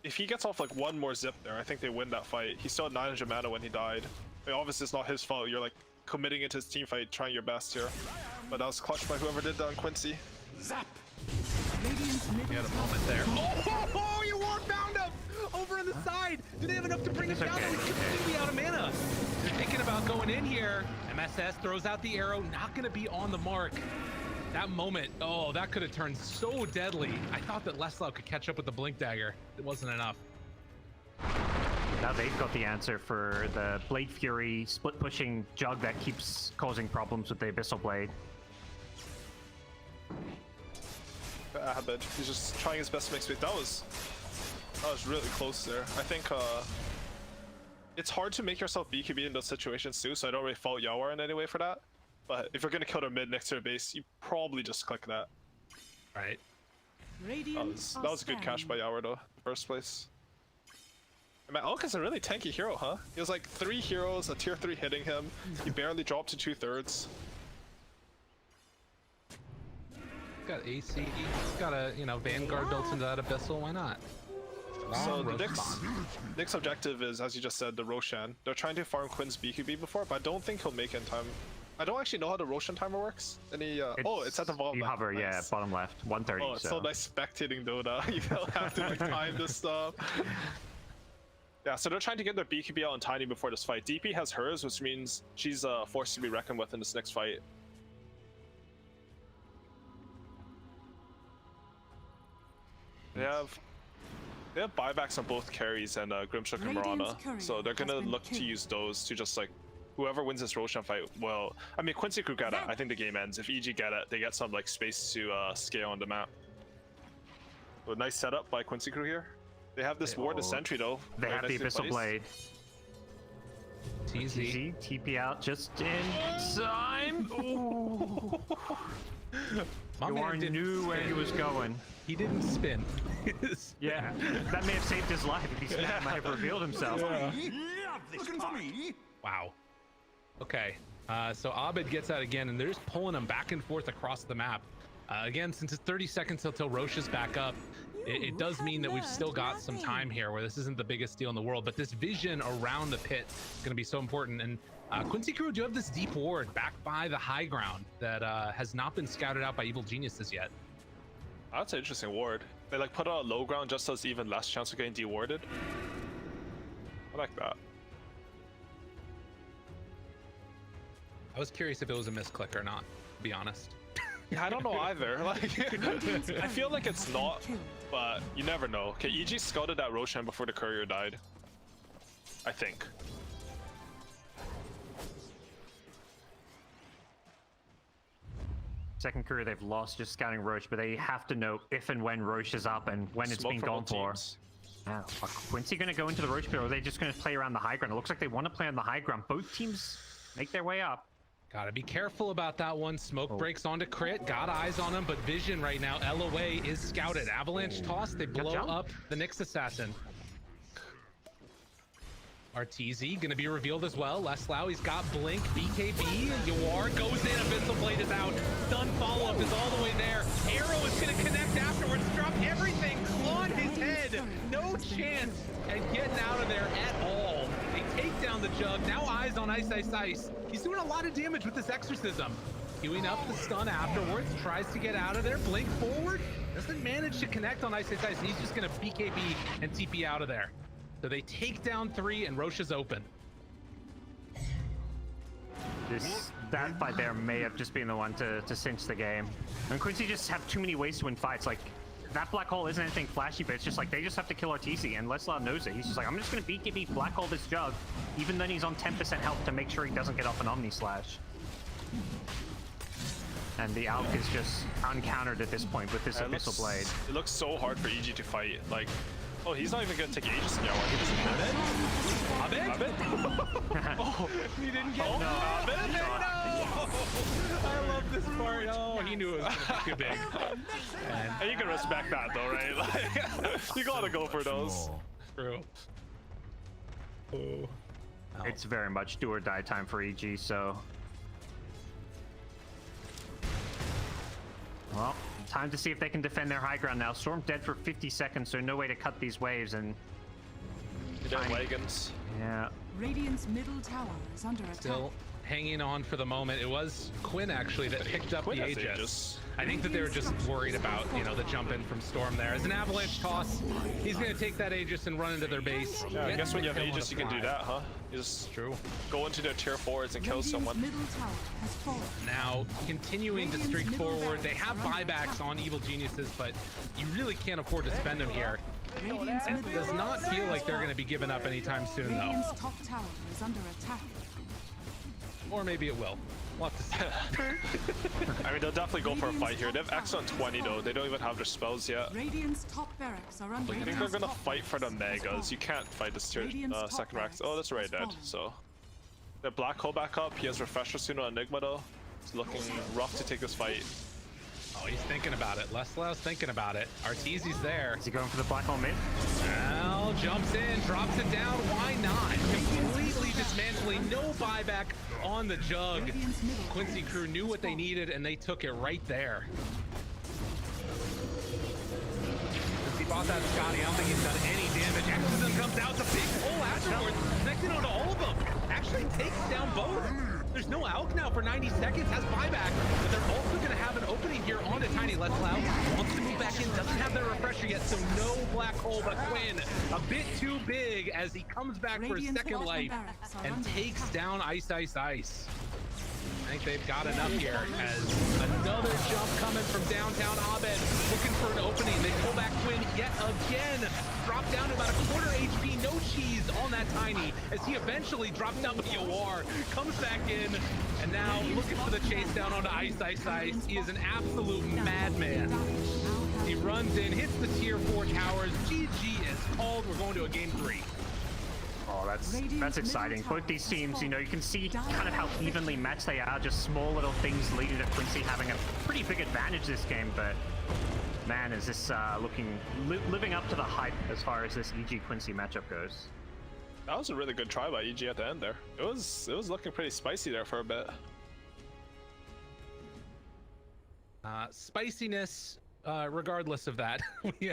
if he gets off like one more zip there, I think they win that fight. He still had 900 mana when he died. I mean, obviously it's not his fault. You're like committing into his team fight, trying your best here. But that was clutched by whoever did that on Quincy. Zap! You had a moment there. Oh, YawaR found him over on the side. Do they have enough to bring him down? They're completely out of mana. They're thinking about going in here. MSS throws out the arrow, not going to be on the mark. That moment, oh, that could have turned so deadly. I thought that Lelis could catch up with the Blink Dagger. It wasn't enough. Now they've got the answer for the Blade Fury split pushing jug that keeps causing problems with the Abyssal Blade. Abed, he's just trying his best to make space. That was really close there. I think it's hard to make yourself BKB in those situations too, so I don't really fault YawaR in any way for that. But if you're gonna kill their mid next to their base, you probably just click that. Right. That was a good catch by YawaR though, in the first place. I mean, Alk is a really tanky hero, huh? He has like 3 heroes, a tier 3 hitting him. He barely dropped to 2/3. Got AC, he's got a Vanguard built into that Abyssal, why not? So the Nick's objective is, as you just said, the Roshan. They're trying to farm Quinn's BKB before, but I don't think he'll make it in time. I don't actually know how the Roshan timer works. It's at the bottom you left. hover, yeah, bottom left, 130. Oh, it's so nice spectating Dota. You don't have to like time this stuff. Yeah, so they're trying to get their BKB out on Tiny before this fight. DP has hers, which means she's forced to be reckoned with in this next fight. They have buybacks on both carries and Grimshock and Marana, so they're gonna look to use those to just like whoever wins this Roshan fight. Well, I mean Quincy could get it. I think the game ends if EG get it. They get some like space to scale on the map. So nice setup by Quincy crew here. They have this ward and sentry though. They have the Abyssal Blade. TZ TP out just in time. Ooh. YawaR knew where he was going. He didn't spin. Yeah, that may have saved his life if he might have revealed himself. Looking for me? Wow. Okay, so Abed gets out again, and they're just pulling him back and forth across the map. Again, since it's 30 seconds until Roche is back up, it does mean that we've still got some time here where this isn't the biggest deal in the world, but this vision around the pit is going to be so important. And Quincy Crew do have this deep ward backed by the high ground that has not been scouted out by evil geniuses yet. That's an interesting ward. They like put out a low ground just so it's even less chance of getting dewarded. I like that. I was curious if it was a misclick or not, to be honest. Yeah, I don't know either. Like, I feel like it's not, but you never know. Okay, EG scouted that Roshan before the courier died. I think. Second courier they've lost just scouting Roche, but they have to know if and when Roche is up and when it's Smoke been from gone all for. teams. Are Quincy going to go into the Roche pit, or are they just going to play around the high ground? It looks like they want to play on the high ground. Both teams make their way up. Gotta be careful about that one. Smoke breaks onto crit. Got eyes on him, but vision right now. LOA is scouted. Avalanche toss. They blow up the Nyx assassin. Arteezy gonna be revealed as well. Leslau, he's got blink. BKB. YawaR goes in. Abyssal Blade is out. Stun follow-up is all the way there. Arrow is gonna connect afterwards. Drop everything on his head. No chance at getting out of there at all. They take down the Jug. Now eyes on iceiceice. He's doing a lot of damage with this exorcism. Queuing up the stun afterwards. Tries to get out of there. Blink forward. Doesn't manage to connect on iceiceice. And he's just gonna BKB and TP out of there. So they take down 3 and Roche is open. That fight there may have just been the one to cinch the game. And Quincy just have too many ways to win fights. Like, that black hole isn't anything flashy, but it's just like they just have to kill Arteezy, and Leslau knows it. He's just like, I'm just gonna BKB black hole this Jug, even then he's on 10% health to make sure he doesn't get off an Omni Slash. And the Alk is just uncountered at this point with this Abyssal Blade. It looks so hard for EG to fight. Like, oh, he's not even gonna take ages in YawaR. He doesn't know. Abed? Oh, He didn't get no. Abed? No! I love this part. Oh, he knew it was gonna be too big. And you can respect that though, right? Like, you gotta go for those. True. Oh. It's very much do or die time for EG, so... Well, time to see if they can defend their high ground now. Storm dead for 50 seconds, so no way to cut these waves, and... Wagons. Yeah. Radiant's middle tower is under attack. Still hanging on for the moment. It was Quinn actually that picked up the Aegis. I think that they were just worried about, you know, the jump in from Storm there. As an avalanche toss, he's going to take that Aegis and run into their base. Yeah, I guess when you have Aegis, you can do that, huh? You just go into their tier 4s and kill someone. Middle tower has fallen. Now, continuing to streak forward, they have buybacks on evil geniuses, but you really can't afford to spend them here. It does not feel like they're going to be giving up anytime soon, though. Radiant's top tower is under attack. Or maybe it will. We'll have to see. I mean, they'll definitely go for a fight here. They have X on 20 though. They don't even have their spells yet. Radiant's top barracks are under I think they're gonna fight for the Megas. You can't fight this tier, second Rax. Oh, that's already dead. So, the Black Hole back up. He has Refresher soon on Enigma though. It's looking rough to take this fight. Oh, he's thinking about it. Leslau's thinking about it. Arteezy's there. Is he going for the black hole mid? Well, jumps in, drops it down. Why not? Completely dismantling. No buyback on the Jug. Quincy Crew knew what they needed, and they took it right there. Since he bought that Scotty, I don't think he's done any damage. Exorcism comes out. The big hole afterwards, connected onto all of them. Actually takes down both. There's no Alk now for 90 seconds, has buyback, but they're also going to have an opening here on a Tiny Leslau. Wants to move back in, doesn't have their refresher yet, so no black hole, but Quinn a bit too big as he comes back for his second life and takes down iceiceice. I think they've got enough here as another jump coming from downtown Abed, looking for an opening. They pull back Quinn yet again. Drop down to about a quarter HP, no cheese on that Tiny as he eventually drops down with YawaR, comes back in, and now looking for the chase down onto iceiceice. He is an absolute madman. He runs in, hits the tier 4 towers. GG is called. We're going to a game 3. Oh, that's exciting. Both these teams, you know, you can see kind of how evenly matched they are. Just small little things leading to Quincy having a pretty big advantage this game. But man, is this living up to the hype as far as this EG Quincy matchup goes? That was a really good try by EG at the end there. It was looking pretty spicy there for a bit. Spiciness regardless of that, we,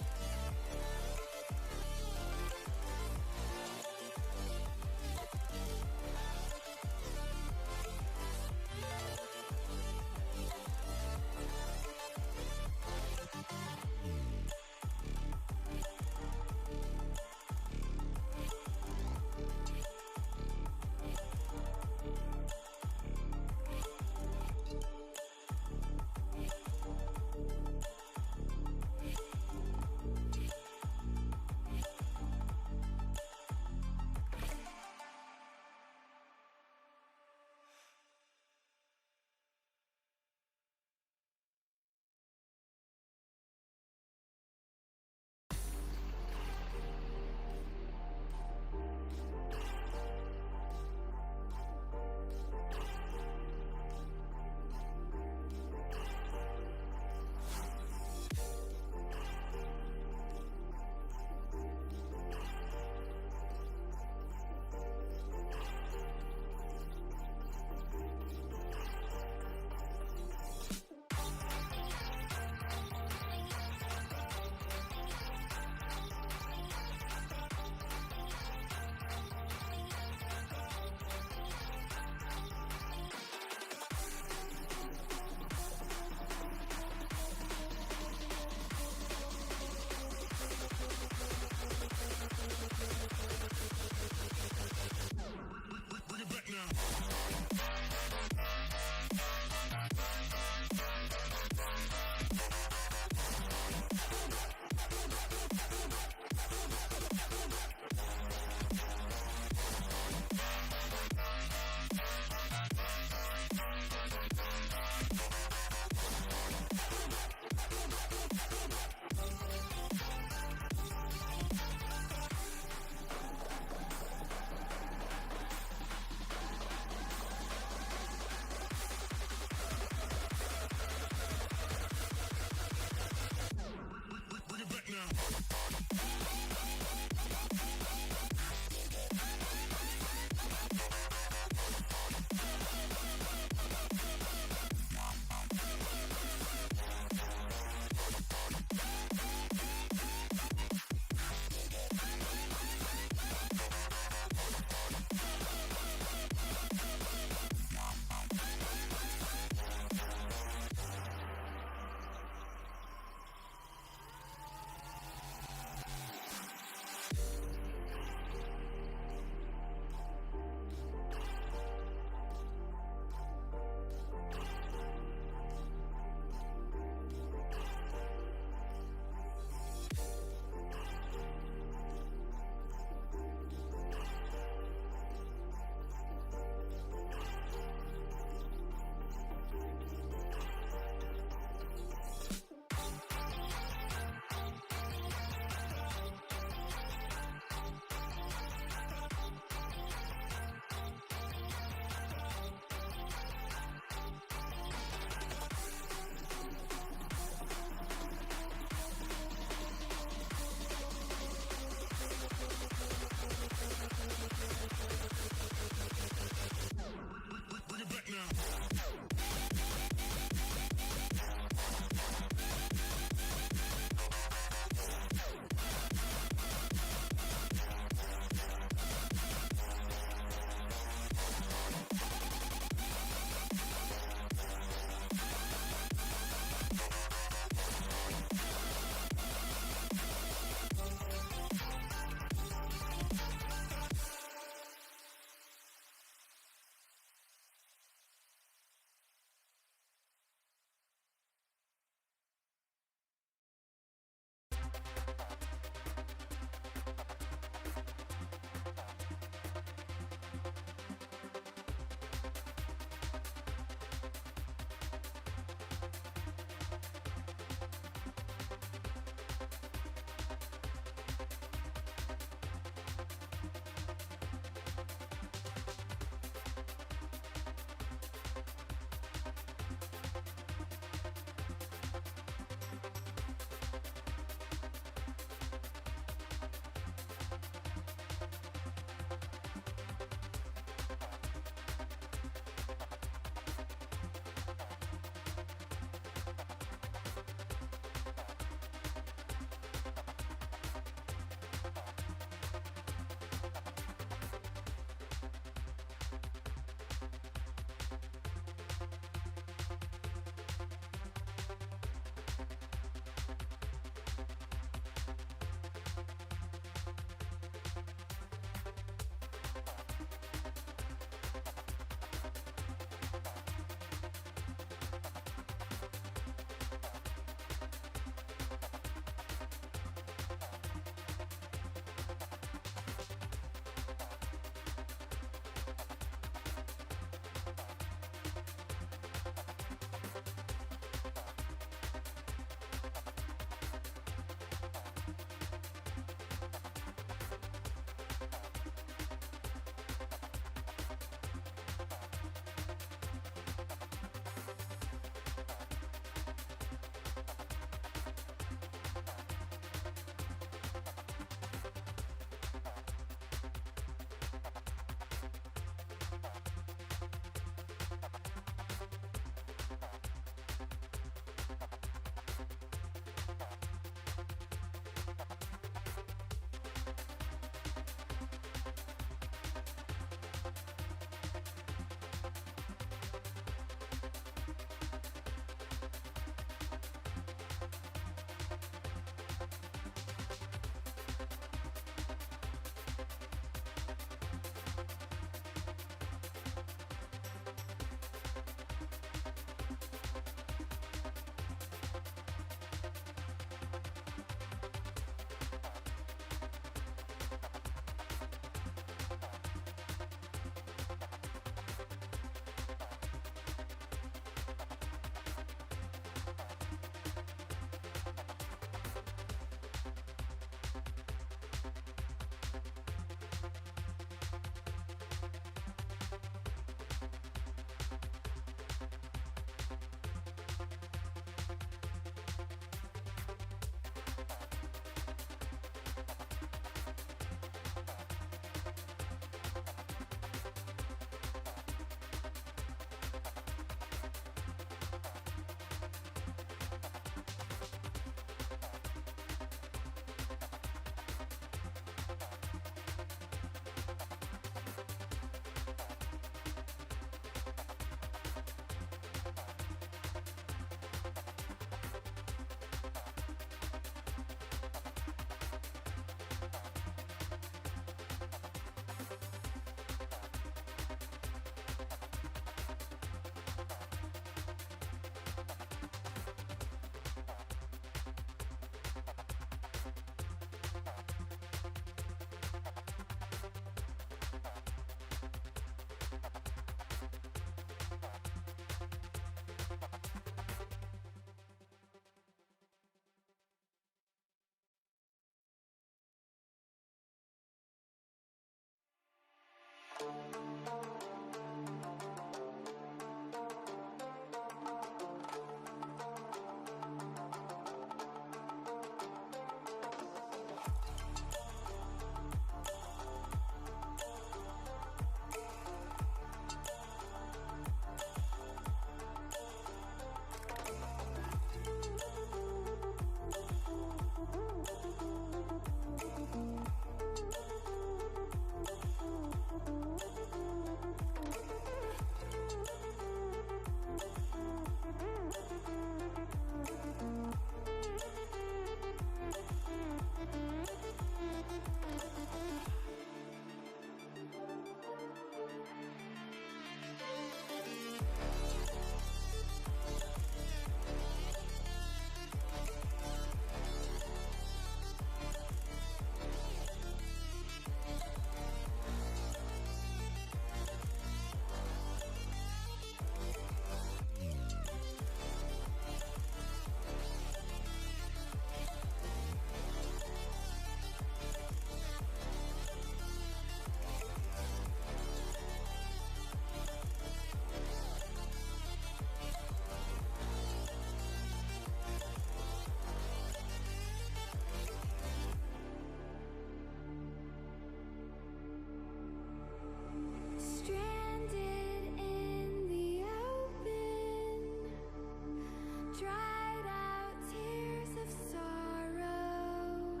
dried out tears of sorrow,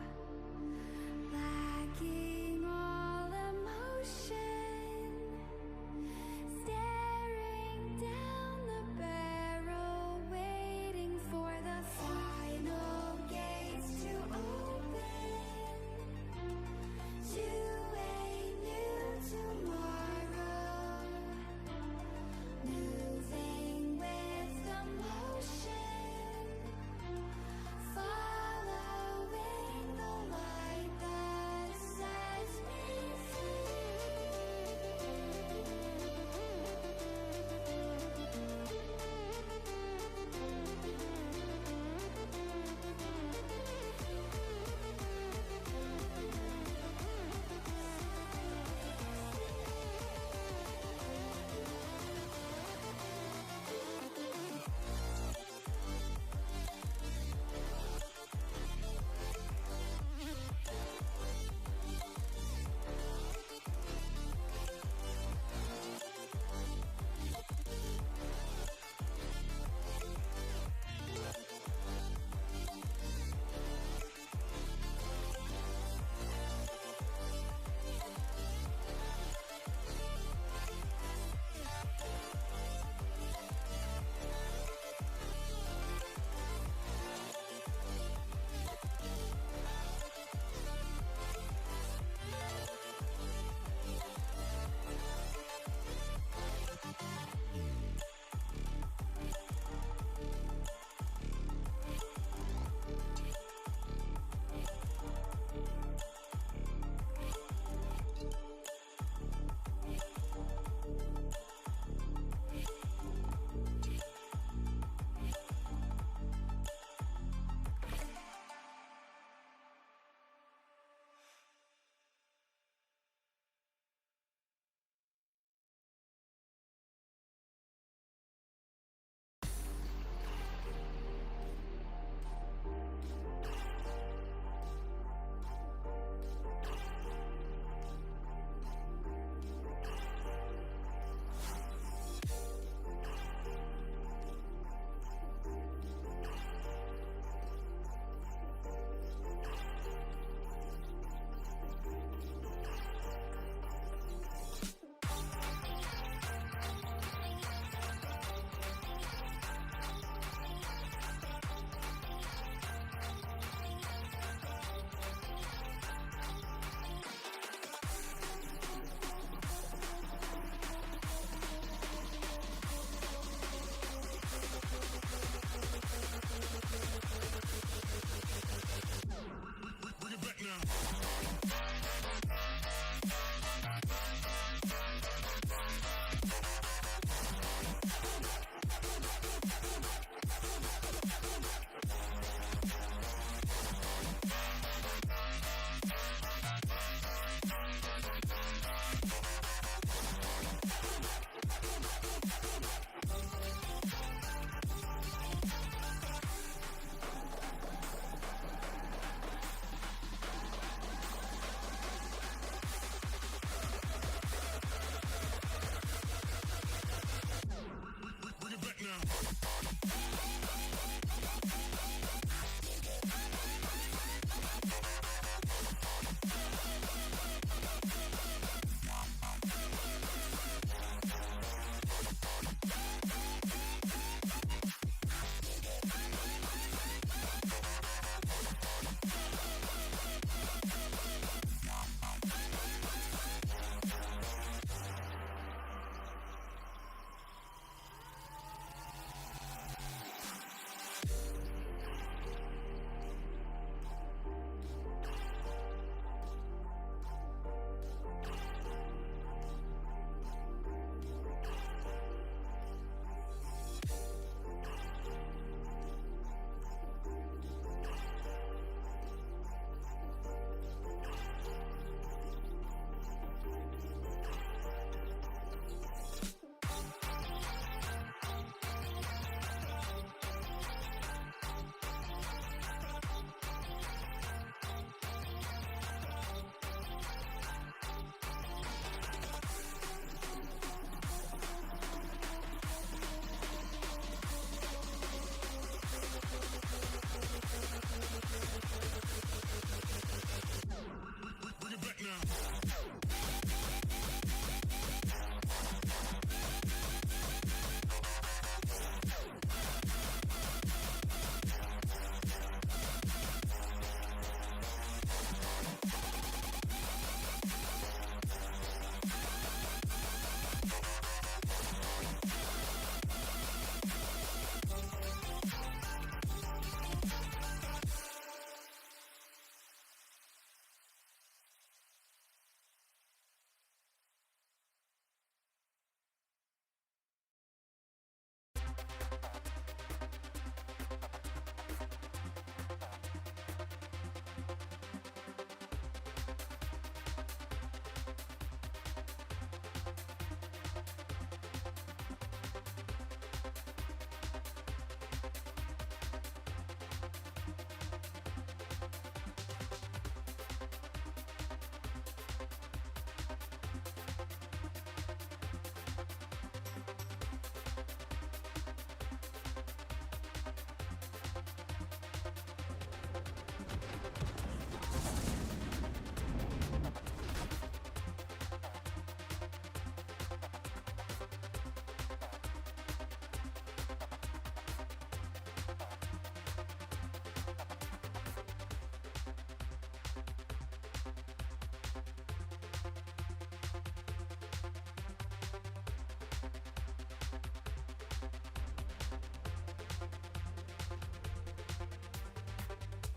lacking all emotion, staring down the barrel, waiting for the final gates to open to a new tomorrow, moving with the motion, following the light that sets me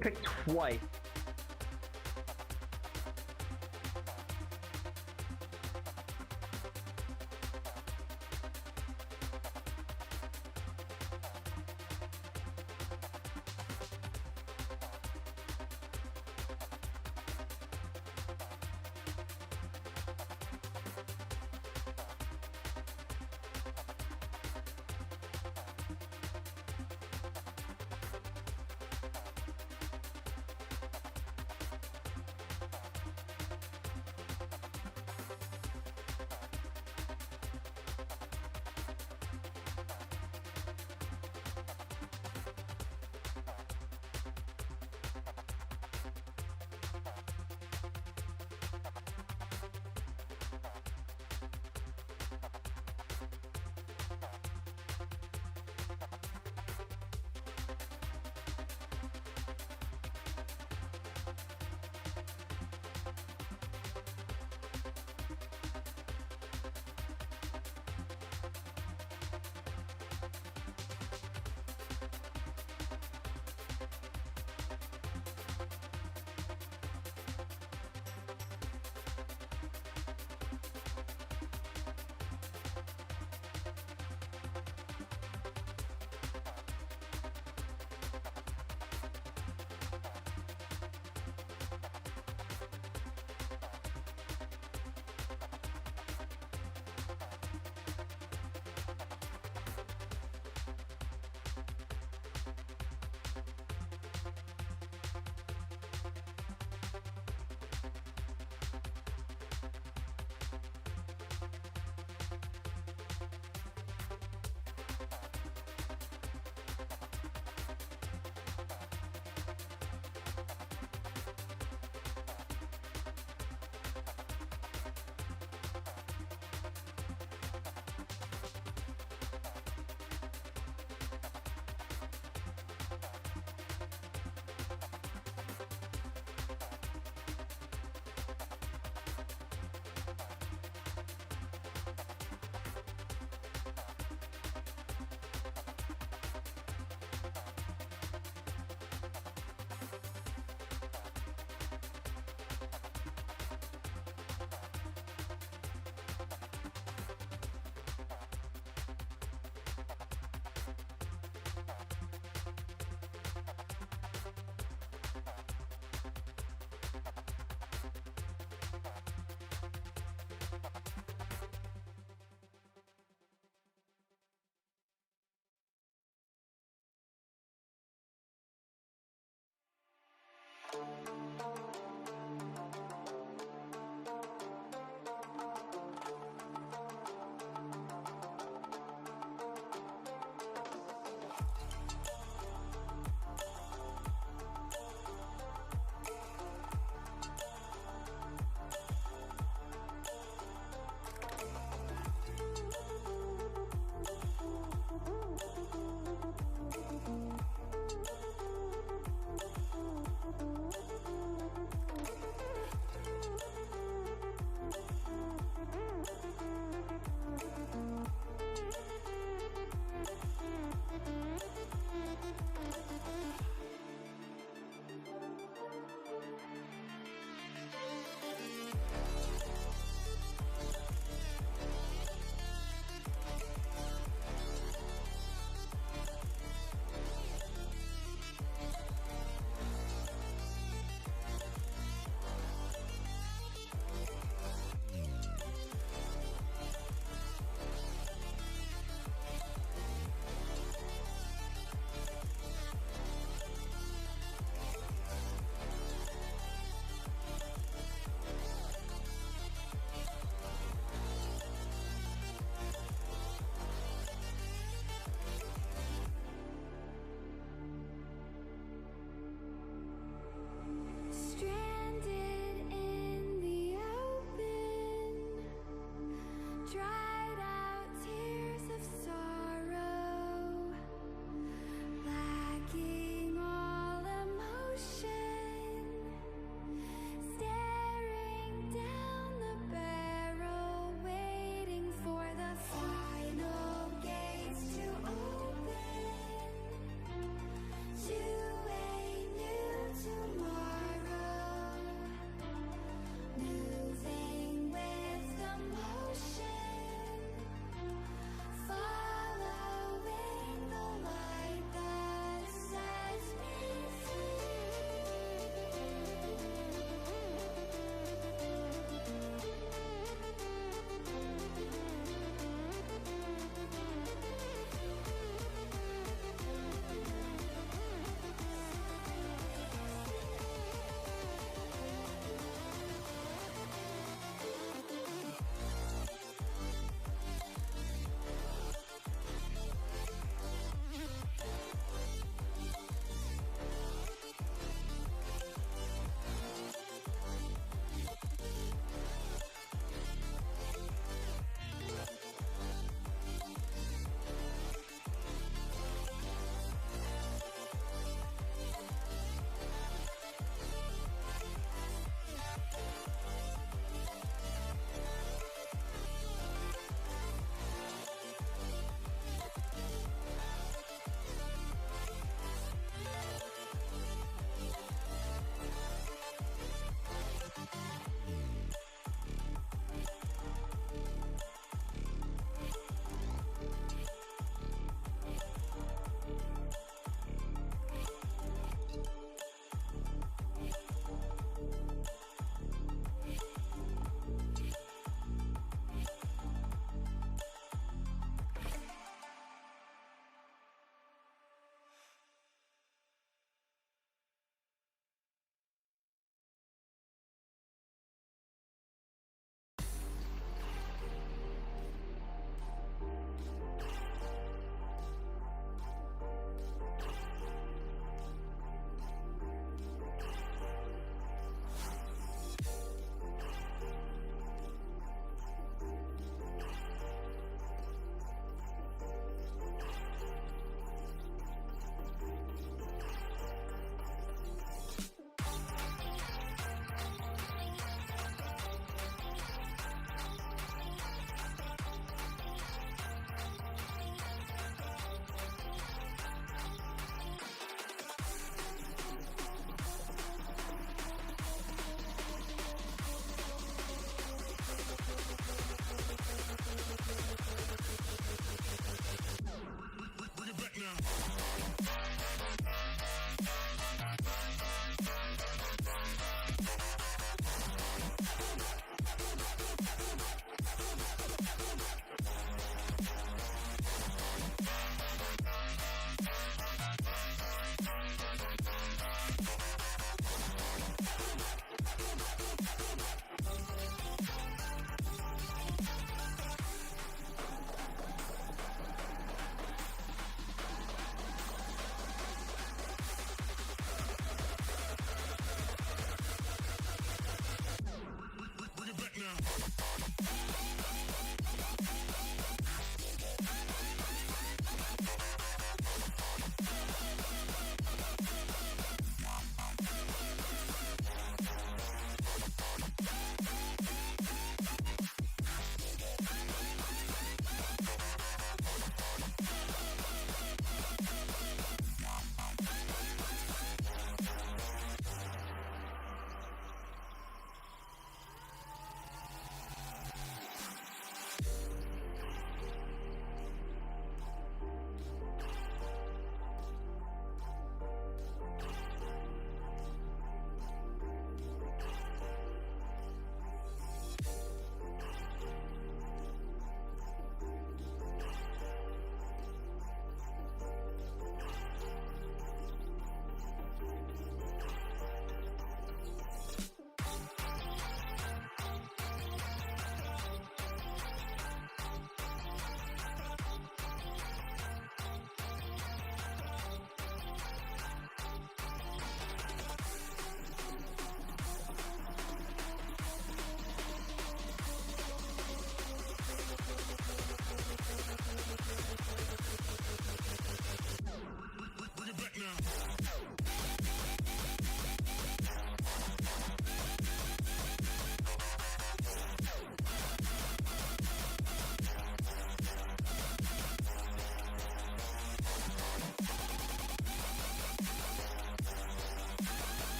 picked twice.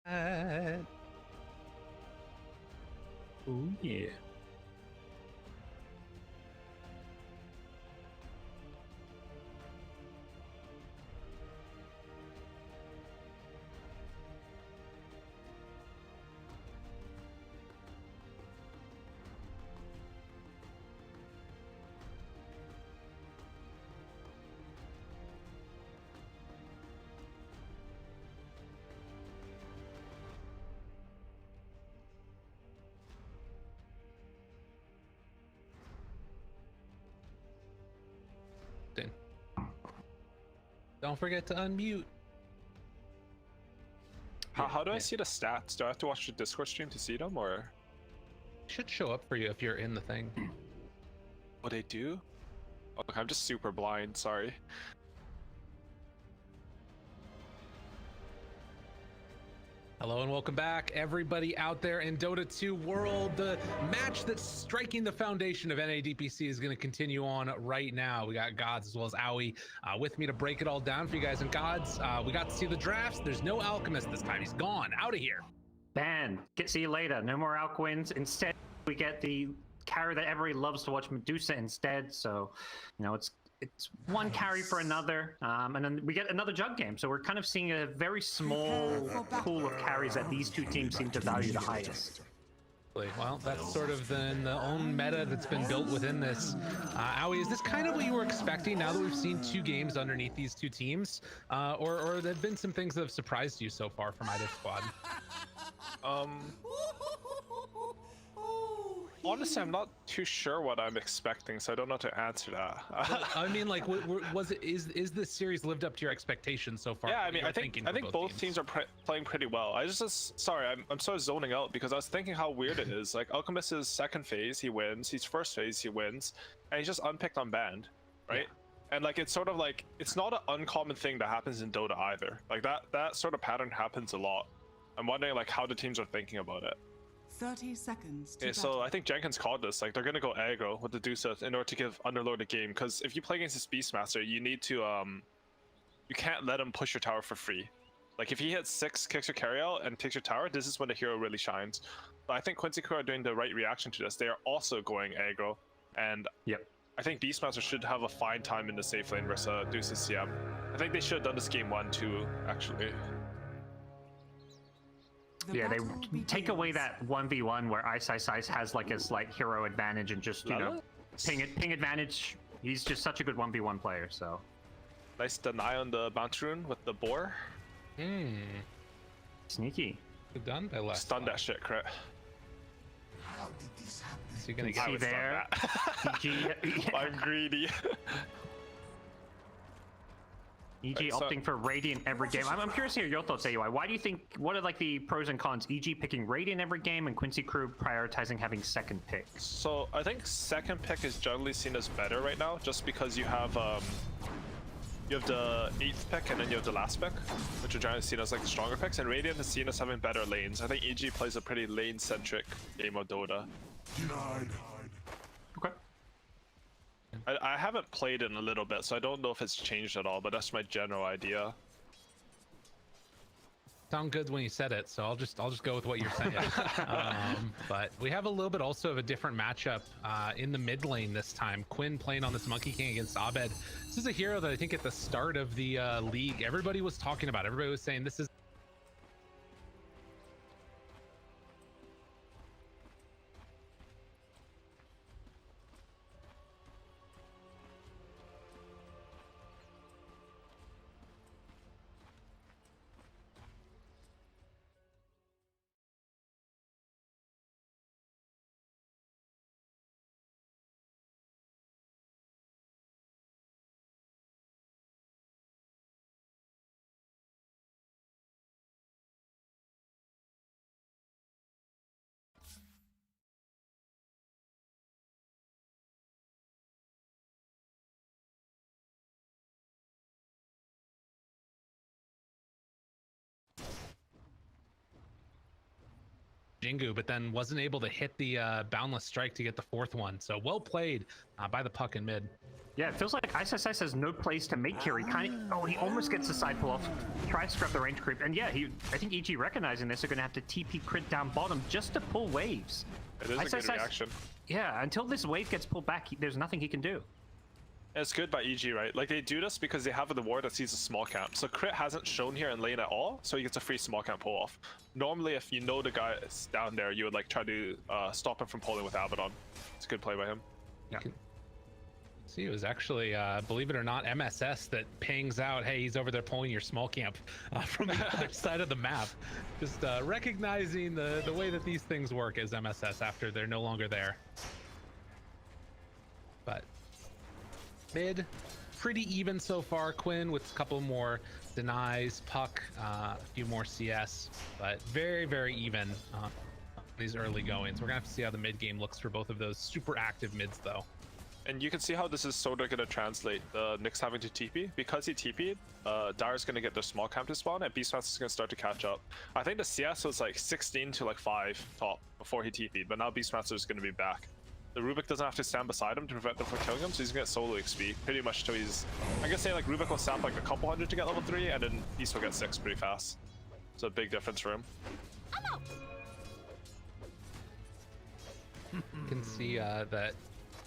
Oh yeah. Don't forget to unmute. How do I see the stats? Do I have to watch the Discord stream to see them, or? Should show up for you if you're in the thing. What they do? Okay, I'm just super blind. Sorry. Hello and welcome back, everybody out there in Dota 2 World. The match that's striking the foundation of NADPC is going to continue on right now. We got Gods as well as Owie with me to break it all down for you guys. And Gods, we got to see the drafts. There's no Alchemist this time. He's gone, out of here. Banned. See you later. No more Alquins. Instead, we get the carry that everybody loves to watch, Medusa, instead. So, you know, it's one carry for another, and then we get another jug game. So we're kind of seeing a very small pool of carries that these two teams seem to value the highest. Well, that's sort of the own meta that's been built within this. Owie, is this kind of what you were expecting now that we've seen 2 games underneath these 2 teams? Or there have been some things that have surprised you so far from either squad? Honestly, I'm not too sure what I'm expecting, so I don't know how to answer that. I mean, like, is this series lived up to your expectations so far? Yeah, I mean, I think both teams are playing pretty well. Sorry, I'm sort of zoning out because I was thinking how weird it is. Like, Alchemist's second phase, he wins. His first phase, he wins, and he's just unpicked on banned, right? Yeah. And like, it's sort of like, it's not an uncommon thing that happens in Dota either. Like that sort of pattern happens a lot. I'm wondering like how the teams are thinking about it. 30 seconds. Okay, so I think Jenkins called this. Like, they're gonna go aggro with the Medusa in order to give Underlord a game. Because if you play against this Beastmaster, you need to you can't let him push your tower for free. Like, if he hits 6, kicks your carry out, and takes your tower, this is when the hero really shines. But I think Quincy crew are doing the right reaction to this. They are also going aggro, and I think Beastmaster should have a fine time in the safe lane versus Deuce's CM. I think they should have done this game 1 too, actually. Yeah, they take away that 1v1 where iceiceice has like a slight hero advantage and just, you know, ping advantage. He's just such a good 1v1 player, so. Nice deny on the bounty rune with the boar. Sneaky. Good done by last. Stun that shit, crit. How did this happen? So you're gonna get see there. I'm greedy. EG opting for Radiant every game. I'm curious to hear your thoughts, AUI. Why do you think, what are like the pros and cons? EG picking Radiant every game and Quincy crew prioritizing having second pick? So I think second pick is generally seen as better right now, just because you have the 8th pick and then you have the last pick, which are generally seen as like the stronger picks, and Radiant is seen as having better lanes. I think EG plays a pretty lane-centric game of Dota. Denied. Okay. I haven't played in a little bit, so I don't know if it's changed at all, but that's my general idea. Sound good when you said it, so I'll just go with what you're saying. But we have a little bit also of a different matchup in the mid lane this time. Quinn playing on this Monkey King against Abed. This is a hero that I think at the start of the league, everybody was talking about. Everybody was saying this is Jingu, but then wasn't able to hit the boundless strike to get the fourth one. So well played by the puck in mid. Yeah, it feels like iceiceice has no place to make here. He he almost gets the side pull off, tries to grab the range creep, and yeah, I think EG recognizing this are going to have to TP crit down bottom just to pull waves. It is a good reaction. Yeah, until this wave gets pulled back, there's nothing he can do. It's good by EG, right? Like, they do this because they have the ward that sees a small camp. So crit hasn't shown here in lane at all, so he gets a free small camp pull off. Normally, if you know the guy is down there, you would like try to stop him from pulling with Abed. It's a good play by him. Yeah. See, it was actually, believe it or not, MSS that pings out, hey, he's over there pulling your small camp from the other side of the map. Just recognizing the way that these things work as MSS after they're no longer there. But mid, pretty even so far. Quinn with a couple more denies, puck, a few more CS, but very, very even these early goings. We're gonna have to see how the mid game looks for both of those super active mids though. And you can see how this is sort of going to translate the Nyx having to TP. Because he TP'd, Dire's going to get their small camp to spawn, and Beastmaster is going to start to catch up. I think the CS was like 16 to like 5 top before he TP'd, but now Beastmaster is going to be back. The Rubik doesn't have to stand beside him to prevent them from killing him, so he's going to get solo XP pretty much till he's... I'm going to say like Rubik will stamp like a couple hundred to get level 3, and then Beast will get 6 pretty fast. It's a big difference for him. You can see that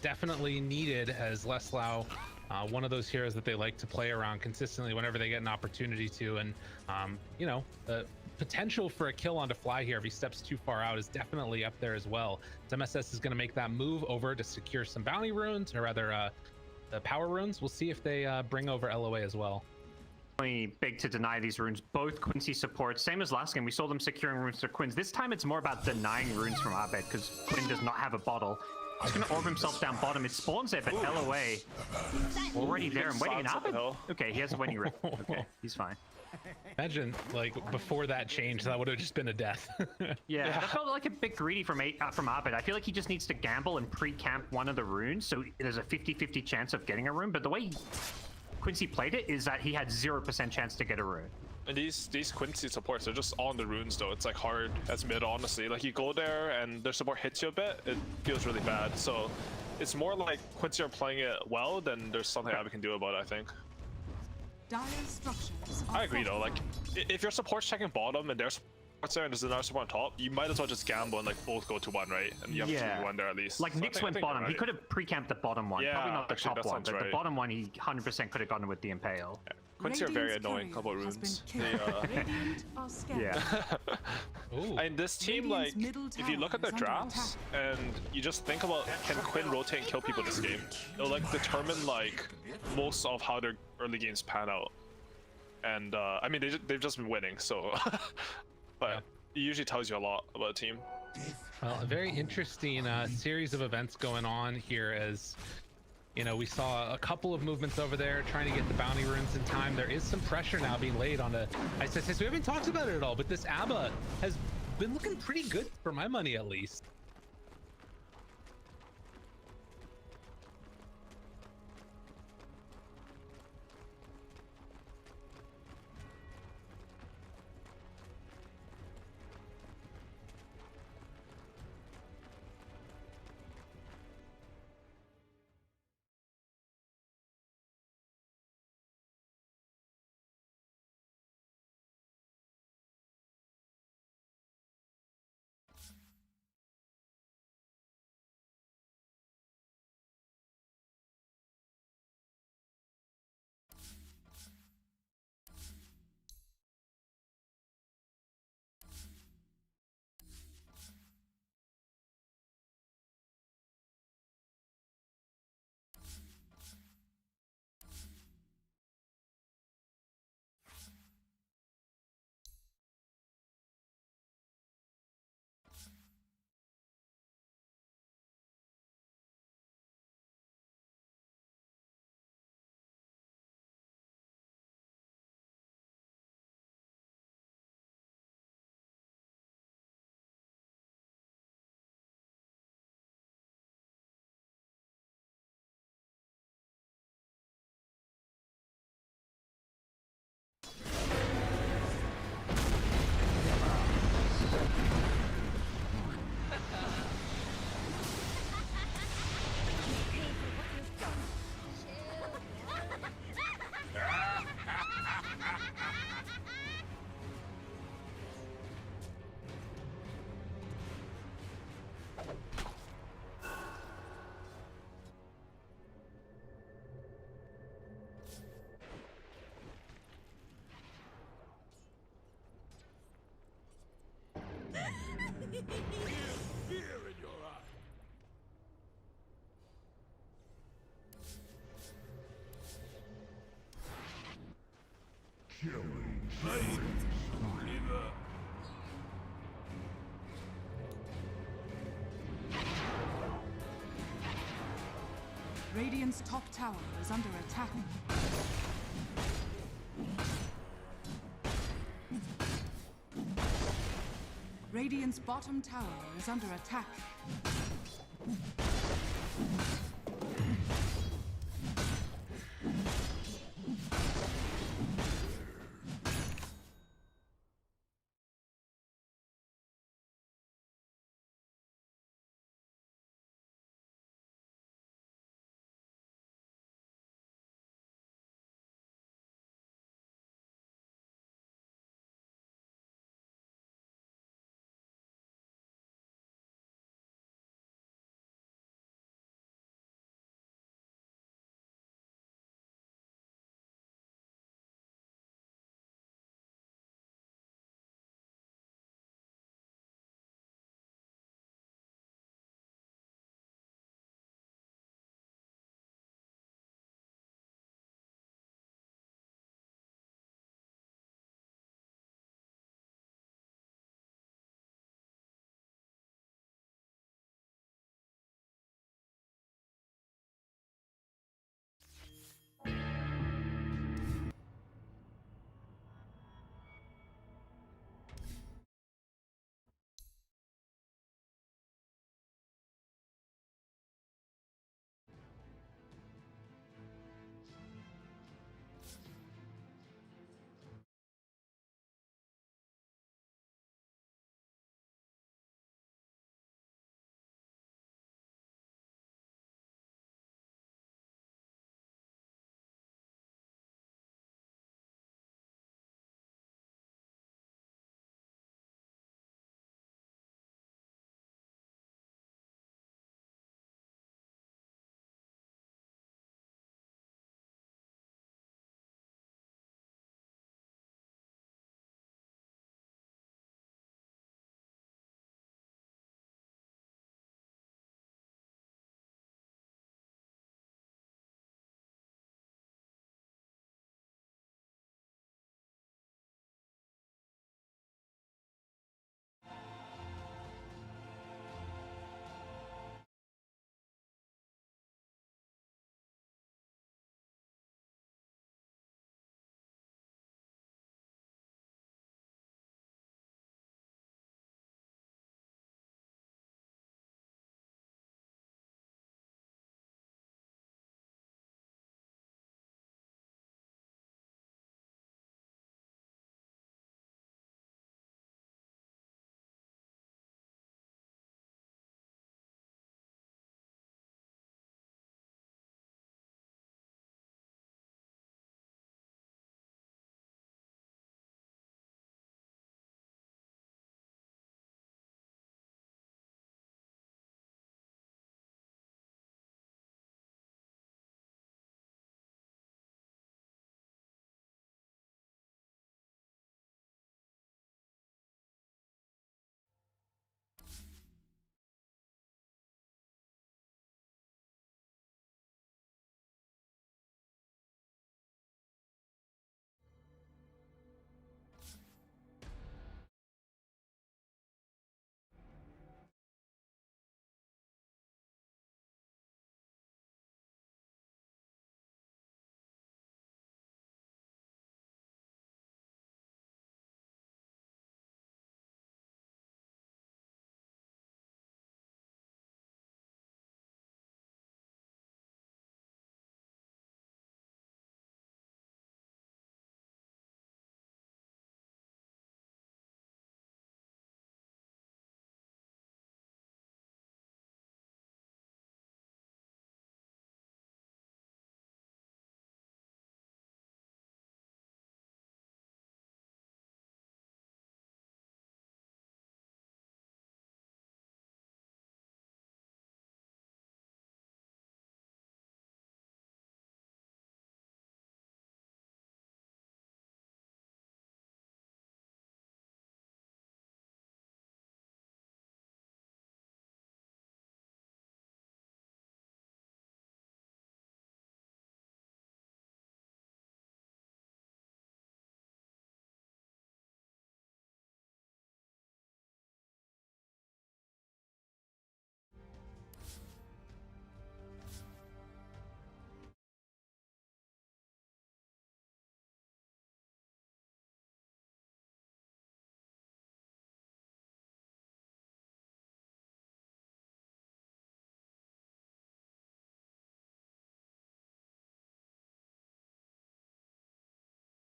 definitely needed as Leslau, one of those heroes that they like to play around consistently whenever they get an opportunity to, and you know, the potential for a kill onto Fly here if he steps too far out is definitely up there as well. MSS is going to make that move over to secure some bounty runes, or rather the power runes. We'll see if they bring over LOA as well. Big to deny these runes. Both Quincy supports, same as last game, we saw them securing runes to Quinns. This time it's more about denying runes from Abed because Quinn does not have a bottle. He's gonna orb himself down bottom. It spawns there, but LOA already there and waiting. Abed? Okay, he has a winning rip. Okay, he's fine. Imagine, like, before that change, that would have just been a death. Yeah, that felt like a bit greedy from Abed. I feel like he just needs to gamble and pre-camp one of the runes, so there's a 50-50 chance of getting a rune. But the way Quincy played it is that he had 0% chance to get a rune. And these Quincy supports are just on the runes though. It's like hard as mid, honestly. Like you go there and their support hits you a bit, it feels really bad. So it's more like Quincy are playing it well than there's something Abed can do about it, I think. Dire structures I agree though, like if your support's checking bottom and their support's there and there's another support on top, you might as well just gamble and like both go to one, right? And you have to one there at least. Like so Nyx went bottom. He could have pre-camped the bottom one. Yeah, probably not the actually, top one, but right. the bottom one he 100% could have gotten with the Impale. Yeah. Quincy are very annoying about runes. Yeah. And this team, like, if you look at their drafts and you just think about can Quinn rotate and kill people this game, it'll like determine like most of how their early games pan out. And I mean they've just been winning, so but it usually tells you a lot about a team. Well, a very interesting series of events going on here as, you know, we saw a couple of movements over there trying to get the bounty runes in time. There is some pressure now being laid on the iceiceice. We haven't talked about it at all, but this ABBA has been looking pretty good for my money at least. Radiant's top tower is under attack. Radiant's bottom tower is under attack.